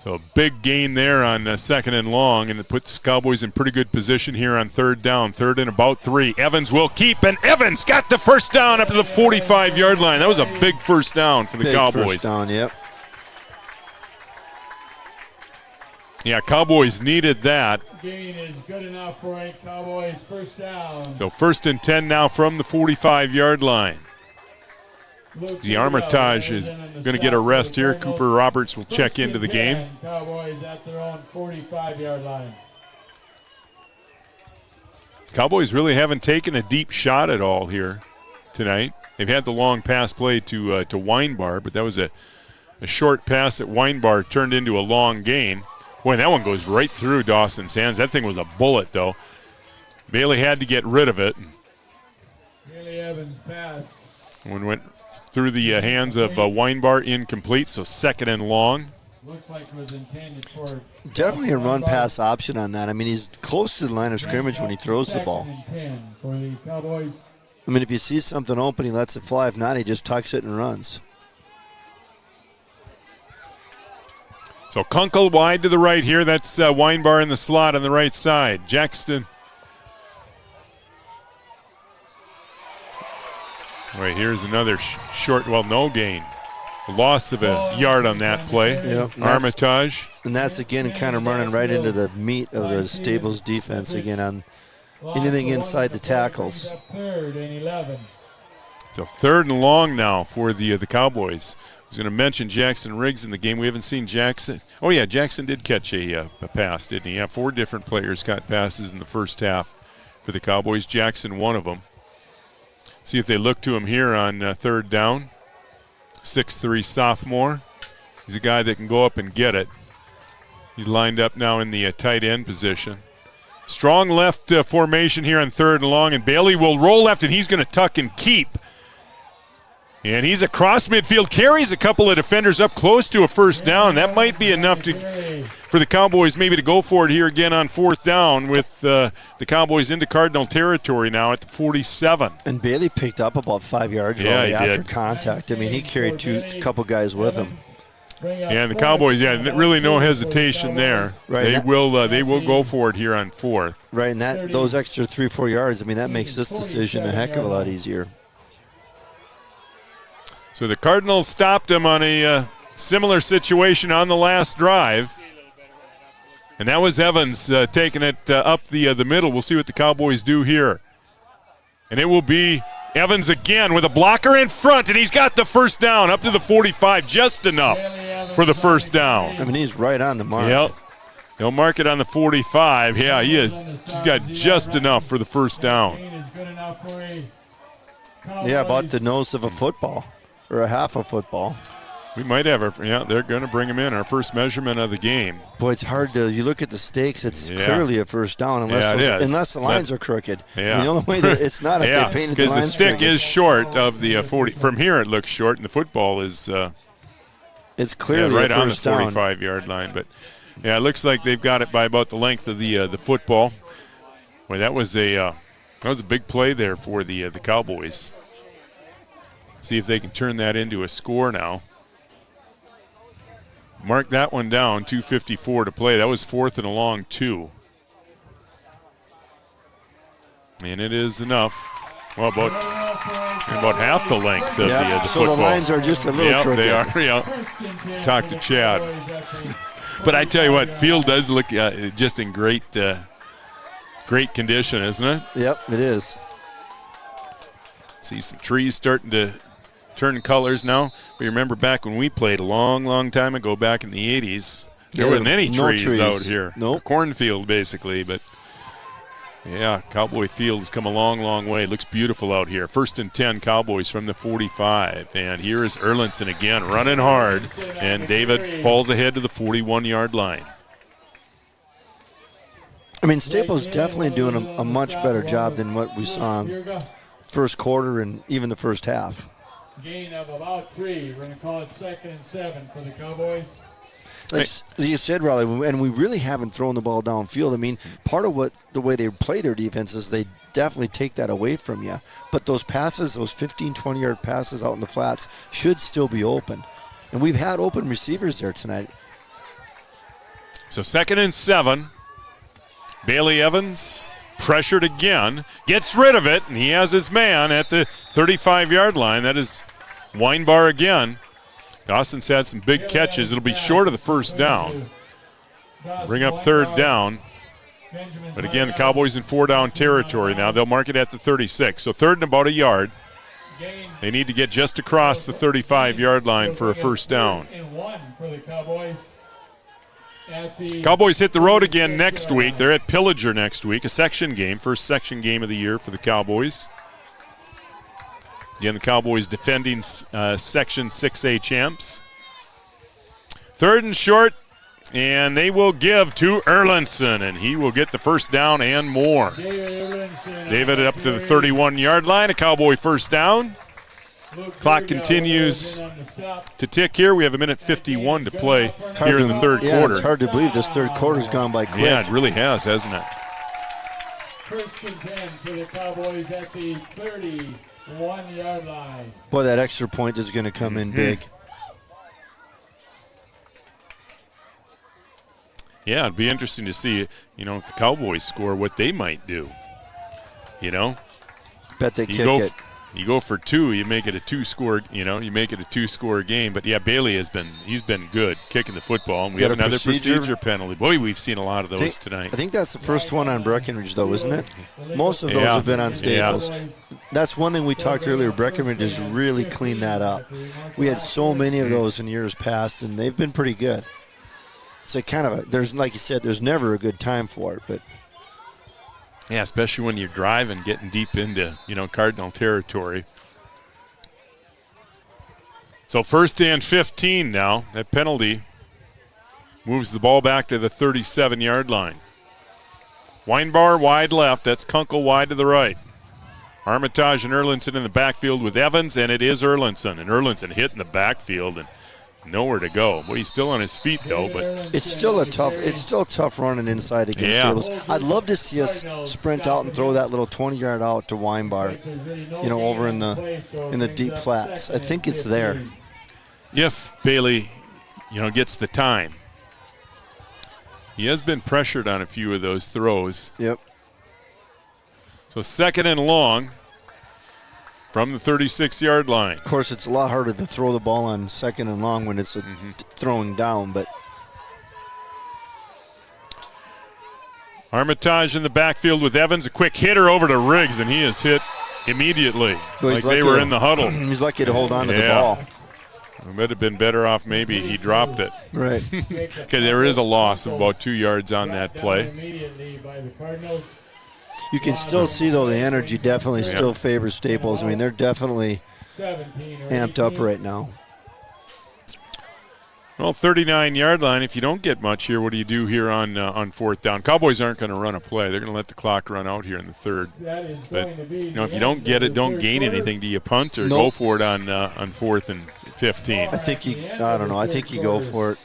Speaker 1: So a big gain there on second and long, and it puts Cowboys in pretty good position here on third down. Third and about 3. Evans will keep, and Evans got the first down up to the 45-yard line. That was a big first down for the Cowboys.
Speaker 3: First down, yep.
Speaker 1: Yeah, Cowboys needed that.
Speaker 4: Gain is good enough for a Cowboys first down.
Speaker 1: So 1st and 10 now from the 45-yard line. The Armitage is going to get a rest here. Cooper Roberts will check into the game.
Speaker 4: Cowboys at their own 45-yard line.
Speaker 1: Cowboys really haven't taken a deep shot at all here tonight. They've had the long pass play to Weinbar, but that was a short pass that Weinbar turned into a long gain. Boy, that one goes right through Dawson's hands. That thing was a bullet, though. Bailey had to get rid of it.
Speaker 4: Bailey Evans pass.
Speaker 1: One went through the hands of Weinbar, incomplete, so 2nd and long.
Speaker 4: Looks like it was intended for
Speaker 3: definitely a run-pass option on that. I mean, he's close to the line of scrimmage when he throws the ball.
Speaker 4: For the Cowboys.
Speaker 3: I mean, if he sees something open, he lets it fly. If not, he just tucks it and runs.
Speaker 1: So Kunkel wide to the right here. That's Weinbar in the slot on the right side. Jackson. Right, here's another short, no gain. A loss of a yard on that play.
Speaker 3: Yep,
Speaker 1: Armitage.
Speaker 3: And that's, again, kind of running right into the meat of the Stables defense again on anything inside the tackles.
Speaker 4: 3rd and 11.
Speaker 1: So 3rd and long now for the Cowboys. I was going to mention Jackson Riggs in the game. We haven't seen Jackson. Oh, yeah, Jackson did catch a pass, didn't he? Yeah, 4 different players got passes in the first half for the Cowboys. Jackson, one of them. See if they look to him here on 3rd down. 6'3" sophomore. He's a guy that can go up and get it. He's lined up now in the tight end position. Strong left formation here on 3rd and long, and Bailey will roll left, and he's going to tuck and keep. And he's across midfield, carries a couple of defenders up close to a first down. That might be enough for the Cowboys maybe to go for it here again on 4th down with the Cowboys into Cardinal territory now at the 47.
Speaker 3: And Bailey picked up about 5 yards after contact. I mean, he carried a couple guys with him.
Speaker 1: And the Cowboys, really no hesitation there.
Speaker 3: Right,
Speaker 1: they will go for it here on 4th.
Speaker 3: Right, and those extra 3-4 yards, I mean, that makes this decision a heck of a lot easier.
Speaker 1: So the Cardinals stopped him on a similar situation on the last drive. And that was Evans taking it up the middle. We'll see what the Cowboys do here. And it will be Evans again with a blocker in front, and he's got the first down up to the 45, just enough for the first down.
Speaker 3: I mean, he's right on the mark.
Speaker 1: Yep. He'll mark it on the 45. Yeah, he is. He's got just enough for the first down.
Speaker 3: Yeah, about the nose of a football. Or a half a football.
Speaker 1: We might have they're going to bring him in, our first measurement of the game.
Speaker 3: Boy, it's hard to, you look at the stakes, it's clearly a first down unless the lines are crooked.
Speaker 1: Yeah.
Speaker 3: I mean, the only way that it's not if they painted the lines
Speaker 1: because the stick
Speaker 3: crooked.
Speaker 1: is short of the 40. From here it looks short, and the football is
Speaker 3: it's clearly
Speaker 1: right
Speaker 3: a
Speaker 1: on the
Speaker 3: first down.
Speaker 1: 45-yard line. But, yeah, it looks like they've got it by about the length of the football. Boy, that was a big play there for the Cowboys. See if they can turn that into a score now. Mark that one down, 2:54 to play. That was 4th and a long 2. And it is enough. Well, about half the length of the
Speaker 3: so
Speaker 1: football.
Speaker 3: the lines are just a little crooked.
Speaker 1: They are. Yeah. Talk to Chad. But I tell you what, field does look just in great condition, isn't it?
Speaker 3: Yep, it is.
Speaker 1: See some trees starting to turn colors now. We remember back when we played a long, long time ago, back in the 80s, there wasn't any trees out here.
Speaker 3: Nope.
Speaker 1: Cornfield, basically. But, yeah, Cowboy Field has come a long, long way. It looks beautiful out here. 1st and 10, Cowboys from the 45. And here is Erlinson again running hard. And David falls ahead to the 41-yard line.
Speaker 3: I mean, Staples definitely doing a much better job than what we saw first quarter and even the first half.
Speaker 4: Gain of about 3. We're going to call it 2nd and 7 for the Cowboys.
Speaker 3: Like you said, Raleigh, and we really haven't thrown the ball downfield. I mean, part of the way they play their defense is they definitely take that away from you. But those passes, those 15, 20-yard passes out in the flats should still be open. And we've had open receivers there tonight.
Speaker 1: So 2nd and 7. Bailey Evans pressured again, gets rid of it, and he has his man at the 35-yard line. That is Weinbar again. Dawson's had some big catches. It'll be short of the first down. Bring up 3rd down. But again, the Cowboys in 4-down territory now. They'll mark it at the 36. So 3rd and about a yard. They need to get just across the 35-yard line for a first down. Cowboys hit the road again next week. They're at Pillager next week, a section game, first section game of the year for the Cowboys. Again, the Cowboys defending Section 6A champs. 3rd and short, and they will give to Erlinson, and he will get the first down and more. David up to the 31-yard line, a Cowboy first down. Clock continues to tick here. We have 1:51 to play here in the third quarter.
Speaker 3: It's hard to believe this third quarter's gone by quick.
Speaker 1: Yeah, it really has, hasn't it?
Speaker 4: First and 10 for the Cowboys at the 31-yard line.
Speaker 3: Boy, that extra point is going to come in big.
Speaker 1: Yeah, it'd be interesting to see, if the Cowboys score, what they might do.
Speaker 3: Bet they kick it.
Speaker 1: You go for 2, you make it a 2-score, you make it a 2-score game. But yeah, Bailey he's been good kicking the football. And we have another procedure penalty. Boy, we've seen a lot of those tonight.
Speaker 3: I think that's the first one on Breckenridge, though, isn't it? Most of those have been on Staples. Yeah. That's one thing we talked earlier. Breckenridge has really cleaned that up. We had so many of those in years past, and they've been pretty good. It's there's, like you said, there's never a good time for it, but.
Speaker 1: Yeah, especially when you're driving, getting deep into, Cardinal territory. So 1st and 15 now. That penalty moves the ball back to the 37-yard line. Weinbar wide left. That's Kunkel wide to the right. Armitage and Erlinson in the backfield with Evans, and it is Erlinson. And Erlinson hit in the backfield and nowhere to go. Well, he's still on his feet, though. But
Speaker 3: it's still tough running inside against Staples. I'd love to see us sprint out and throw that little 20-yard out to Weinbar, over in the deep flats. I think it's there.
Speaker 1: If Bailey, gets the time. He has been pressured on a few of those throws.
Speaker 3: Yep.
Speaker 1: So 2nd and long from the 36-yard line.
Speaker 3: Of course, it's a lot harder to throw the ball on 2nd and long when it's throwing down, but.
Speaker 1: Armitage in the backfield with Evans, a quick hitter over to Riggs, and he is hit immediately, like they were in the huddle.
Speaker 3: He's lucky to hold on to the ball.
Speaker 1: It would have been better off maybe he dropped it.
Speaker 3: Right.
Speaker 1: Okay, there is a loss of about 2 yards on that play.
Speaker 3: You can still see, though, the energy definitely still favors Staples. I mean, they're definitely amped up right now.
Speaker 1: Well, 39-yard line. If you don't get much here, what do you do here on 4th down? Cowboys aren't going to run a play. They're going to let the clock run out here in the 3rd. But if you don't get it, don't gain anything. Do you punt or go for it on 4th and 15?
Speaker 3: I think you go for it.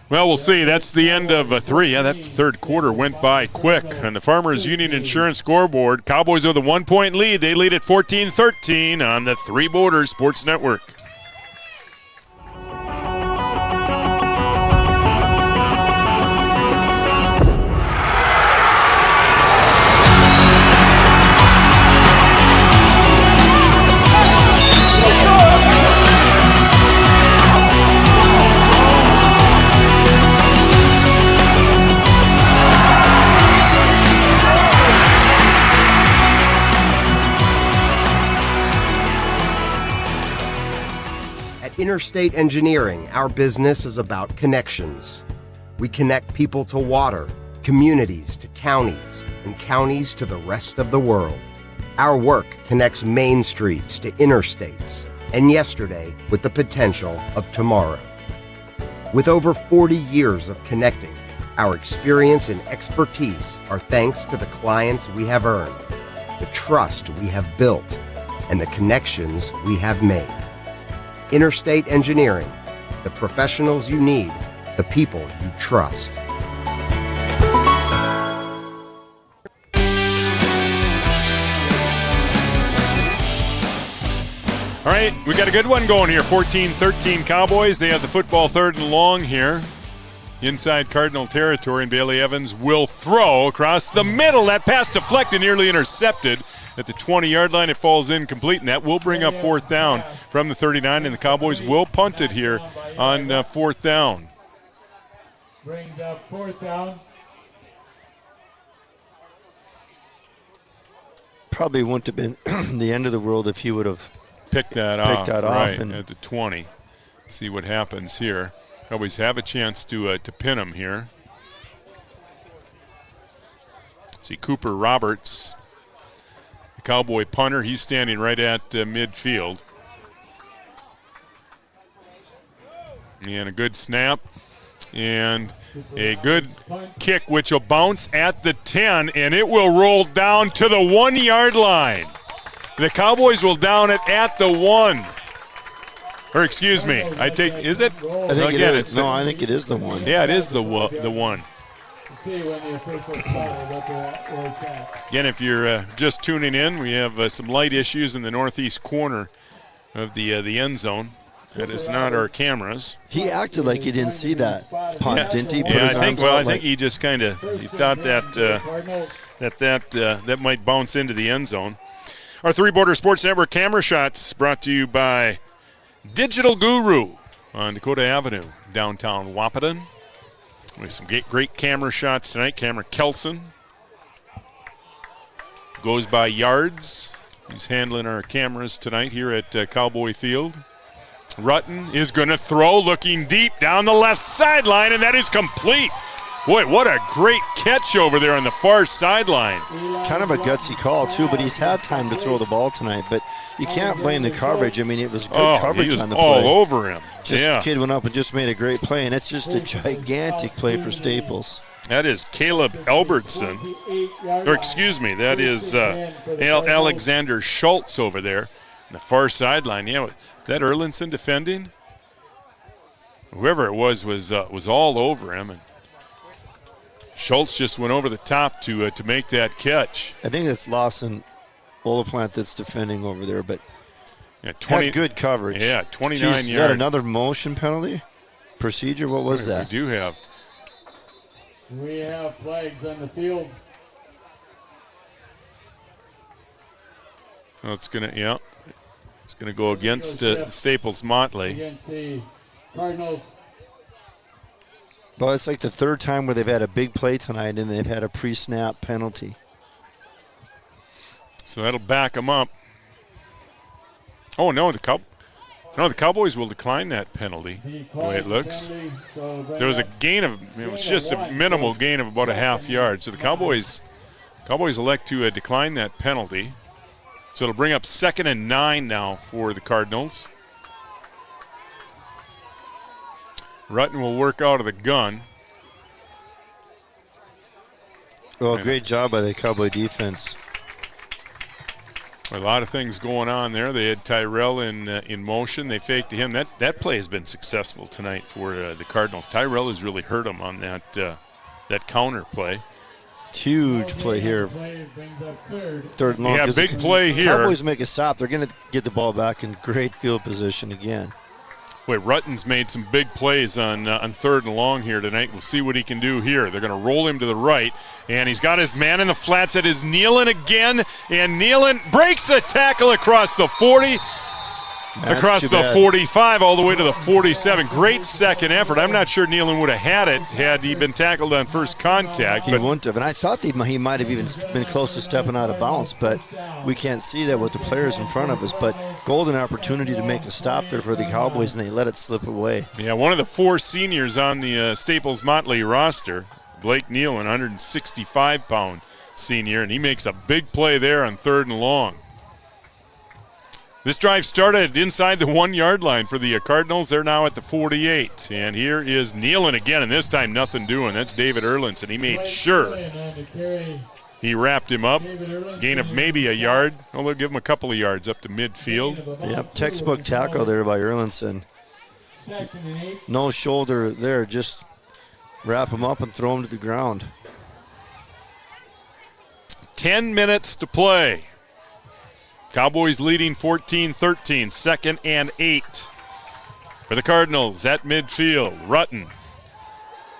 Speaker 1: Well, we'll see. That's the end of 3. Yeah, that third quarter went by quick. On the Farmers Union Insurance scoreboard, Cowboys with a 1-point lead. They lead at 14-13 on the Three Borders Sports Network.
Speaker 11: Interstate Engineering, our business is about connections. We connect people to water, communities to counties, and counties to the rest of the world. Our work connects main streets to interstates, and yesterday with the potential of tomorrow. With over 40 years of connecting, our experience and expertise are thanks to the clients we have earned, the trust we have built, and the connections we have made. Interstate Engineering, the professionals you need, the people you trust.
Speaker 1: All right, we got a good one going here. 14-13 Cowboys. They have the football 3rd and long here inside Cardinal territory, and Bailey Evans will throw across the middle. That pass deflected, nearly intercepted. At the 20-yard line, it falls incomplete, and that will bring up 4th down from the 39, and the Cowboys will punt it here on 4th down.
Speaker 4: Brings up 4th down.
Speaker 3: Probably wouldn't have been the end of the world if he would have
Speaker 1: picked that
Speaker 3: off
Speaker 1: and at the 20. See what happens here. Cowboys have a chance to pin him here. See Cooper Roberts, the Cowboy punter. He's standing right at midfield. And a good snap. And a good kick, which will bounce at the 10, and it will roll down to the 1-yard line. The Cowboys will down it at the 1. Or excuse me, is it?
Speaker 3: I think it is. No, I think it is the 1.
Speaker 1: Yeah, it is the 1.
Speaker 4: See when the official spotted where it's at.
Speaker 1: Again, if you're just tuning in, we have some light issues in the northeast corner of the end zone. That is not our cameras.
Speaker 3: He acted like he didn't see that punt, didn't he?
Speaker 1: I think he just kind of thought that might bounce into the end zone. Our Three Border Sports Network camera shots brought to you by Digital Guru on Dakota Avenue, downtown Wahpeton. We have some great camera shots tonight. Cameron Kelson goes by Yards. He's handling our cameras tonight here at Cowboy Field. Rutten is going to throw, looking deep down the left sideline, and that is complete. Boy, what a great catch over there on the far sideline.
Speaker 3: Kind of a gutsy call, too, but he's had time to throw the ball tonight. But you can't blame the coverage. I mean, it was good coverage on the play.
Speaker 1: All over him.
Speaker 3: Kid went up and just made a great play, and it's just a gigantic play for Staples.
Speaker 1: That is Caleb Albertson. Or excuse me, that is Alexander Schultz over there on the far sideline. Yeah, that Erlinson defending? Whoever it was all over him, and Schultz just went over the top to make that catch.
Speaker 3: I think it's Lawson Olaplant that's defending over there, but
Speaker 1: had
Speaker 3: good coverage.
Speaker 1: Yeah, 29 yards.
Speaker 3: Is that another motion penalty procedure? What was that?
Speaker 1: We do have.
Speaker 4: We have flags on the field.
Speaker 1: Oh, it's going to go against Staples Motley.
Speaker 4: Against the Cardinals.
Speaker 3: Well, it's like the third time where they've had a big play tonight and they've had a pre-snap penalty.
Speaker 1: So that'll back them up. Oh, no, the Cowboys will decline that penalty, the way it looks. There was a gain of, it was just a minimal gain of about a half yard. So the Cowboys elect to decline that penalty. So it'll bring up 2nd and 9 now for the Cardinals. Rutten will work out of the gun.
Speaker 3: Well, great job by the Cowboy defense.
Speaker 1: A lot of things going on there. They had Tyrell in motion. They faked to him. That play has been successful tonight for the Cardinals. Tyrell has really hurt them on that counter play.
Speaker 3: Huge play here. Third and long.
Speaker 1: Yeah, big play here.
Speaker 3: Cowboys make a stop. They're going to get the ball back in great field position again.
Speaker 1: Wait, Rutten's made some big plays on 3rd and long here tonight. We'll see what he can do here. They're going to roll him to the right, and he's got his man in the flats. That is Nealon again, and Nealon breaks a tackle across the 40. Across the 45 all the way to the 47. Great second effort. I'm not sure Nealon would have had it had he been tackled on first contact.
Speaker 3: He wouldn't have. And I thought he might have even been close to stepping out of bounds, but we can't see that with the players in front of us. But golden opportunity to make a stop there for the Cowboys, and they let it slip away.
Speaker 1: Yeah, one of the 4 seniors on the Staples Motley roster, Blake Nealon, 165-pound senior, and he makes a big play there on 3rd and long. This drive started inside the 1-yard line for the Cardinals. They're now at the 48. And here is Nealon again, and this time nothing doing. That's David Erlinson. He made sure he wrapped him up. Gain of maybe a yard. Oh, they'll give him a couple of yards up to midfield.
Speaker 3: Yep, textbook tackle there by Erlinson. No shoulder there, just wrap him up and throw him to the ground.
Speaker 1: 10 minutes to play. Cowboys leading 14-13, 2nd and 8 for the Cardinals at midfield. Rutten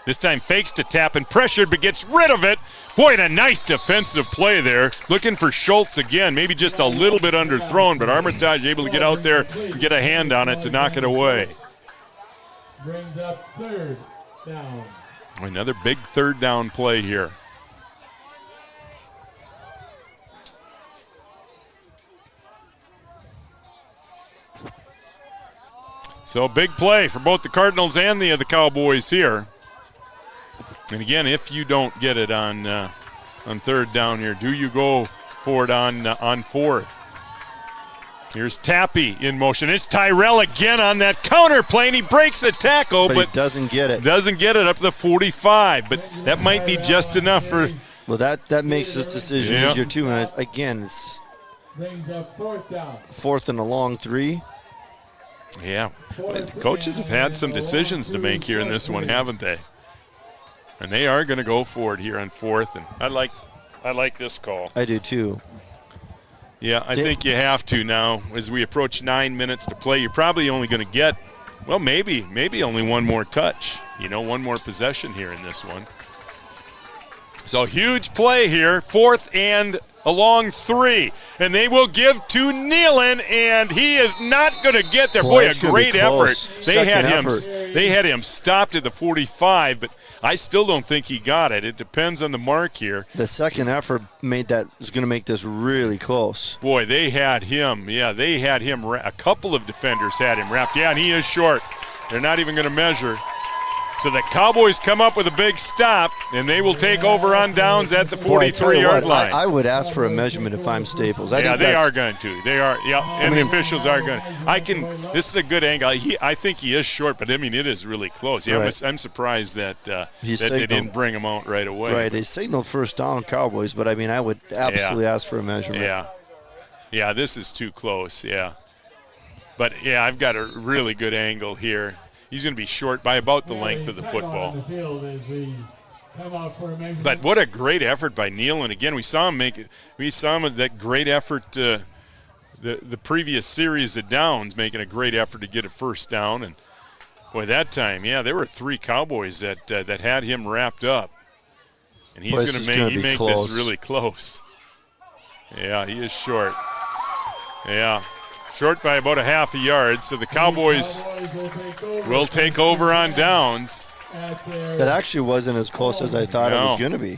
Speaker 1: This time fakes to tap and pressured, but gets rid of it. Boy, and a nice defensive play there. Looking for Schultz again, maybe just a little bit underthrown, but Armitage able to get out there and get a hand on it to knock it away.
Speaker 4: Brings up third down.
Speaker 1: Another big third down play here. So big play for both the Cardinals and the Cowboys here. And again, if you don't get it on third down here, do you go for it on fourth? Here's Tappy in motion. It's Tyrell again on that counter play, and he breaks the tackle,
Speaker 3: but he doesn't get it.
Speaker 1: Doesn't get it up to the 45, but that might be just enough for.
Speaker 3: Well, that makes this decision easier too. And again, it's
Speaker 4: brings up fourth down.
Speaker 3: Fourth and a long 3.
Speaker 1: Yeah, the coaches have had some decisions to make here in this one, haven't they? And they are going to go for it here on fourth, and I like this call.
Speaker 3: I do too.
Speaker 1: Yeah, I think you have to now. As we approach 9 minutes to play, you're probably only going to get, well, maybe only one more touch. One more possession here in this one. So huge play here, fourth and a long 3. And they will give to Nealon, and he is not going to get there. Boy, a great effort. They had him stopped at the 45, but I still don't think he got it. It depends on the mark here.
Speaker 3: The second effort was going to make this really close.
Speaker 1: Boy, they had him. Yeah, they had him. A couple of defenders had him wrapped. Yeah, and he is short. They're not even going to measure. So the Cowboys come up with a big stop, and they will take over on downs at the 43-yard line.
Speaker 3: I would ask for a measurement if I'm Staples.
Speaker 1: They are going to. They are. Yeah, and the officials are going to. This is a good angle. I think he is short, but it is really close. Yeah, right. I'm surprised that they didn't bring him out right away.
Speaker 3: Right, they signaled first down, Cowboys, but I would absolutely ask for a measurement.
Speaker 1: Yeah, this is too close. Yeah, but I've got a really good angle here. He's going to be short by about the length of the football. But what a great effort by Nealon. Again, we saw him that great effort the previous series of downs, making a great effort to get a first down. And boy, that time, there were 3 Cowboys that had him wrapped up. And he's going to make this really close. Yeah, he is short. Yeah. Short by about a half a yard, so the Cowboys will take over on downs.
Speaker 3: That actually wasn't as close as I thought it was going to be.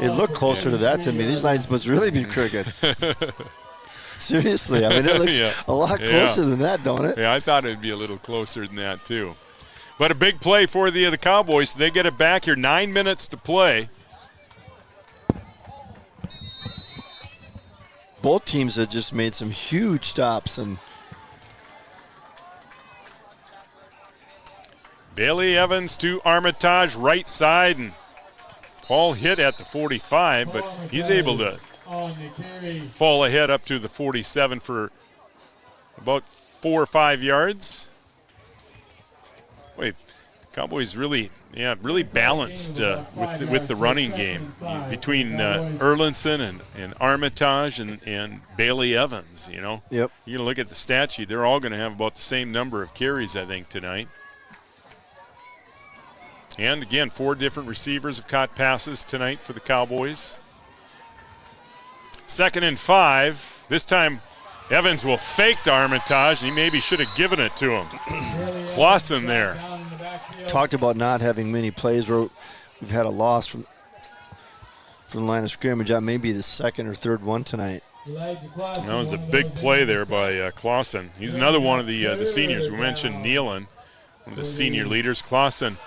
Speaker 3: It looked closer to that to me. These lines must really be crooked. Seriously, it looks a lot closer than that, don't it?
Speaker 1: Yeah, I thought it would be a little closer than that, too. But a big play for the Cowboys. They get it back here, 9 minutes to play.
Speaker 3: Both teams have just made some huge stops. And
Speaker 1: Bailey Evans to Armitage, right side, and Paul hit at the 45, but he's able to fall ahead up to the 47 for about 4 or 5 yards. Wait, Cowboys really balanced with the running game between Erlinson and Armitage and Bailey Evans.
Speaker 3: Yep.
Speaker 1: You're going to look at the stat sheet; they're all going to have about the same number of carries, I think, tonight. And again, 4 different receivers have caught passes tonight for the Cowboys. 2nd and 5. This time, Evans will fake to Armitage, and he maybe should have given it to him. Clausen there.
Speaker 3: Talked about not having many plays where we've had a loss from the line of scrimmage. That may be the 2nd or 3rd one tonight.
Speaker 1: That was a big play there by Clausen. He's another one of the seniors. We mentioned Nealon, one of the senior leaders. Clausen,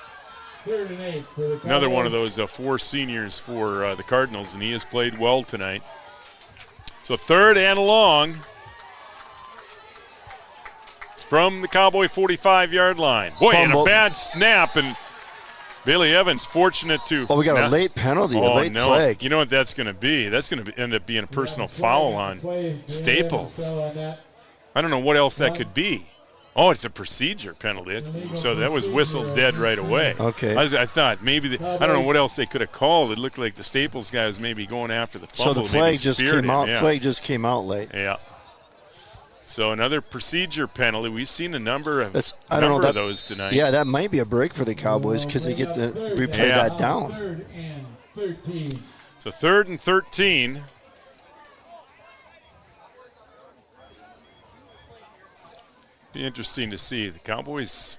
Speaker 1: another one of those 4 seniors for the Cardinals, and he has played well tonight. So 3rd and long from the Cowboy 45-yard line. Boy, and a bad snap, and Bailey Evans fortunate to.
Speaker 3: Oh, we got a late penalty, a late flag.
Speaker 1: You know what that's going to be? That's going to end up being a personal foul on Staples. I don't know what else that could be. Oh, it's a procedure penalty. So that was whistled dead right away.
Speaker 3: Okay.
Speaker 1: I thought maybe I don't know what else they could have called. It looked like the Staples guy was maybe going after the fumble.
Speaker 3: So the flag just came out. Yeah. Flag just came out late.
Speaker 1: Yeah. So another procedure penalty. We've seen a number of those tonight.
Speaker 3: Yeah, that might be a break for the Cowboys because they get to replay that down.
Speaker 1: So 3rd and 13. Be interesting to see. The Cowboys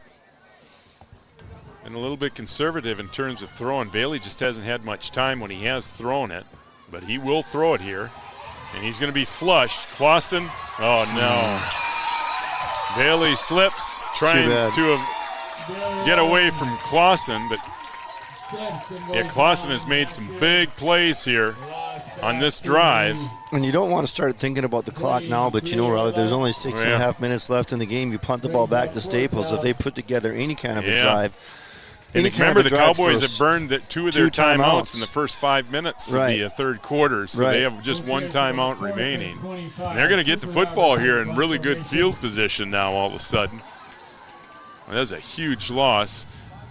Speaker 1: been a little bit conservative in terms of throwing. Bailey just hasn't had much time when he has thrown it, but he will throw it here. And he's going to be flushed. Clausen, oh no. Bailey slips, trying to get away from Clausen, but Clausen has made some big plays here on this drive.
Speaker 3: And you don't want to start thinking about the clock now, but Raleigh, there's only 6.5 minutes left in the game. You punt the ball back to Staples. If they put together any kind of a drive.
Speaker 1: And remember, the Cowboys have burned two of their timeouts in the first 5 minutes of the third quarter, so they have just one timeout remaining. And they're going to get the football here in really good field position now all of a sudden. Well, that's a huge loss.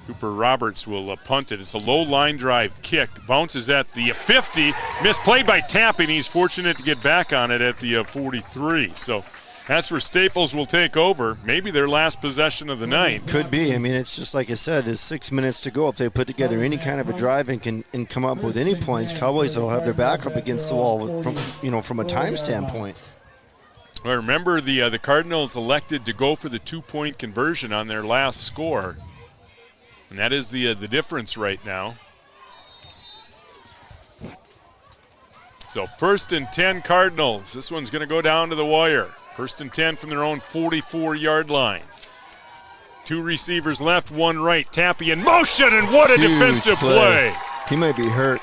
Speaker 1: Cooper Roberts will punt it. It's a low line drive kick. Bounces at the 50. Misplayed by Tapping. He's fortunate to get back on it at the 43. So that's where Staples will take over. Maybe their last possession of the night.
Speaker 3: Could be. I mean, it's just like I said, it's 6 minutes to go. If they put together any kind of a drive and can come up with any points, Cowboys will have their back up against the wall from a time standpoint.
Speaker 1: Well, remember, the Cardinals elected to go for the 2-point conversion on their last score. And that is the difference right now. So 1st and 10 Cardinals. This one's going to go down to the wire. 1st and 10 from their own 44-yard line. 2 receivers left, 1 right. Tappy in motion, and what a defensive play.
Speaker 3: He might be hurt.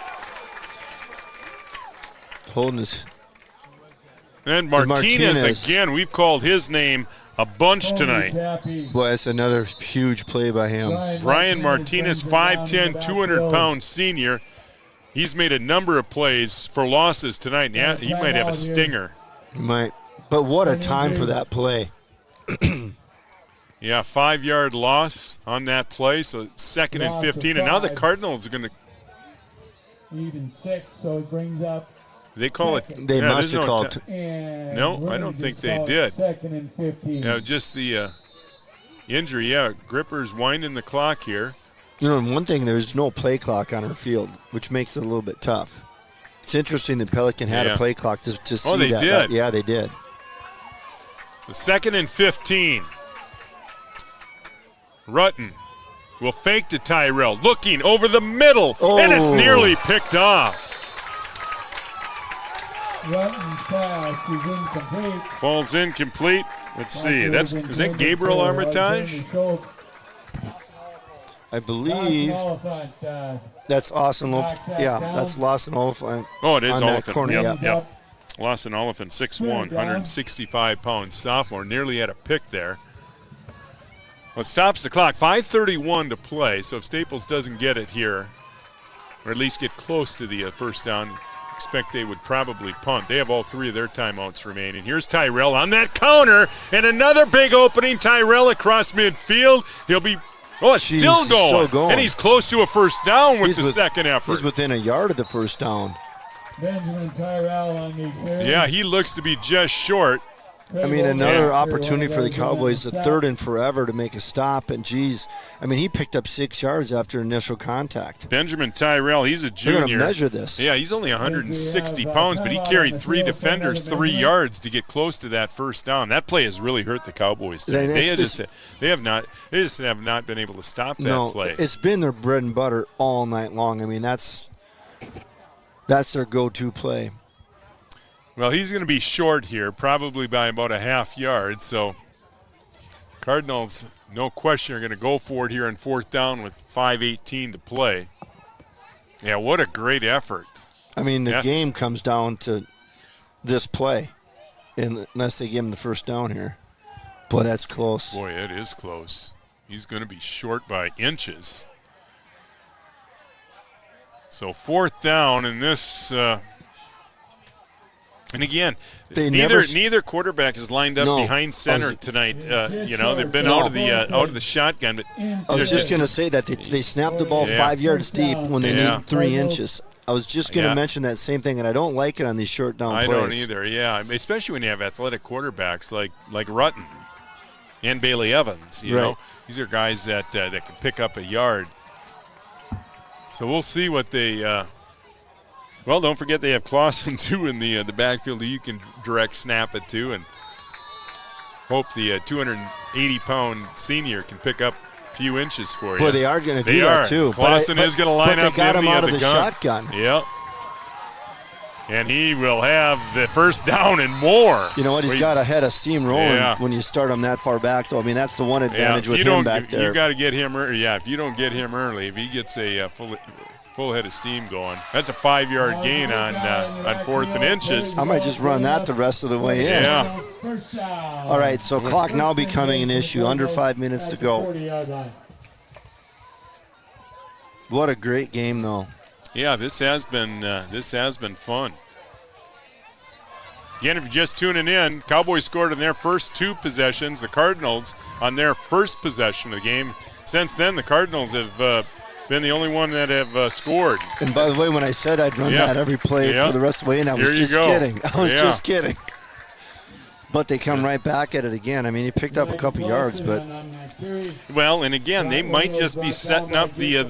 Speaker 3: Holding his...
Speaker 1: And Martinez again. We've called his name a bunch tonight.
Speaker 3: Boy, that's another huge play by him.
Speaker 1: Brian Martinez, 5'10", 200-pound senior. He's made a number of plays for losses tonight. Yeah, he might have a stinger.
Speaker 3: He might. But what a time for that play.
Speaker 1: Yeah, 5-yard loss on that play, so 2nd and 15. And now the Cardinals are going to...
Speaker 4: Even 6, so it brings up...
Speaker 1: They call it...
Speaker 3: They must have called...
Speaker 1: No, I don't think they did.
Speaker 4: 2nd and 15.
Speaker 1: Just the injury. Yeah, Gripper's winding the clock here.
Speaker 3: One thing, there's no play clock on our field, which makes it a little bit tough. It's interesting that Pelican had a play clock to see that.
Speaker 1: Oh, they did?
Speaker 3: Yeah, they did.
Speaker 1: So 2nd and 15. Rutten will fake to Tyrell, looking over the middle, and it's nearly picked off.
Speaker 4: Rutten's pass is incomplete.
Speaker 1: Falls incomplete. Let's see. Is that Gabriel Armitage?
Speaker 3: I believe that's Austin. That's Lawson Oliphant.
Speaker 1: Oh, it is
Speaker 3: on
Speaker 1: Oliphant.
Speaker 3: That corner.
Speaker 1: Yep. Lawson Oliphant, 6'1", 165-pound sophomore. Nearly had a pick there. Well, it stops the clock. 5:31 to play. So if Staples doesn't get it here, or at least get close to the first down, expect they would probably punt. They have all 3 of their timeouts remaining. Here's Tyrell on that counter, and another big opening. Tyrell across midfield. He'll be... Oh, it's still going. And he's close to a first down with the second effort.
Speaker 3: He's within a yard of the first down.
Speaker 4: Benjamin Tyrell on the third.
Speaker 1: Yeah, he looks to be just short.
Speaker 3: I mean, another opportunity for the Cowboys, the 3rd and forever to make a stop. And, he picked up 6 yards after initial contact.
Speaker 1: Benjamin Tyrell, he's a junior.
Speaker 3: They're going to measure this.
Speaker 1: Yeah, he's only 160 pounds, but he carried 3 defenders 3 yards to get close to that first down. That play has really hurt the Cowboys today. They just have not been able to stop that play.
Speaker 3: It's been their bread and butter all night long. I mean, that's their go-to play.
Speaker 1: Well, he's going to be short here, probably by about a half yard. So Cardinals, no question, are going to go for it here on 4th down with 5:18 to play. Yeah, what a great effort.
Speaker 3: I mean, the game comes down to this play, unless they give him the first down here. Boy, that's close.
Speaker 1: Boy, it is close. He's going to be short by inches. So 4th down in this... And again, neither quarterback is lined up behind center tonight. They've been out of the shotgun. But
Speaker 3: I was just going to say that they snapped the ball 5 yards deep when they need 3 inches I was just going to mention that same thing, and I don't like it on these short down plays.
Speaker 1: I don't either, yeah. Especially when you have athletic quarterbacks like Rutten and Bailey Evans. You know, these are guys that can pick up a yard. So we'll see what they well, don't forget they have Clausen, too, in the backfield that you can direct snap it to, and hope the 280-pound senior can pick up a few inches for you.
Speaker 3: Boy, they are going to do that, too.
Speaker 1: Clausen is going to line up
Speaker 3: they got him out of the
Speaker 1: gun.
Speaker 3: shotgun.
Speaker 1: Yep. And he will have the first down and more.
Speaker 3: You know what? He's got a head of steam rolling when you start him that far back, though. I mean, that's the one advantage with him back there.
Speaker 1: You got to get him early. Yeah, if you don't get him early, if he gets a full head of steam going, that's a 5-yard gain on 4th and inches.
Speaker 3: I might just run that the rest of the way in.
Speaker 1: Yeah.
Speaker 3: All right, so clock now becoming an issue. Under 5 minutes to go. What a great game, though.
Speaker 1: Yeah, this has been fun. Again, if you're just tuning in, Cowboys scored on their first 2 possessions. The Cardinals on their first possession of the game. Since then, the Cardinals have been the only one that have scored.
Speaker 3: And by the way, when I said I'd run that every play for the rest of the way, and I was just kidding. I was just kidding. But they come right back at it again. I mean, he picked up a couple yards, but
Speaker 1: well, and again, they might just be setting up the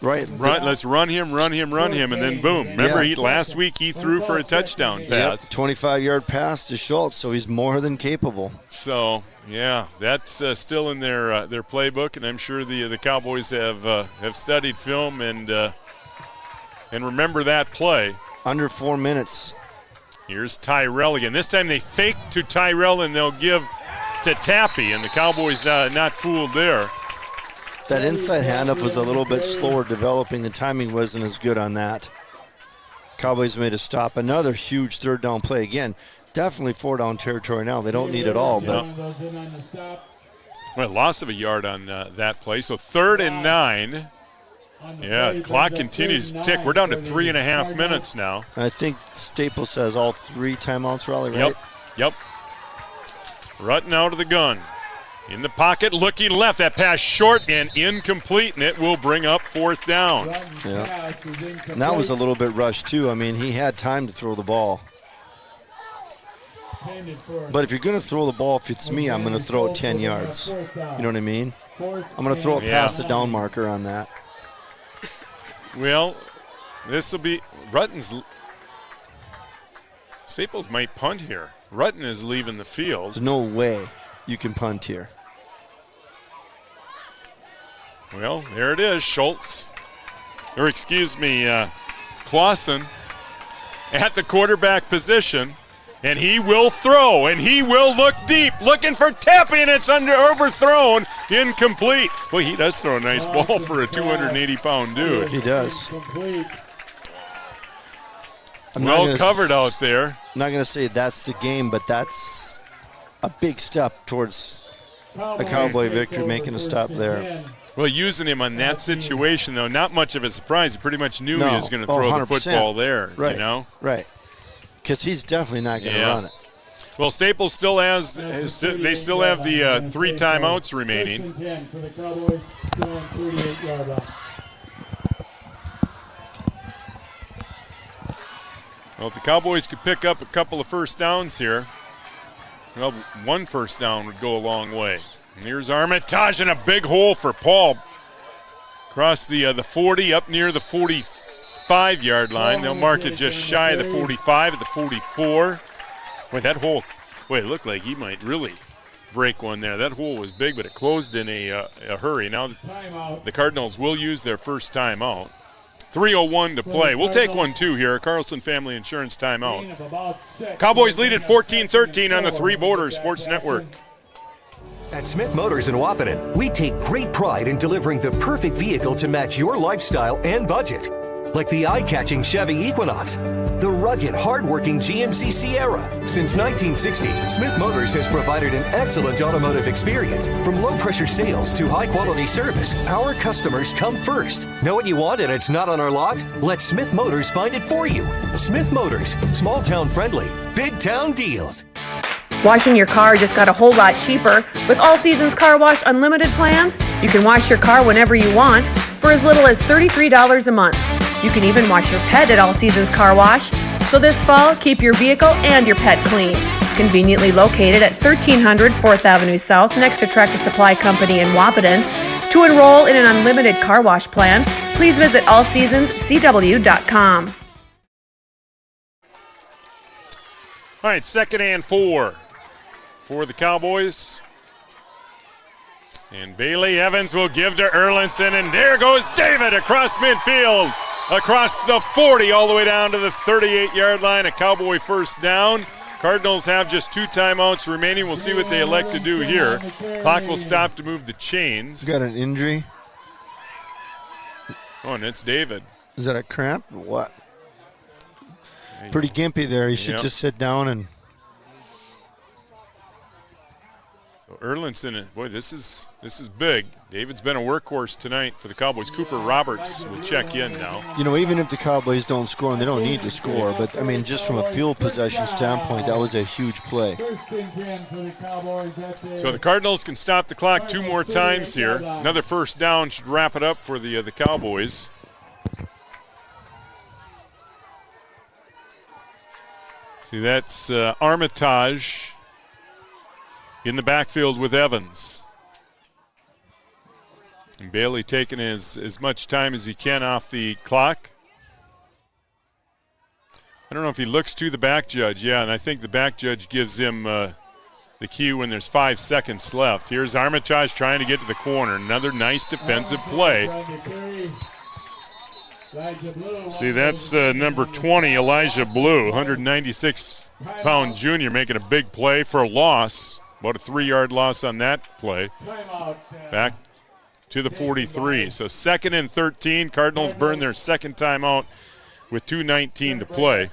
Speaker 1: let's run him, and then boom. Remember, last week he threw for a touchdown pass.
Speaker 3: 25-yard pass to Schultz, so he's more than capable.
Speaker 1: So yeah, that's still in their playbook, and I'm sure the Cowboys have studied film and remember that play.
Speaker 3: Under 4 minutes.
Speaker 1: Here's Tyrell again. This time they fake to Tyrell and they'll give to Tappy, and the Cowboys not fooled there.
Speaker 3: That inside handoff was a little bit slower developing. The timing wasn't as good on that. Cowboys made a stop. Another huge third down play. Again, definitely 4-down territory now. They don't need it all, but
Speaker 1: well, loss of a yard on that play. So 3rd and 9. Yeah, the clock continues to tick. We're down to 3.5 minutes now.
Speaker 3: I think Staples has all 3 timeouts, Raleigh, right?
Speaker 1: Yep. Rutten out of the gun. In the pocket, looking left. That pass short and incomplete, and it will bring up 4th down.
Speaker 3: Yeah. And that was a little bit rushed, too. I mean, he had time to throw the ball. But if you're going to throw the ball, if it's me, I'm going to throw it 10 yards. You know what I mean? I'm going to throw it past the down marker on that.
Speaker 1: Well, this will be Rutten's. Staples might punt here. Rutten is leaving the field.
Speaker 3: There's no way you can punt here.
Speaker 1: Well, there it is. Schultz, Clausen at the quarterback position. And he will throw, and he will look deep, looking for Tappy, and it's overthrown, incomplete. Boy, he does throw a nice ball for a 280-pound dude.
Speaker 3: He does.
Speaker 1: Well covered out there.
Speaker 3: I'm not going to say that's the game, but that's a big step towards a Cowboy victory, making a stop there.
Speaker 1: Well, using him on that situation, though, not much of a surprise. He pretty much knew he was going to throw the football there,
Speaker 3: right.
Speaker 1: You know?
Speaker 3: Right. Because he's definitely not going to run it.
Speaker 1: Well, Staples still has. They still have the 3 timeouts remaining. Well, if the Cowboys could pick up a couple of first downs here, well, 1 first down would go a long way. And here's Armitage in a big hole for Paul. Across the 40, up near the 45-yard line. They'll mark it just shy of the 45 at the 44. Wait, that hole, it looked like he might really break one there. That hole was big, but it closed in a hurry. Now the Cardinals will use their first timeout. 3:01 to play. We'll take one, too, here. Carlson Family Insurance timeout. Cowboys lead at 14-13 on the Three Borders Sports Network.
Speaker 17: At Smith Motors in Wapanen, we take great pride in delivering the perfect vehicle to match your lifestyle and budget. Like the eye-catching Chevy Equinox, the rugged, hard-working GMC Sierra. Since 1960, Smith Motors has provided an excellent automotive experience. From low-pressure sales to high-quality service, our customers come first. Know what you want and it's not on our lot? Let Smith Motors find it for you. Smith Motors, small-town friendly, big-town deals.
Speaker 5: Washing your car just got a whole lot cheaper. With All Seasons Car Wash Unlimited plans, you can wash your car whenever you want for as little as $33 a month. You can even wash your pet at All Seasons Car Wash. So this fall, keep your vehicle and your pet clean. Conveniently located at 1300 4th Avenue South next to Tractor Supply Company in Wahpeton. To enroll in an unlimited car wash plan, please visit allseasonscw.com.
Speaker 1: All right, 2nd and 4 for the Cowboys. And Bailey Evans will give to Erlinson, and there goes David across midfield, across the 40, all the way down to the 38-yard line, a Cowboy first down. Cardinals have just 2 timeouts remaining. We'll see what they elect to do here. Clock will stop to move the chains.
Speaker 3: Got an injury?
Speaker 1: Oh, and it's David.
Speaker 3: Is that a cramp or what? Pretty gimpy there. He should just sit down and...
Speaker 1: So Erlinson, boy, this is big. David's been a workhorse tonight for the Cowboys. Cooper Roberts will check in now.
Speaker 3: You know, even if the Cowboys don't score, and they don't need to score, but, I mean, just from a field possession standpoint, that was a huge play.
Speaker 1: So the Cardinals can stop the clock 2 more times here. Another first down should wrap it up for the Cowboys. See, that's Armitage in the backfield with Evans. And Bailey taking as much time as he can off the clock. I don't know if he looks to the back judge. Yeah, and I think the back judge gives him the cue when there's 5 seconds left. Here's Armitage trying to get to the corner. Another nice defensive play. See, that's number 20, Elijah Blue, 196-pound junior, making a big play for a loss. About a 3-yard loss on that play. Back to the 43. So 2nd and 13. Cardinals burn their second timeout with 2:19 to play.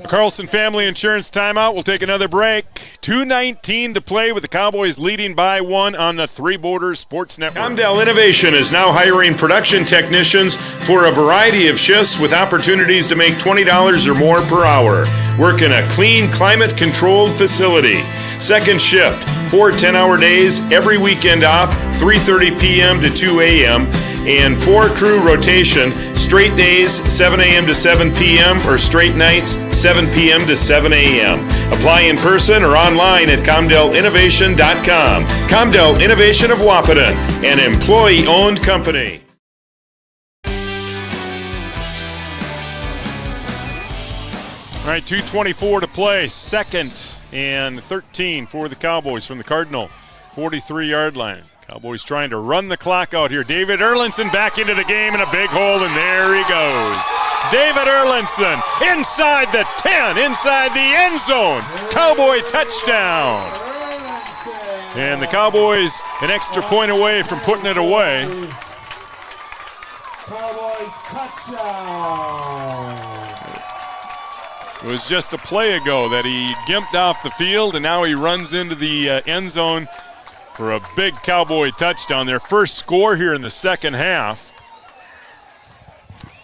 Speaker 1: Carlson Family Insurance timeout. We'll take another break. 2:19 to play with the Cowboys leading by 1 on the Three Borders Sports Network. Comdell Innovation is now hiring production technicians for a variety of shifts with opportunities to make $20 or more per hour. Work in a clean, climate-controlled facility. Second shift, 4 10-hour days, every weekend off, 3:30 p.m. to 2 a.m., and 4 crew rotation, straight days 7 a.m. to 7 p.m. or straight nights 7 p.m. to 7 a.m. Apply in person or online at ComdellInnovation.com. Comdell Innovation of Wahpeton, an employee-owned company. All right, 2:24 to play. 2nd and 13 for the Cowboys from the Cardinal 43-yard line. Cowboys trying to run the clock out here. David Erlinson back into the game in a big hole, and there he goes. David Erlinson inside the 10, inside the end zone. Cowboy touchdown. And the Cowboys an extra point away from putting it away.
Speaker 4: Cowboys touchdown.
Speaker 1: It was just a play ago that he gimped off the field, and now he runs into the end zone for a big Cowboy touchdown. Their first score here in the second half.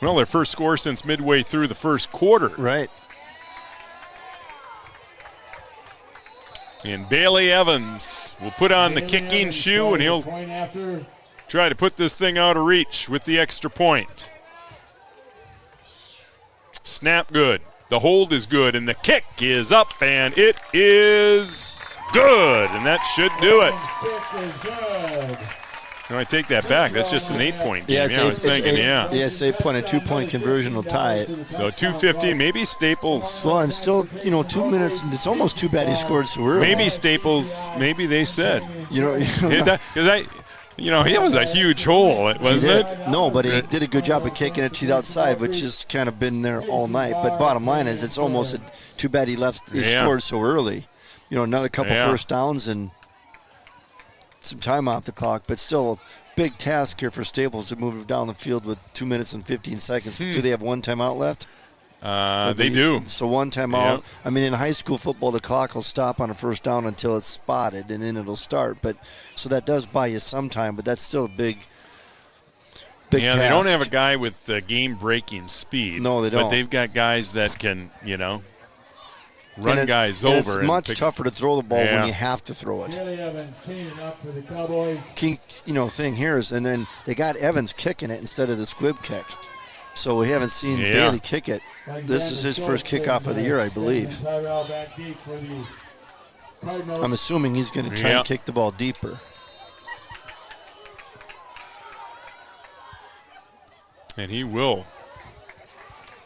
Speaker 1: Well, their first score since midway through the first quarter.
Speaker 3: Right.
Speaker 1: And Bailey Evans will put on the kicking shoe, and he'll try to put this thing out of reach with the extra point. Snap good. The hold is good, and the kick is up, and it is good, and that should do it. No, I take that back. That's just an 8-point game. I was thinking,
Speaker 3: Yes, 8-point, a 2-point conversion will tie it.
Speaker 1: So 2:50, maybe Staples.
Speaker 3: Well, and still, 2 minutes, and it's almost too bad he scored so early.
Speaker 1: Maybe Staples, maybe they said.
Speaker 3: Because
Speaker 1: it was a huge hole, wasn't it?
Speaker 3: No, but he did a good job of kicking it to the outside, which has kind of been there all night. But bottom line is, it's almost too bad he scored so early. Another couple first downs and some time off the clock, but still a big task here for Staples to move down the field with 2 minutes and 15 seconds. Do they have 1 timeout left?
Speaker 1: They do.
Speaker 3: So 1 timeout.
Speaker 1: Yep.
Speaker 3: I mean, in high school football, the clock will stop on a first down until it's spotted, and then it'll start. But so that does buy you some time, but that's still a big task.
Speaker 1: They don't have a guy with game-breaking speed.
Speaker 3: No, they don't.
Speaker 1: But they've got guys that can, run guys over.
Speaker 3: It's much tougher to throw the ball when you have to throw it. Key, thing here is, and then they got Evans kicking it instead of the squib kick. So we haven't seen Bailey kick it. This is his first kickoff of the year, I believe. I'm assuming he's going to try and kick the ball deeper.
Speaker 1: And he will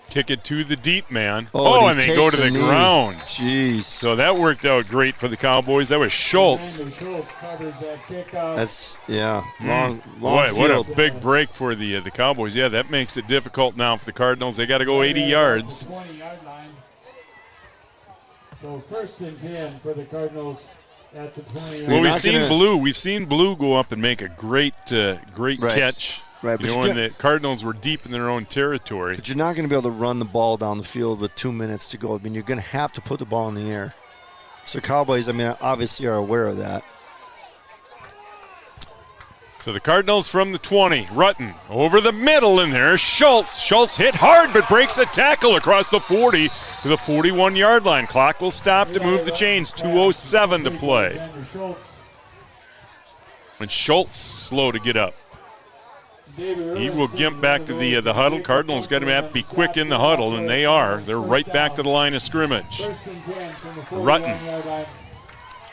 Speaker 1: kick it to the deep man.
Speaker 3: Oh,
Speaker 1: and they go to the ground.
Speaker 3: Jeez.
Speaker 1: So that worked out great for the Cowboys. That was Schultz.
Speaker 3: That's, long
Speaker 1: Boy,
Speaker 3: field.
Speaker 1: what a big break for the Cowboys. Yeah, that makes it difficult now for the Cardinals. They got to go 80 yards.
Speaker 4: So 1st and 10 for the Cardinals at the 20.
Speaker 1: Well, we've seen Blue go up and make a great catch.
Speaker 3: Right, but
Speaker 1: when the Cardinals were deep in their own territory.
Speaker 3: But you're not going to be able to run the ball down the field with 2 minutes to go. I mean, you're going to have to put the ball in the air. So Cowboys, obviously are aware of that.
Speaker 1: So the Cardinals from the 20. Rutten over the middle in there. Schultz hit hard but breaks a tackle across the 40 to the 41-yard line. Clock will stop to move the chains. 2:07 to play. And Schultz slow to get up. He will gimp back to the huddle. Cardinals got to have to be quick in the huddle, and they are. They're right back to the line of scrimmage. Rutten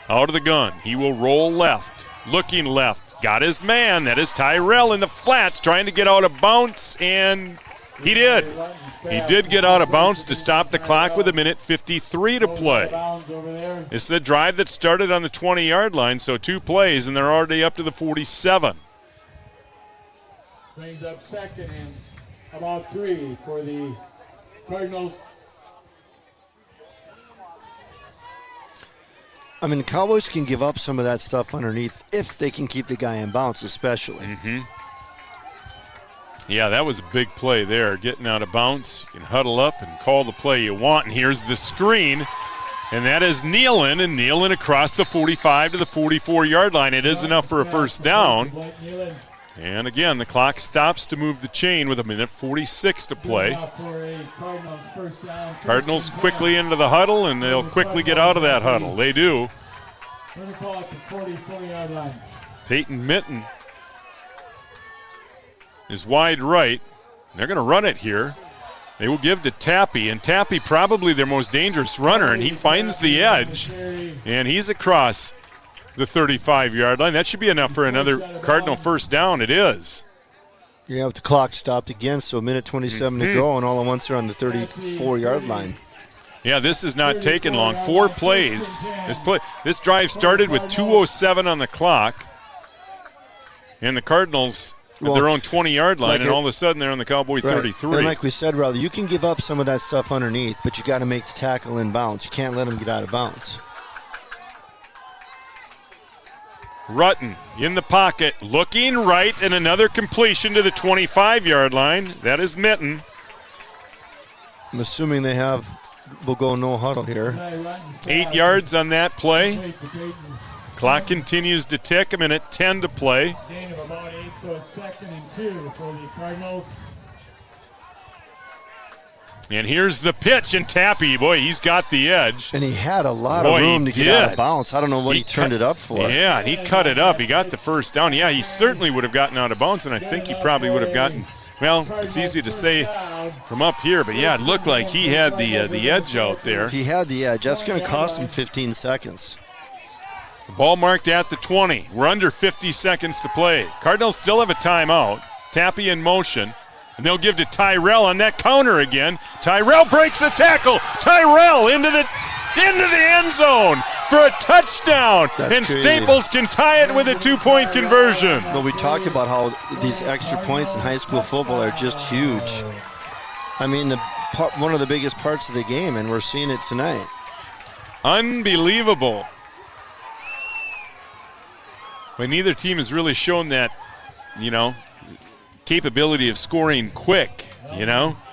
Speaker 1: out of the gun. He will roll left, looking left. Got his man. That is Tyrell in the flats trying to get out of bounds, and he did. He did get out of bounds to stop the clock with 1:53 to play. It's the drive that started on the 20-yard line, so 2 plays, and they're already up to the 47.
Speaker 4: Brings up 2nd and about 3 for the Cardinals.
Speaker 3: I mean, the Cowboys can give up some of that stuff underneath if they can keep the guy in bounds, especially.
Speaker 1: Mm-hmm. Yeah, that was a big play there. Getting out of bounds, you can huddle up and call the play you want. And here's the screen, and that is Nealon across the 45 to the 44-yard line. It is enough for a first down. And again, the clock stops to move the chain with 1:46 to play. Cardinals quickly into the huddle, and they'll quickly get out of that huddle. They do. Peyton Minton is wide right. They're going to run it here. They will give to Tappy, and Tappy probably their most dangerous runner, and he finds the edge, and he's across the 35-yard line. That should be enough for another Cardinal first down. It is.
Speaker 3: Yeah, with the clock stopped again, so 1:27 to go, and all at once they're on the 34-yard line.
Speaker 1: Yeah, this is not taking long. 4 plays. This drive started with 2:07 on the clock, and the Cardinals at their own 20-yard line, and all of a sudden they're on the Cowboy 33.
Speaker 3: And like we said, Riley, you can give up some of that stuff underneath, but you got to make the tackle in bounds. You can't let them get out of bounds.
Speaker 1: Rutten in the pocket, looking right, and another completion to the 25-yard line. That is Minton.
Speaker 3: I'm assuming we'll go no huddle here.
Speaker 1: 8 yards on that play. Clock continues to tick. 1:10 to play.
Speaker 4: Gain of about 8, so it's 2nd and 2 for the Cardinals.
Speaker 1: And here's the pitch, and Tappy, boy, he's got the edge.
Speaker 3: And he had a lot of room to get out of bounds. I don't know what he turned it up for.
Speaker 1: Yeah, and he cut it up. He got the first down. Yeah, he certainly would have gotten out of bounds, and I think he probably would have gotten, well, it's easy to say from up here, but yeah, it looked like he had the edge out there.
Speaker 3: He had the edge. That's going to cost him 15 seconds.
Speaker 1: The ball marked at the 20. We're under 50 seconds to play. Cardinals still have a timeout. Tappy in motion. And they'll give to Tyrell on that counter again. Tyrell breaks a tackle. Tyrell into the end zone for a touchdown. And
Speaker 3: crazy.
Speaker 1: Staples can tie it with a 2-point conversion.
Speaker 3: Well, we talked about how these extra points in high school football are just huge. I mean, one of the biggest parts of the game, and we're seeing it tonight.
Speaker 1: Unbelievable. But neither team has really shown that, capability of scoring quick,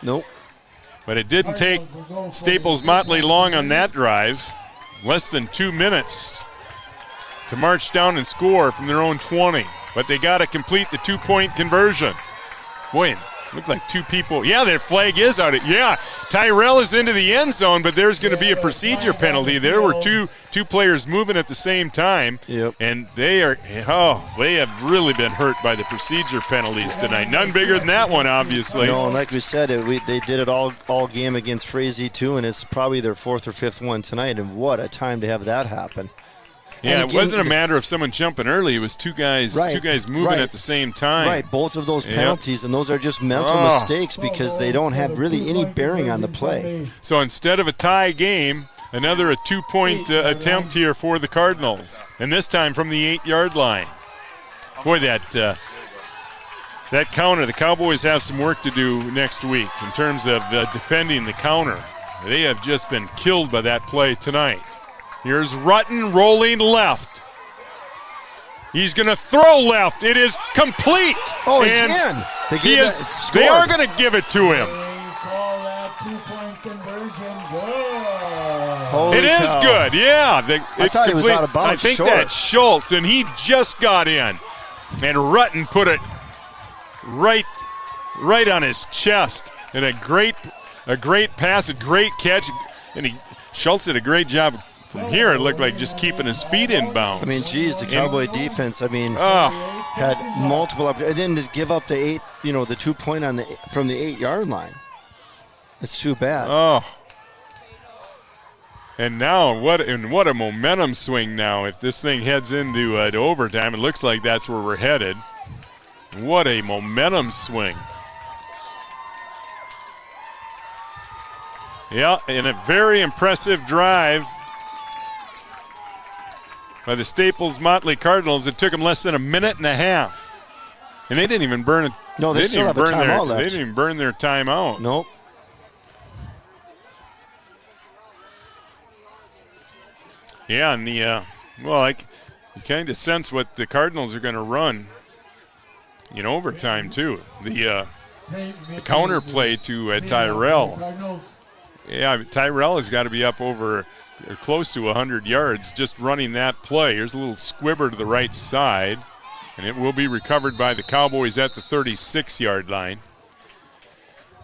Speaker 3: Nope.
Speaker 1: But it didn't take Staples Motley long on that drive. Less than 2 minutes to march down and score from their own 20. But they got to complete the 2-point conversion. Boy, Looked like two people. Yeah, their flag is out. Yeah, Tyrell is into the end zone, but there's going to be a procedure penalty. There were two players moving at the same time, and they have really been hurt by the procedure penalties tonight. None bigger than that one, obviously.
Speaker 3: No, and like we said, they did it all game against Frazee too, and it's probably their fourth or fifth one tonight. And what a time to have that happen!
Speaker 1: Yeah,
Speaker 3: again,
Speaker 1: it wasn't a matter of someone jumping early. It was two guys moving at the same time.
Speaker 3: Right, both of those penalties, and those are just mental mistakes because they don't have really any bearing on the play.
Speaker 1: So instead of a tie game, another a 2-point attempt here for the Cardinals, and this time from the 8-yard line. Boy, that counter, the Cowboys have some work to do next week in terms of defending the counter. They have just been killed by that play tonight. Here's Rutten rolling left. He's going to throw left. It is complete.
Speaker 3: Oh, he's in.
Speaker 1: They are going to give it to him.
Speaker 3: Holy
Speaker 1: it is
Speaker 3: cow.
Speaker 1: good, yeah.
Speaker 3: I thought he was out of bounds.
Speaker 1: I think that's Schultz, and he just got in. And Rutten put it right on his chest. And a great pass, a great catch. And Schultz did a great job. From here, it looked like just keeping his feet in bounds.
Speaker 3: I mean, geez, the Cowboy defense, had multiple opportunities. And then to give up the 2-point from the 8-yard line. It's too bad.
Speaker 1: Oh. And now, what a momentum swing now. If this thing heads into to overtime, it looks like that's where we're headed. What a momentum swing. Yeah, and a very impressive drive by the Staples Motley Cardinals. It took them less than a minute and a half. And they didn't even burn it.
Speaker 3: No, they still have a timeout left.
Speaker 1: They didn't even burn their timeout.
Speaker 3: Nope.
Speaker 1: Yeah, and you kind of sense what the Cardinals are going to run in overtime, too. The counter play to Tyrell. Yeah, Tyrell has got to be up over or close to 100 yards just running that play. Here's a little squibber to the right side, and it will be recovered by the Cowboys at the 36-yard line.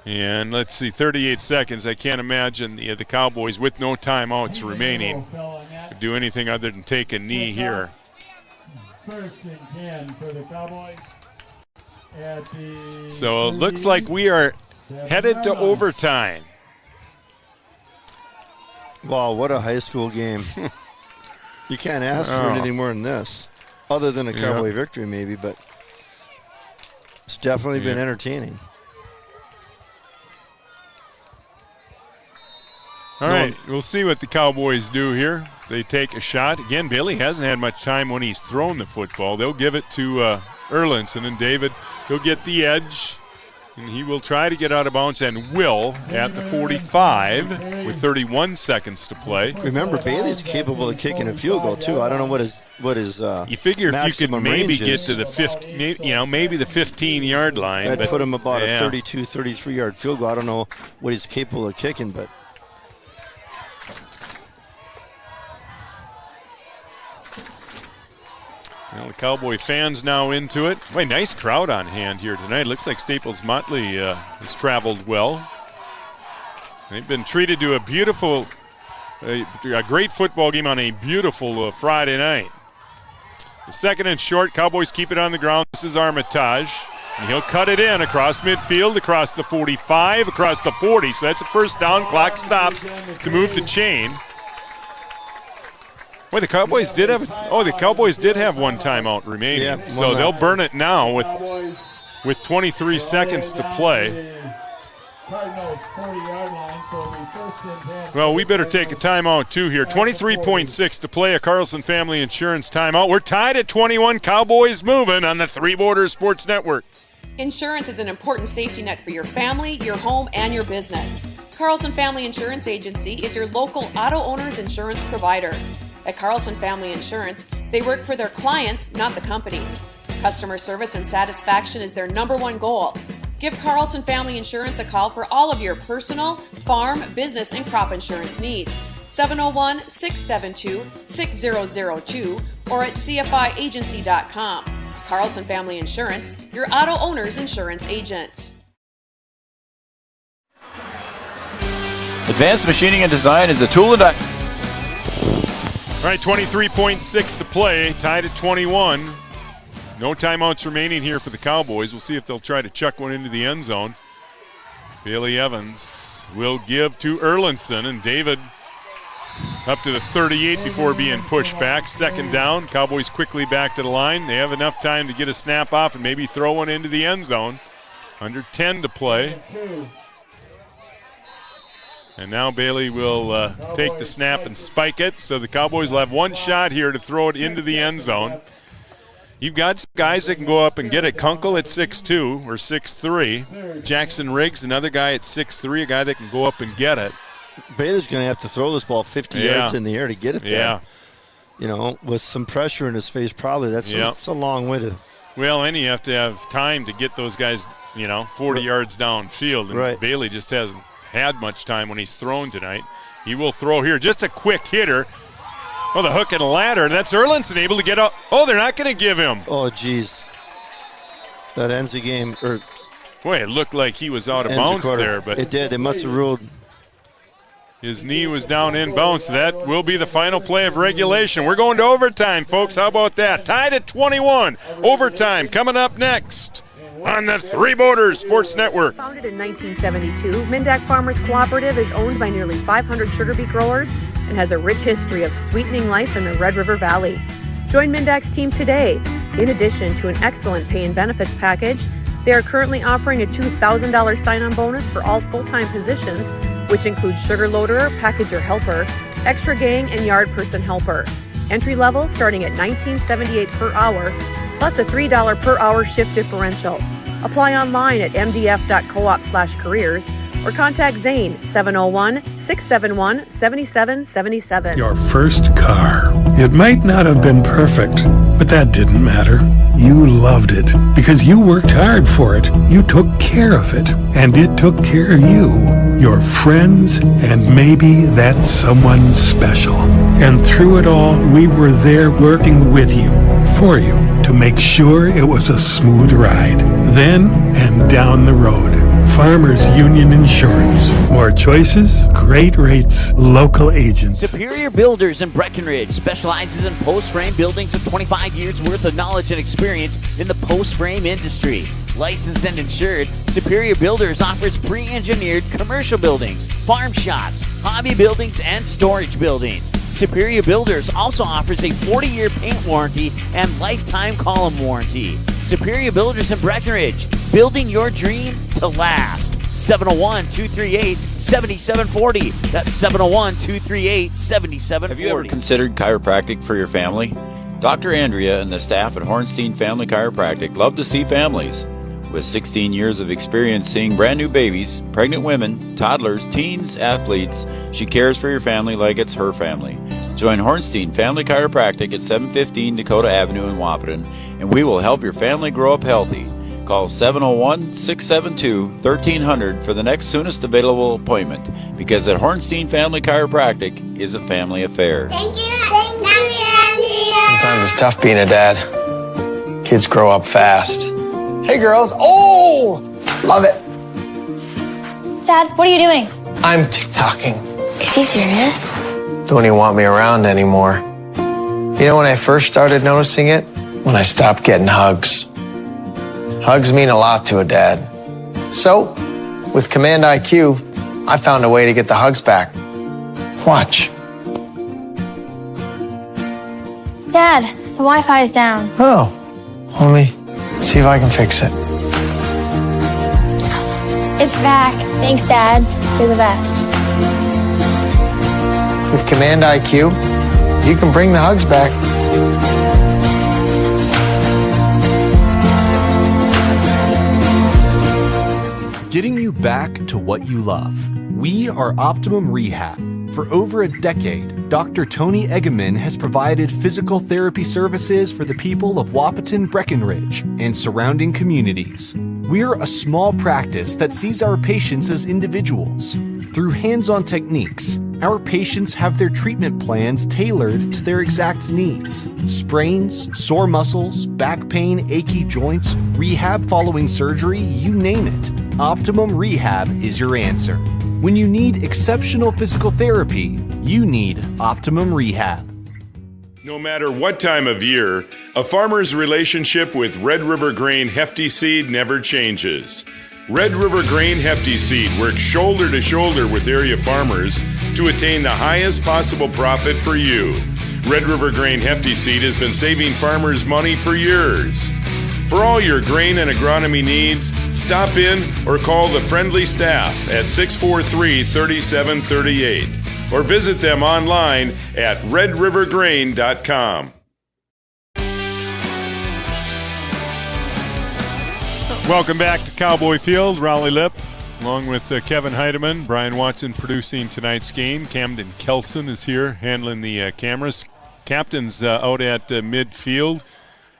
Speaker 1: And let's see, 38 seconds. I can't imagine the Cowboys, with no timeouts remaining, could do anything other than take a knee here.
Speaker 4: First and 10 for the Cowboys.
Speaker 1: So it looks like we are headed to overtime.
Speaker 3: Wow, what a high school game. You can't ask for anything more than this, other than a Cowboy victory maybe, but it's definitely been entertaining.
Speaker 1: All right, we'll see what the Cowboys do here. They take a shot. Again, Bailey hasn't had much time when he's thrown the football. They'll give it to Erlinson, and David, he'll get the edge. And he will try to get out of bounds and will at the 45 with 31 seconds to play.
Speaker 3: Remember, Bailey's capable of kicking a field goal too. I don't know what his
Speaker 1: you figure if you could maybe get to the 15-yard line.
Speaker 3: I'd put him about a 32, 33-yard field goal. I don't know what he's capable of kicking, but
Speaker 1: well, the Cowboy fans now into it. Boy, nice crowd on hand here tonight. Looks like Staples Motley has traveled well. They've been treated to a great football game on a beautiful Friday night. The second and short, Cowboys keep it on the ground. This is Armitage, and he'll cut it in across midfield, across the 45, across the 40. So that's a first down. Clock stops to move the chain. Well, the Cowboys did have one timeout remaining, so they'll burn it now with 23 seconds to play. Well, we better take a timeout too here. 23.6 to play, a Carlson Family Insurance timeout. We're tied at 21. Cowboys moving on the Three Borders Sports Network.
Speaker 5: Insurance is an important safety net for your family, your home, and your business. Carlson Family Insurance Agency is your local auto owner's insurance provider. At Carlson Family Insurance, they work for their clients, not the companies. Customer service and satisfaction is their /1 goal. Give Carlson Family Insurance a call for all of your personal, farm, business, and crop insurance needs. 701-672-6002 or at cfiagency.com. Carlson Family Insurance, your auto owner's insurance agent.
Speaker 22: Advanced Machining and Design is a tool and die.
Speaker 1: All right, 23.6 to play, tied at 21. No timeouts remaining here for the Cowboys. We'll see if they'll try to chuck one into the end zone. Bailey Evans will give to Erlinson, and David up to the 38 before being pushed back. Second down. Cowboys quickly back to the line. They have enough time to get a snap off and maybe throw one into the end zone. Under 10 to play. And now Bailey will take the snap and spike it. So the Cowboys will have one shot here to throw it into the end zone. You've got some guys that can go up and get it. Kunkel at 6'2" or 6'3". Jackson Riggs, another guy at 6'3", a guy that can go up and get it.
Speaker 3: Bailey's going to have to throw this ball 50 yards in the air to get it there.
Speaker 1: Yeah.
Speaker 3: You know, with some pressure in his face, probably. That's a long way to.
Speaker 1: Well, and you have to have time to get those guys, 40 yards downfield. And Bailey just hasn't had much time when he's thrown tonight. He will throw here. Just a quick hitter. Oh, the hook and a ladder. That's Erlinson able to get up. Oh, they're not going to give him.
Speaker 3: Oh, geez. That ends the game.
Speaker 1: Boy, it looked like he was out of bounds there. But
Speaker 3: it did. They must have ruled.
Speaker 1: His knee was down in bounds. That will be the final play of regulation. We're going to overtime, folks. How about that? Tied at 21. Overtime coming up next on the Three Borders Sports Network.
Speaker 5: Founded in 1972, Mindak Farmers Cooperative is owned by nearly 500 sugar beet growers and has a rich history of sweetening life in the Red River Valley. Join Mindak's team today. In addition to an excellent pay and benefits package, they are currently offering a $2,000 sign-on bonus for all full-time positions, which includes sugar loader, packager helper, extra gang, and yard person helper. Entry level starting at $19.78 per hour, plus a $3 per hour shift differential. Apply online at mdf.coop/careers or contact Zane 701-671-7777.
Speaker 9: Your first car. It might not have been perfect, but that didn't matter. You loved it because you worked hard for it. You took care of it, and it took care of you, your friends, and maybe that someone special. And through it all, we were there working with you, for you, to make sure it was a smooth ride. Then and down the road. Farmers Union Insurance. More choices, great rates, local agents.
Speaker 7: Superior Builders in Breckenridge specializes in post-frame buildings with 25 years worth of knowledge and experience in the post-frame industry. Licensed and insured, Superior Builders offers pre-engineered commercial buildings, farm shops, hobby buildings, and storage buildings. Superior Builders also offers a 40-year paint warranty and lifetime column warranty. Superior Builders in Breckenridge, building your dream to last. 701-238-7740. That's 701-238-7740.
Speaker 22: Have you ever considered chiropractic for your family? Dr. Andrea and the staff at Hornstein Family Chiropractic love to see families. With 16 years of experience seeing brand new babies, pregnant women, toddlers, teens, athletes, she cares for your family like it's her family. Join Hornstein Family Chiropractic at 715 Dakota Avenue in Wahpeton, and we will help your family grow up healthy. Call 701-672-1300 for the next soonest available appointment, because at Hornstein Family Chiropractic is a family affair.
Speaker 6: Thank you, Auntie.
Speaker 13: Sometimes it's tough being a dad. Kids grow up fast. Hey, girls. Oh, love it.
Speaker 12: Dad, what are you doing?
Speaker 13: I'm TikToking.
Speaker 12: Is he serious?
Speaker 13: Don't even want me around anymore. You know when I first started noticing it? When I stopped getting hugs. Hugs mean a lot to a dad. So, with Command IQ, I found a way to get the hugs back. Watch.
Speaker 12: Dad, the Wi-Fi is down.
Speaker 13: Oh, let me see if I can fix it.
Speaker 12: It's back. Thanks, Dad. You're the best.
Speaker 13: With Command IQ, you can bring the hugs back.
Speaker 2: Getting you back to what you love. We are Optimum Rehab. For over a decade, Dr. Tony Eggeman has provided physical therapy services for the people of Wahpeton, Breckenridge, and surrounding communities. We're a small practice that sees our patients as individuals. Through hands-on techniques, our patients have their treatment plans tailored to their exact needs. Sprains, sore muscles, back pain, achy joints, rehab following surgery, you name it. Optimum Rehab is your answer. When you need exceptional physical therapy, you need Optimum Rehab.
Speaker 1: No matter what time of year, a farmer's relationship with Red River Grain Hefty Seed never changes. Red River Grain Hefty Seed works shoulder to shoulder with area farmers to attain the highest possible profit for you. Red River Grain Hefty Seed has been saving farmers money for years. For all your grain and agronomy needs, stop in or call the friendly staff at 643-3738 or visit them online at redrivergrain.com. Welcome back to Cowboy Field. Raleigh Lipp, along with Kevin Heidemann, Brian Watson producing tonight's game. Camden Kelson is here handling the cameras. Captain's out at midfield.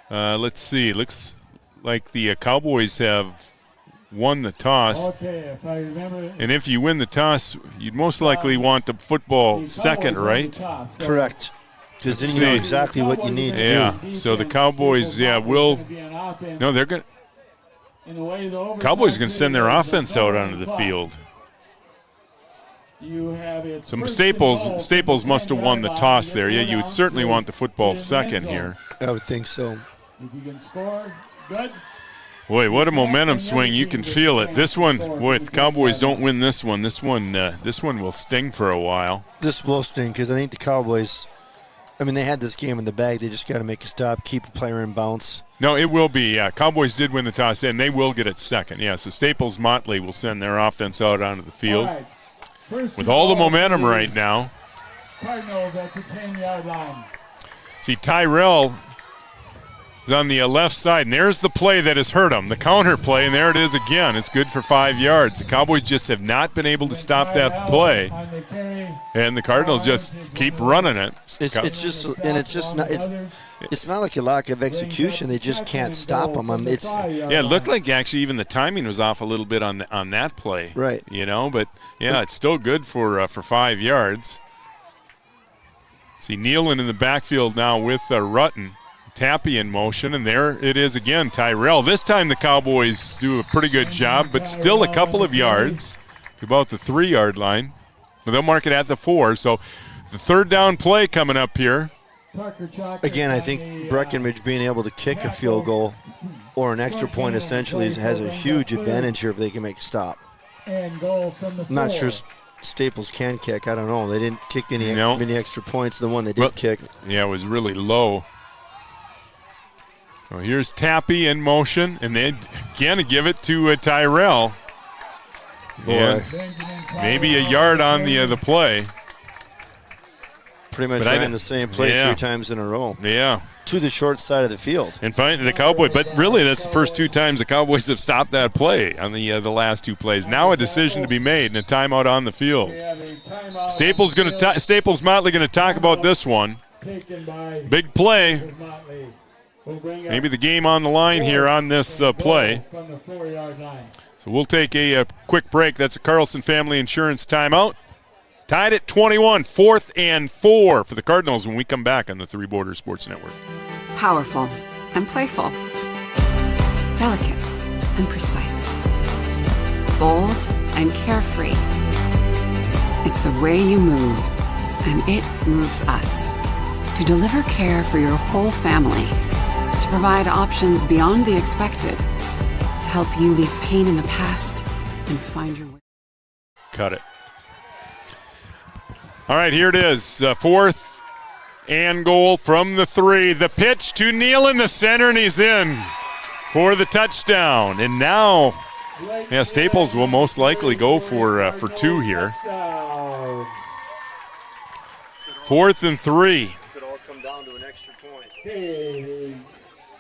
Speaker 1: Let's see. Looks like the Cowboys have won the toss.
Speaker 4: Okay, if I remember.
Speaker 1: And if you win the toss, you'd most likely want the football second, right?
Speaker 3: Correct. Because then you know exactly what you need to do.
Speaker 1: Yeah, so the Cowboys, will. No, they're going to. Cowboys are going to send their offense out onto the field. Some Staples must have won the toss there. Yeah, you would certainly want the football second here.
Speaker 3: I would think so.
Speaker 4: If you can score, good.
Speaker 1: Boy, what a momentum swing. You can feel it. This one, boy, if the Cowboys don't win this one will sting for a while.
Speaker 3: This will sting because I think the Cowboys, they had this game in the bag. They just got to make a stop, keep a player in bounce.
Speaker 1: No, it will be. Cowboys did win the toss, and they will get it second. Yeah, so Staples Motley will send their offense out onto the field.
Speaker 4: All right.
Speaker 1: With all the momentum right now.
Speaker 4: Cardinals at the 10-yard line.
Speaker 1: See, Tyrell is on the left side, and there's the play that has hurt him, the counter play, and there it is again. It's good for 5 yards. The Cowboys just have not been able to stop that play, and the Cardinals just keep running it.
Speaker 3: It's not like a lack of execution. They just can't stop them.
Speaker 1: It looked like actually even the timing was off a little bit on that play.
Speaker 3: Right.
Speaker 1: But it's still good for 5 yards. See Nealon in the backfield now with Rutten. Tappy in motion, and there it is again, Tyrell. This time the Cowboys do a pretty good job, but still a couple of yards, about the 3-yard line. But they'll mark it at the 4, so the third down play coming up here.
Speaker 3: Again, I think Breckenridge being able to kick a field goal or an extra point essentially has a huge advantage here if they can make a stop. I'm not sure Staples can kick. I don't know. They didn't kick many extra points. The one they did kick.
Speaker 1: Yeah, it was really low. So here's Tappy in motion, and they again give it to Tyrell. And maybe a yard on the play.
Speaker 3: Pretty much ran the same play 3 times in a row.
Speaker 1: Yeah.
Speaker 3: To the short side of the field.
Speaker 1: And finally the Cowboys, but really that's the first 2 times the Cowboys have stopped that play on the last 2 plays. Now a decision to be made and a timeout on the field. Staples Motley going to talk about this one. Big play. Maybe the game on the line here on this play. So we'll take a quick break. That's a Carlson Family Insurance timeout. Tied at 21, 4th and 4 for the Cardinals when we come back on the Three Borders Sports Network.
Speaker 21: Powerful and playful. Delicate and precise. Bold and carefree. It's the way you move, and it moves us. To deliver care for your whole family. To provide options beyond the expected. To help you leave pain in the past and find your way.
Speaker 1: Cut it. All right, here it is. 4th and goal from the 3. The pitch to Neal in the center, and he's in for the touchdown. And now, Staples will most likely go for 2 here. 4th and 3.
Speaker 3: Could all come down to an extra point.
Speaker 4: Okay,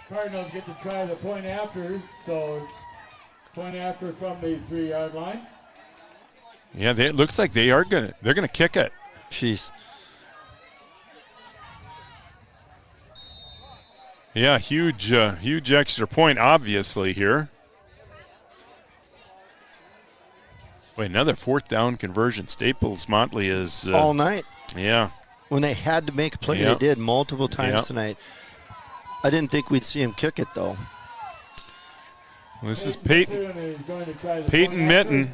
Speaker 4: Cardinals get to try the point after, so point after from the 3-yard line.
Speaker 1: Yeah, it looks like they're gonna kick it.
Speaker 3: Jeez.
Speaker 1: Yeah, huge extra point, obviously here. Wait, another 4th down conversion. Staples Motley is
Speaker 3: all night.
Speaker 1: Yeah.
Speaker 3: When they had to make a play, they did multiple times tonight. I didn't think we'd see him kick it though.
Speaker 1: This is Peyton Mitten.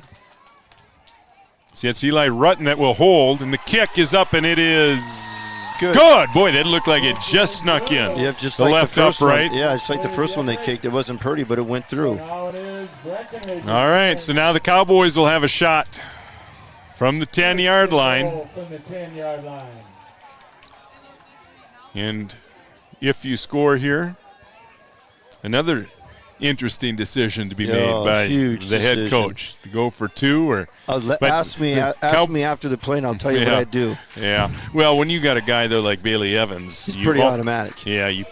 Speaker 1: See, it's Eli Rutten that will hold, and the kick is up, and it is good. Boy, that looked like it just snuck in.
Speaker 3: Yeah, just
Speaker 1: the
Speaker 3: like
Speaker 1: left
Speaker 3: the first
Speaker 1: upright.
Speaker 3: one. Yeah, it's like the first one they kicked. It wasn't pretty, but it went through.
Speaker 1: All right, so now the Cowboys will have a shot from the 10-yard line. And if you score here, another interesting decision to be made by the head coach to go for 2 or
Speaker 3: ask me after the play and I'll tell you what I'd do.
Speaker 1: Yeah. Well, when you got a guy though like Bailey Evans,
Speaker 3: he's pretty automatic.
Speaker 1: Yeah, you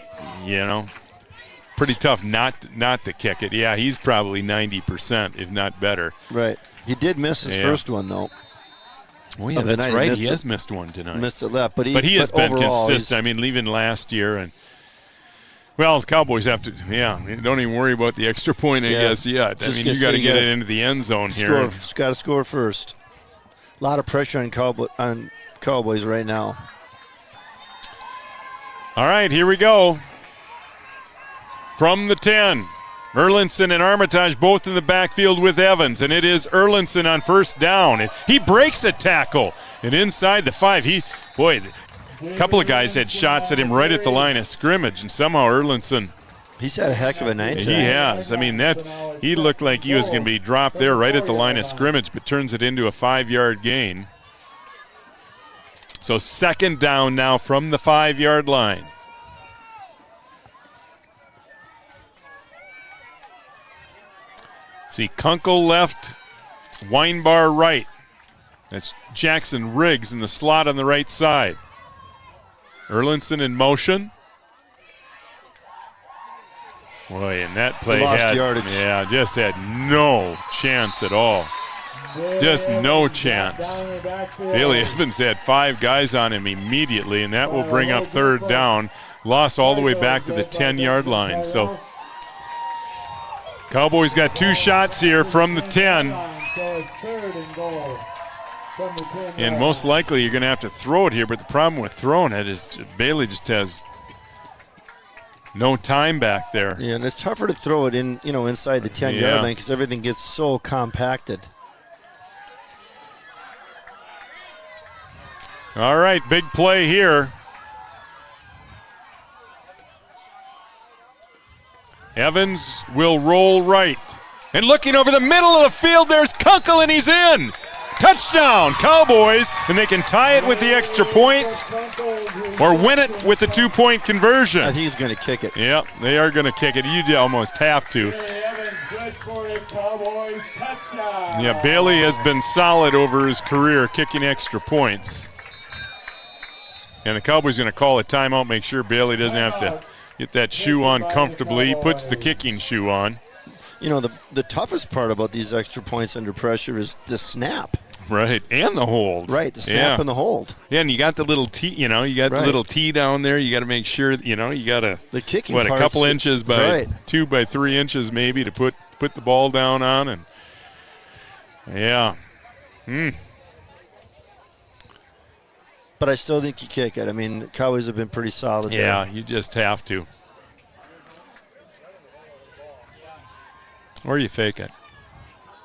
Speaker 1: know, pretty tough not to kick it. Yeah, he's probably 90% if not better.
Speaker 3: Right. He did miss his first one though.
Speaker 1: Well, yeah, that's right. He has missed one tonight.
Speaker 3: Missed it left, but he
Speaker 1: has been
Speaker 3: overall,
Speaker 1: consistent. I mean, leaving last year and. Well, the Cowboys have to, don't even worry about the extra point, I guess, yet. I mean, you got to get it into the end zone here.
Speaker 3: Just got to score first. A lot of pressure on Cowboys right now.
Speaker 1: All right, here we go. From the 10, Erlinson and Armitage both in the backfield with Evans, and it is Erlinson on first down. And he breaks a tackle, and inside the 5, a couple of guys had shots at him right at the line of scrimmage, and somehow Erlinson.
Speaker 3: He's had a heck of a night tonight.
Speaker 1: He has. I mean, he looked like he was going to be dropped there right at the line of scrimmage, but turns it into a 5-yard gain. So second down now from the 5-yard line. See, Kunkel left, Weinbar right. That's Jackson Riggs in the slot on the right side. Erlinson in motion. Boy, and that play just had no chance at all. Just no chance. Bailey Evans had 5 guys on him immediately, and that will bring up third down. Loss all the way back to the 10-yard line. So Cowboys got 2 shots here from the 10. And most likely you're going to have to throw it here, but the problem with throwing it is Bailey just has no time back there.
Speaker 3: Yeah, and it's tougher to throw it in, inside the 10-yard line because everything gets so compacted.
Speaker 1: All right, big play here. Evans will roll right. And looking over the middle of the field, there's Kunkel, and he's in. Touchdown, Cowboys, and they can tie it with the extra point or win it with the 2-point conversion.
Speaker 3: I think he's going to kick it.
Speaker 1: Yeah, they are going to kick it. You almost have to. Yeah, Bailey has been solid over his career kicking extra points. And the Cowboys are going to call a timeout, make sure Bailey doesn't have to get that shoe on comfortably. He puts the kicking shoe on.
Speaker 3: The toughest part about these extra points under pressure is the snap.
Speaker 1: Right, and the hold.
Speaker 3: Right, the snap and the hold.
Speaker 1: Yeah, and you got the little tee, you got the little tee down there. You got to make sure, you got to,
Speaker 3: the kicking
Speaker 1: a couple inches by 2 by 3 inches maybe to put the ball down on. And
Speaker 3: But I still think you kick it. I mean, the Cowboys have been pretty solid there.
Speaker 1: Yeah, you just have to. Or you fake it.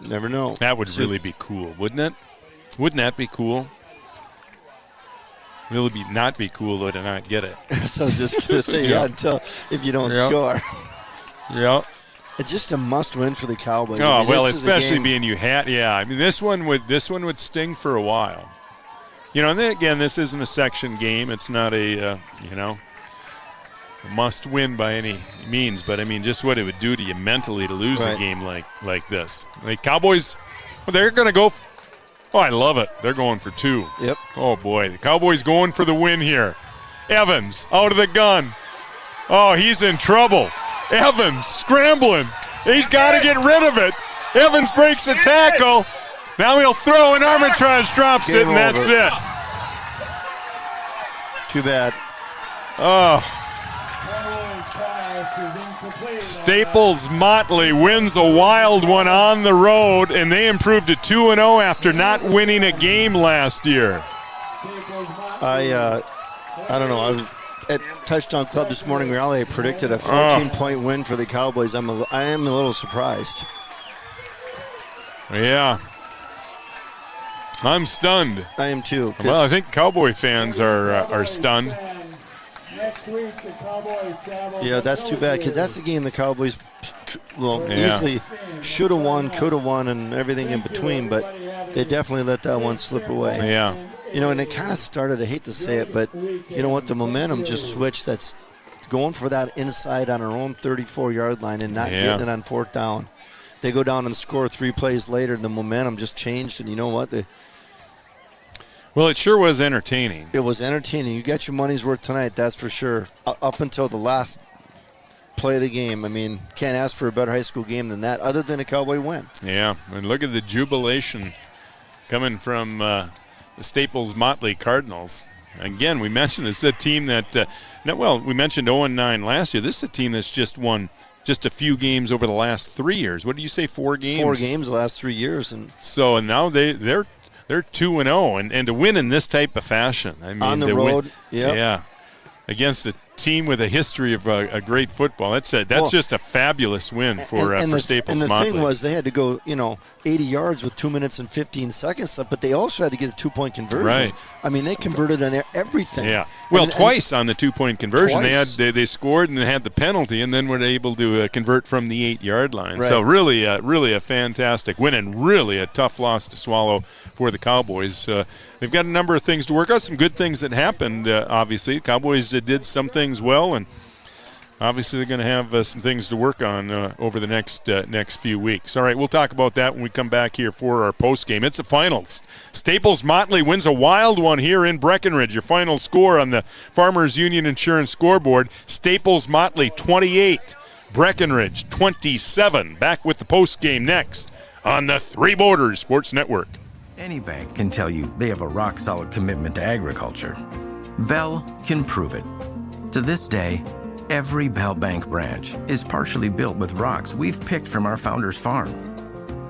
Speaker 3: Never know.
Speaker 1: That would really be cool, wouldn't it? Wouldn't that be cool? Really not be cool though to not get it.
Speaker 3: So I was just going to say, until if you don't score.
Speaker 1: Yeah.
Speaker 3: It's just a must-win for the Cowboys.
Speaker 1: Oh, well, especially being you had. Yeah, I mean, this one would sting for a while. And then again, this isn't a section game. It's not a must-win by any means, but I mean, just what it would do to you mentally to lose a game like this. The Cowboys, they're going to go. Oh, I love it. They're going for 2.
Speaker 3: Yep.
Speaker 1: Oh boy, the Cowboys going for the win here. Evans out of the gun. Oh, he's in trouble. Evans scrambling. He's got to get rid of it. Evans breaks a tackle. Now he'll throw, and Armitage drops it, and that's it.
Speaker 3: Too bad.
Speaker 1: Oh. Staples Motley wins a wild one on the road, and they improved to 2-0 after not winning a game last year.
Speaker 3: I don't know. at Touchdown Club this morning, Raleigh predicted a 14-point win for the Cowboys. I am a little surprised.
Speaker 1: Yeah. I'm stunned.
Speaker 3: I am too.
Speaker 1: Well, I think Cowboy fans are stunned.
Speaker 14: Next week, the Cowboys travel.
Speaker 3: Yeah, that's too bad because that's a game the Cowboys easily should have won, could have won, and everything in between, but they definitely let that one slip away.
Speaker 1: Yeah.
Speaker 3: And it kind of started, I hate to say it, but you know what? The momentum just switched. That's going for that inside on our own 34-yard line and not getting it on fourth down. They go down and score 3 plays later, and the momentum just changed, and you know what?
Speaker 1: Well, it sure was entertaining.
Speaker 3: It was entertaining. You got your money's worth tonight, that's for sure. Up until the last play of the game. I mean, can't ask for a better high school game than that, other than a Cowboy win.
Speaker 1: Yeah, and look at the jubilation coming from the Staples Motley Cardinals. Again, we mentioned this is a team that, we mentioned 0-9 last year. This is a team that's just won just a few games over the last 3 years. What did you say, 4 games?
Speaker 3: 4 games the last 3 years.
Speaker 1: And now they're 2-0, and to win in this type of fashion. I mean,
Speaker 3: on the road,
Speaker 1: yeah, against a team with a history of a great football. That's just a fabulous win for Staples
Speaker 3: And the
Speaker 1: Motley.
Speaker 3: thing was, they had to go 80 yards with 2 minutes and 15 seconds left, but they also had to get a 2-point conversion.
Speaker 1: Right.
Speaker 3: I mean, they converted on everything.
Speaker 1: Yeah. Well, twice on the 2-point conversion.
Speaker 3: Twice.
Speaker 1: They scored and had the penalty, and then were able to convert from the 8-yard line.
Speaker 3: Right.
Speaker 1: So really a fantastic win, and really a tough loss to swallow for the Cowboys. They've got a number of things to work out, some good things that happened, obviously. Cowboys did some things well, and obviously they're going to have some things to work on over the next few weeks. All right, we'll talk about that when we come back here for our postgame. It's the finals. Staples Motley wins a wild one here in Breckenridge. Your final score on the Farmers Union Insurance scoreboard, Staples Motley 28, Breckenridge 27. Back with the postgame next on the Three Borders Sports Network.
Speaker 16: Any bank can tell you they have a rock-solid commitment to agriculture. Bell can prove it. To this day, every Bell Bank branch is partially built with rocks we've picked from our founder's farm.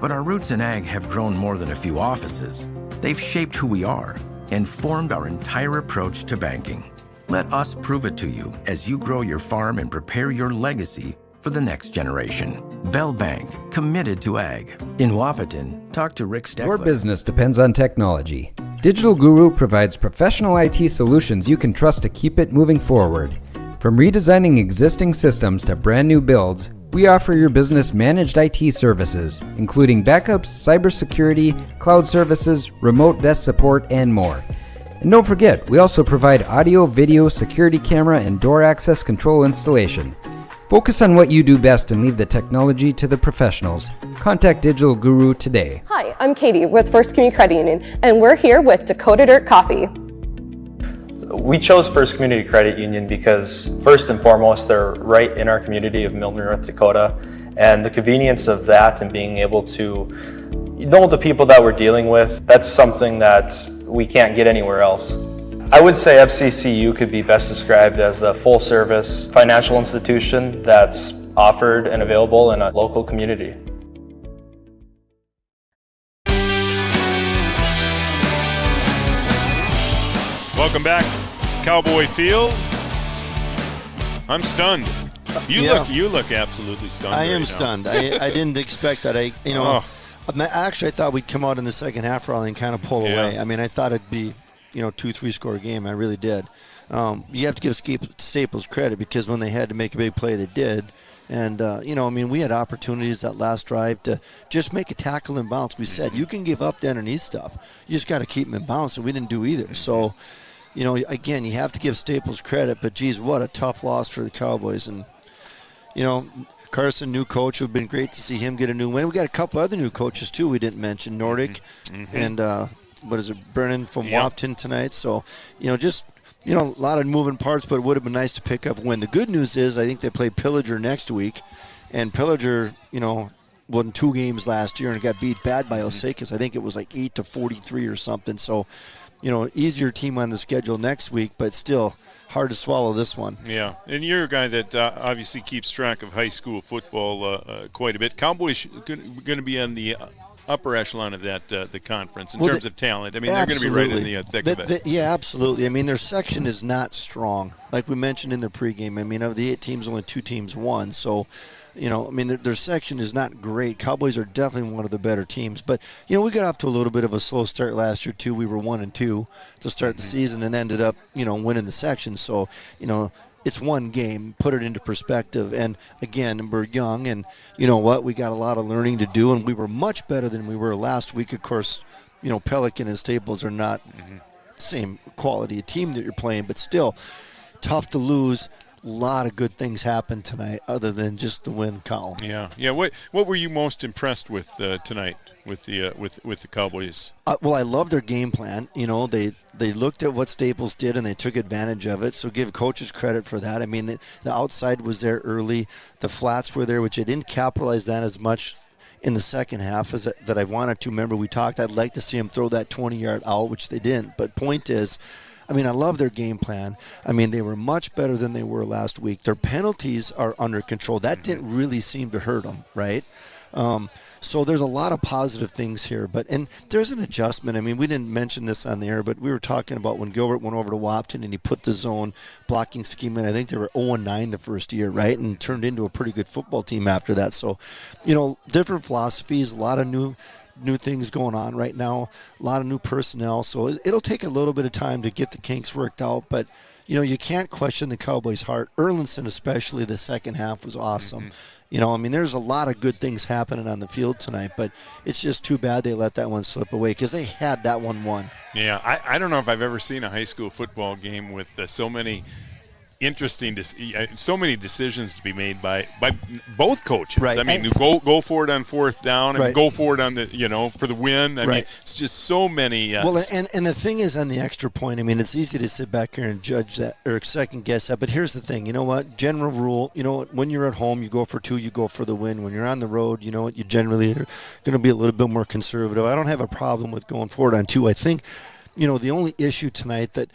Speaker 16: But our roots in ag have grown more than a few offices. They've shaped who we are and formed our entire approach to banking. Let us prove it to you as you grow your farm and prepare your legacy for the next generation. Bell Bank, committed to ag. In Wapaton, talk to Rick Steckler.
Speaker 15: Your business depends on technology. Digital Guru provides professional IT solutions you can trust to keep it moving forward. From redesigning existing systems to brand new builds, we offer your business managed IT services, including backups, cybersecurity, cloud services, remote desk support, and more. And don't forget, we also provide audio, video, security camera, and door access control installation. Focus on what you do best and leave the technology to the professionals. Contact Digital Guru today.
Speaker 18: Hi, I'm Katie with First Community Credit Union, and we're here with Dakota Dirt Coffee.
Speaker 19: We chose First Community Credit Union because, first and foremost, they're right in our community of Milner, North Dakota, and the convenience of that and being able to know the people that we're dealing with, that's something that we can't get anywhere else. I would say FCCU could be best described as a full-service financial institution that's offered and available in a local community.
Speaker 1: Welcome back to Cowboy Field. I'm stunned. You look absolutely stunned.
Speaker 3: I am
Speaker 1: right
Speaker 3: stunned.
Speaker 1: now.
Speaker 3: I didn't expect that. Actually, I thought we'd come out in the second half, Raleigh, and kind of pull away. I mean, I thought it'd be 2-3 score game. I really did. You have to give Staples credit because when they had to make a big play, they did. And, we had opportunities that last drive to just make a tackle and bounce. We said, you can give up the underneath stuff. You just got to keep them in bounce, and we didn't do either. So, again, you have to give Staples credit, but, geez, what a tough loss for the Cowboys. And, Carson, new coach, it would have been great to see him get a new win. We got a couple other new coaches, too, we didn't mention. Nordic and Brennan from Wapaton tonight. So, a lot of moving parts, but it would have been nice to pick up a win. The good news is I think they play Pillager next week, and Pillager, won 2 games last year and got beat bad by Osakis. I think it was like 8-43 or something. So, easier team on the schedule next week, but still hard to swallow this one.
Speaker 1: Yeah, and you're a guy that obviously keeps track of high school football quite a bit. Cowboys going to be on the upper echelon of that the conference in terms of talent. I mean, they're going to be right in the thick of it.
Speaker 3: Yeah, absolutely. I mean, their section is not strong, like we mentioned in the pregame. I mean, of the 8 teams, only 2 teams won. So, I mean, their section is not great. Cowboys are definitely one of the better teams. But, we got off to a little bit of a slow start last year, too. We were 1-2 to start the season and ended up, winning the section. So, it's one game. Put it into perspective. And, again, we're young. And, you know what? We got a lot of learning to do. And we were much better than we were last week. Of course, Pelican and Staples are not same quality of team that you're playing. But still, tough to lose. A lot of good things happened tonight other than just the win column.
Speaker 1: Yeah. What were you most impressed with tonight with the Cowboys?
Speaker 3: Well, I love their game plan. They looked at what Staples did and they took advantage of it. So give coaches credit for that. I mean, the outside was there early. The flats were there, which I didn't capitalize that as much in the second half as that I wanted to. Remember, we talked, I'd like to see them throw that 20-yard out, which they didn't. But point is, I mean, I love their game plan. I mean, they were much better than they were last week. Their penalties are under control. That didn't really seem to hurt them, right? So there's a lot of positive things here. And there's an adjustment. I mean, we didn't mention this on the air, but we were talking about when Gilbert went over to Wapton and he put the zone blocking scheme in. I think they were 0-9 the first year, right? And turned into a pretty good football team after that. So, different philosophies, a lot of new things going on right now, a lot of new personnel. So it'll take a little bit of time to get the kinks worked out. But, you can't question the Cowboys' heart. Erlinson, especially the second half, was awesome. I mean, there's a lot of good things happening on the field tonight, but it's just too bad they let that one slip away because they had that one won.
Speaker 1: Yeah, I don't know if I've ever seen a high school football game with so many so many decisions to be made by both coaches.
Speaker 3: Right.
Speaker 1: I mean, go for it on fourth down and
Speaker 3: right.
Speaker 1: go for it on the for the win. I mean, it's just so many.
Speaker 3: Well, and the thing is, on the extra point, I mean, it's easy to sit back here and judge that or second guess that. But here's the thing, you know what? General rule, when you're at home, you go for 2, you go for the win. When you're on the road, you generally are going to be a little bit more conservative. I don't have a problem with going for it on 2. I think, the only issue tonight that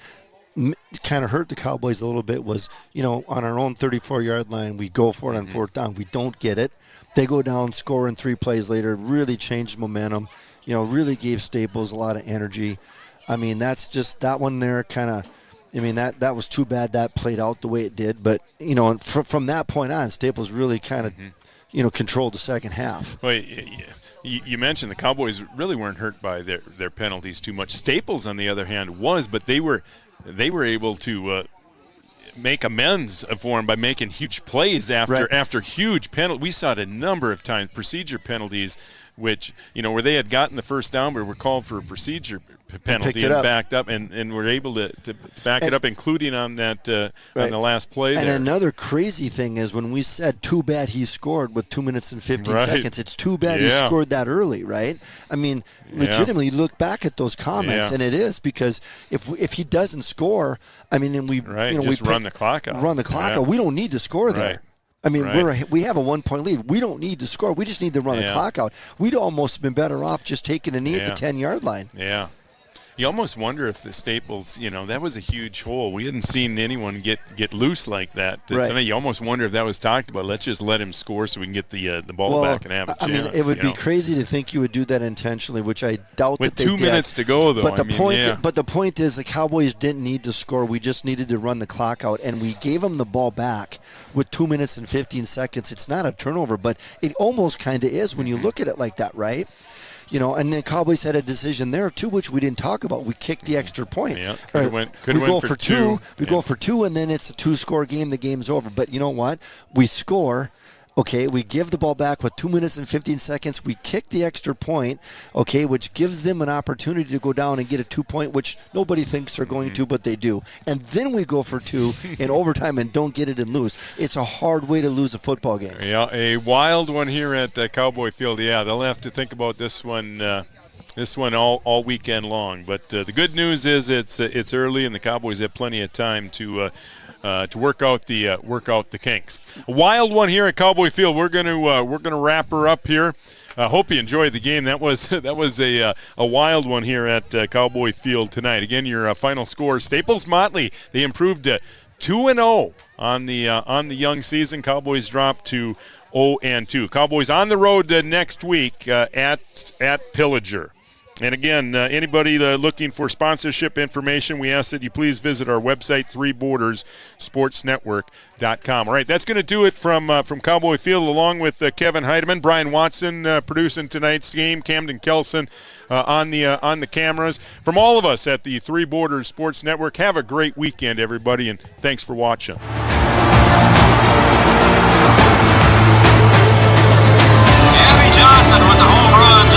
Speaker 3: kind of hurt the Cowboys a little bit was, on our own 34-yard line, we go for it on fourth down. We don't get it. They go down, score in 3 plays later, really changed momentum, really gave Staples a lot of energy. I mean, that's just that one there kind of, I mean, that was too bad that played out the way it did. But, and from that point on, Staples really kind of, controlled the second half.
Speaker 1: Well, you mentioned the Cowboys really weren't hurt by their penalties too much. Staples, on the other hand, was, but they were able to make amends for him by making huge plays after huge penalties. We saw it a number of times, procedure penalties, which, where they had gotten the first down but were called for a procedure penalty and backed up and were able to back it up, including on that on the last play there.
Speaker 3: And another crazy thing is when we said too bad he scored with 2 minutes and 15 seconds, it's too bad he scored that early, right? I mean, legitimately, you look back at those comments, and it is because if he doesn't score, I mean, and we
Speaker 1: run the clock out.
Speaker 3: Run the clock out. We don't need to score there.
Speaker 1: Right.
Speaker 3: I mean, we have a 1-point lead. We don't need to score. We just need to run the clock out. We'd almost been better off just taking a knee at the 10-yard line.
Speaker 1: Yeah. You almost wonder if the Staples, that was a huge hole. We hadn't seen anyone get loose like that tonight. You almost wonder if that was talked about. Let's just let him score so we can get the ball back and have a chance.
Speaker 3: I mean, it would be crazy to think you would do that intentionally, which I doubt
Speaker 1: with
Speaker 3: that they did.
Speaker 1: With 2 minutes to go, though.
Speaker 3: But the point is the Cowboys didn't need to score. We just needed to run the clock out, and we gave them the ball back with 2 minutes and 15 seconds. It's not a turnover, but it almost kind of is when you look at it like that, right? And the Cowboys had a decision there, too, which we didn't talk about. We kicked the extra point.
Speaker 1: Yeah,
Speaker 3: we go for two. We go for 2, and then it's a 2-score game. The game's over. But you know what? We score. Okay, we give the ball back with 2 minutes and 15 seconds. We kick the extra point, okay, which gives them an opportunity to go down and get a 2-point, which nobody thinks they're going to, but they do. And then we go for 2 in overtime and don't get it and lose. It's a hard way to lose a football game.
Speaker 1: Yeah, a wild one here at Cowboy Field. Yeah, they'll have to think about this one. All weekend long. But the good news is it's early and the Cowboys have plenty of time to work out the kinks. A wild one here at Cowboy Field. We're gonna wrap her up here. Hope you enjoyed the game. That was a wild one here at Cowboy Field tonight. Again, your final score: Staples Motley. They improved to 2-0 on the young season. Cowboys dropped to 0-2. Cowboys on the road next week at Pillager. And again, anybody looking for sponsorship information, we ask that you please visit our website, threeborderssportsnetwork.com. All right, that's going to do it from Cowboy Field, along with Kevin Heidemann, Brian Watson producing tonight's game, Camden Kelson on the cameras. From all of us at the Three Borders Sports Network, have a great weekend, everybody, and thanks for watching.
Speaker 8: Johnson with the home run to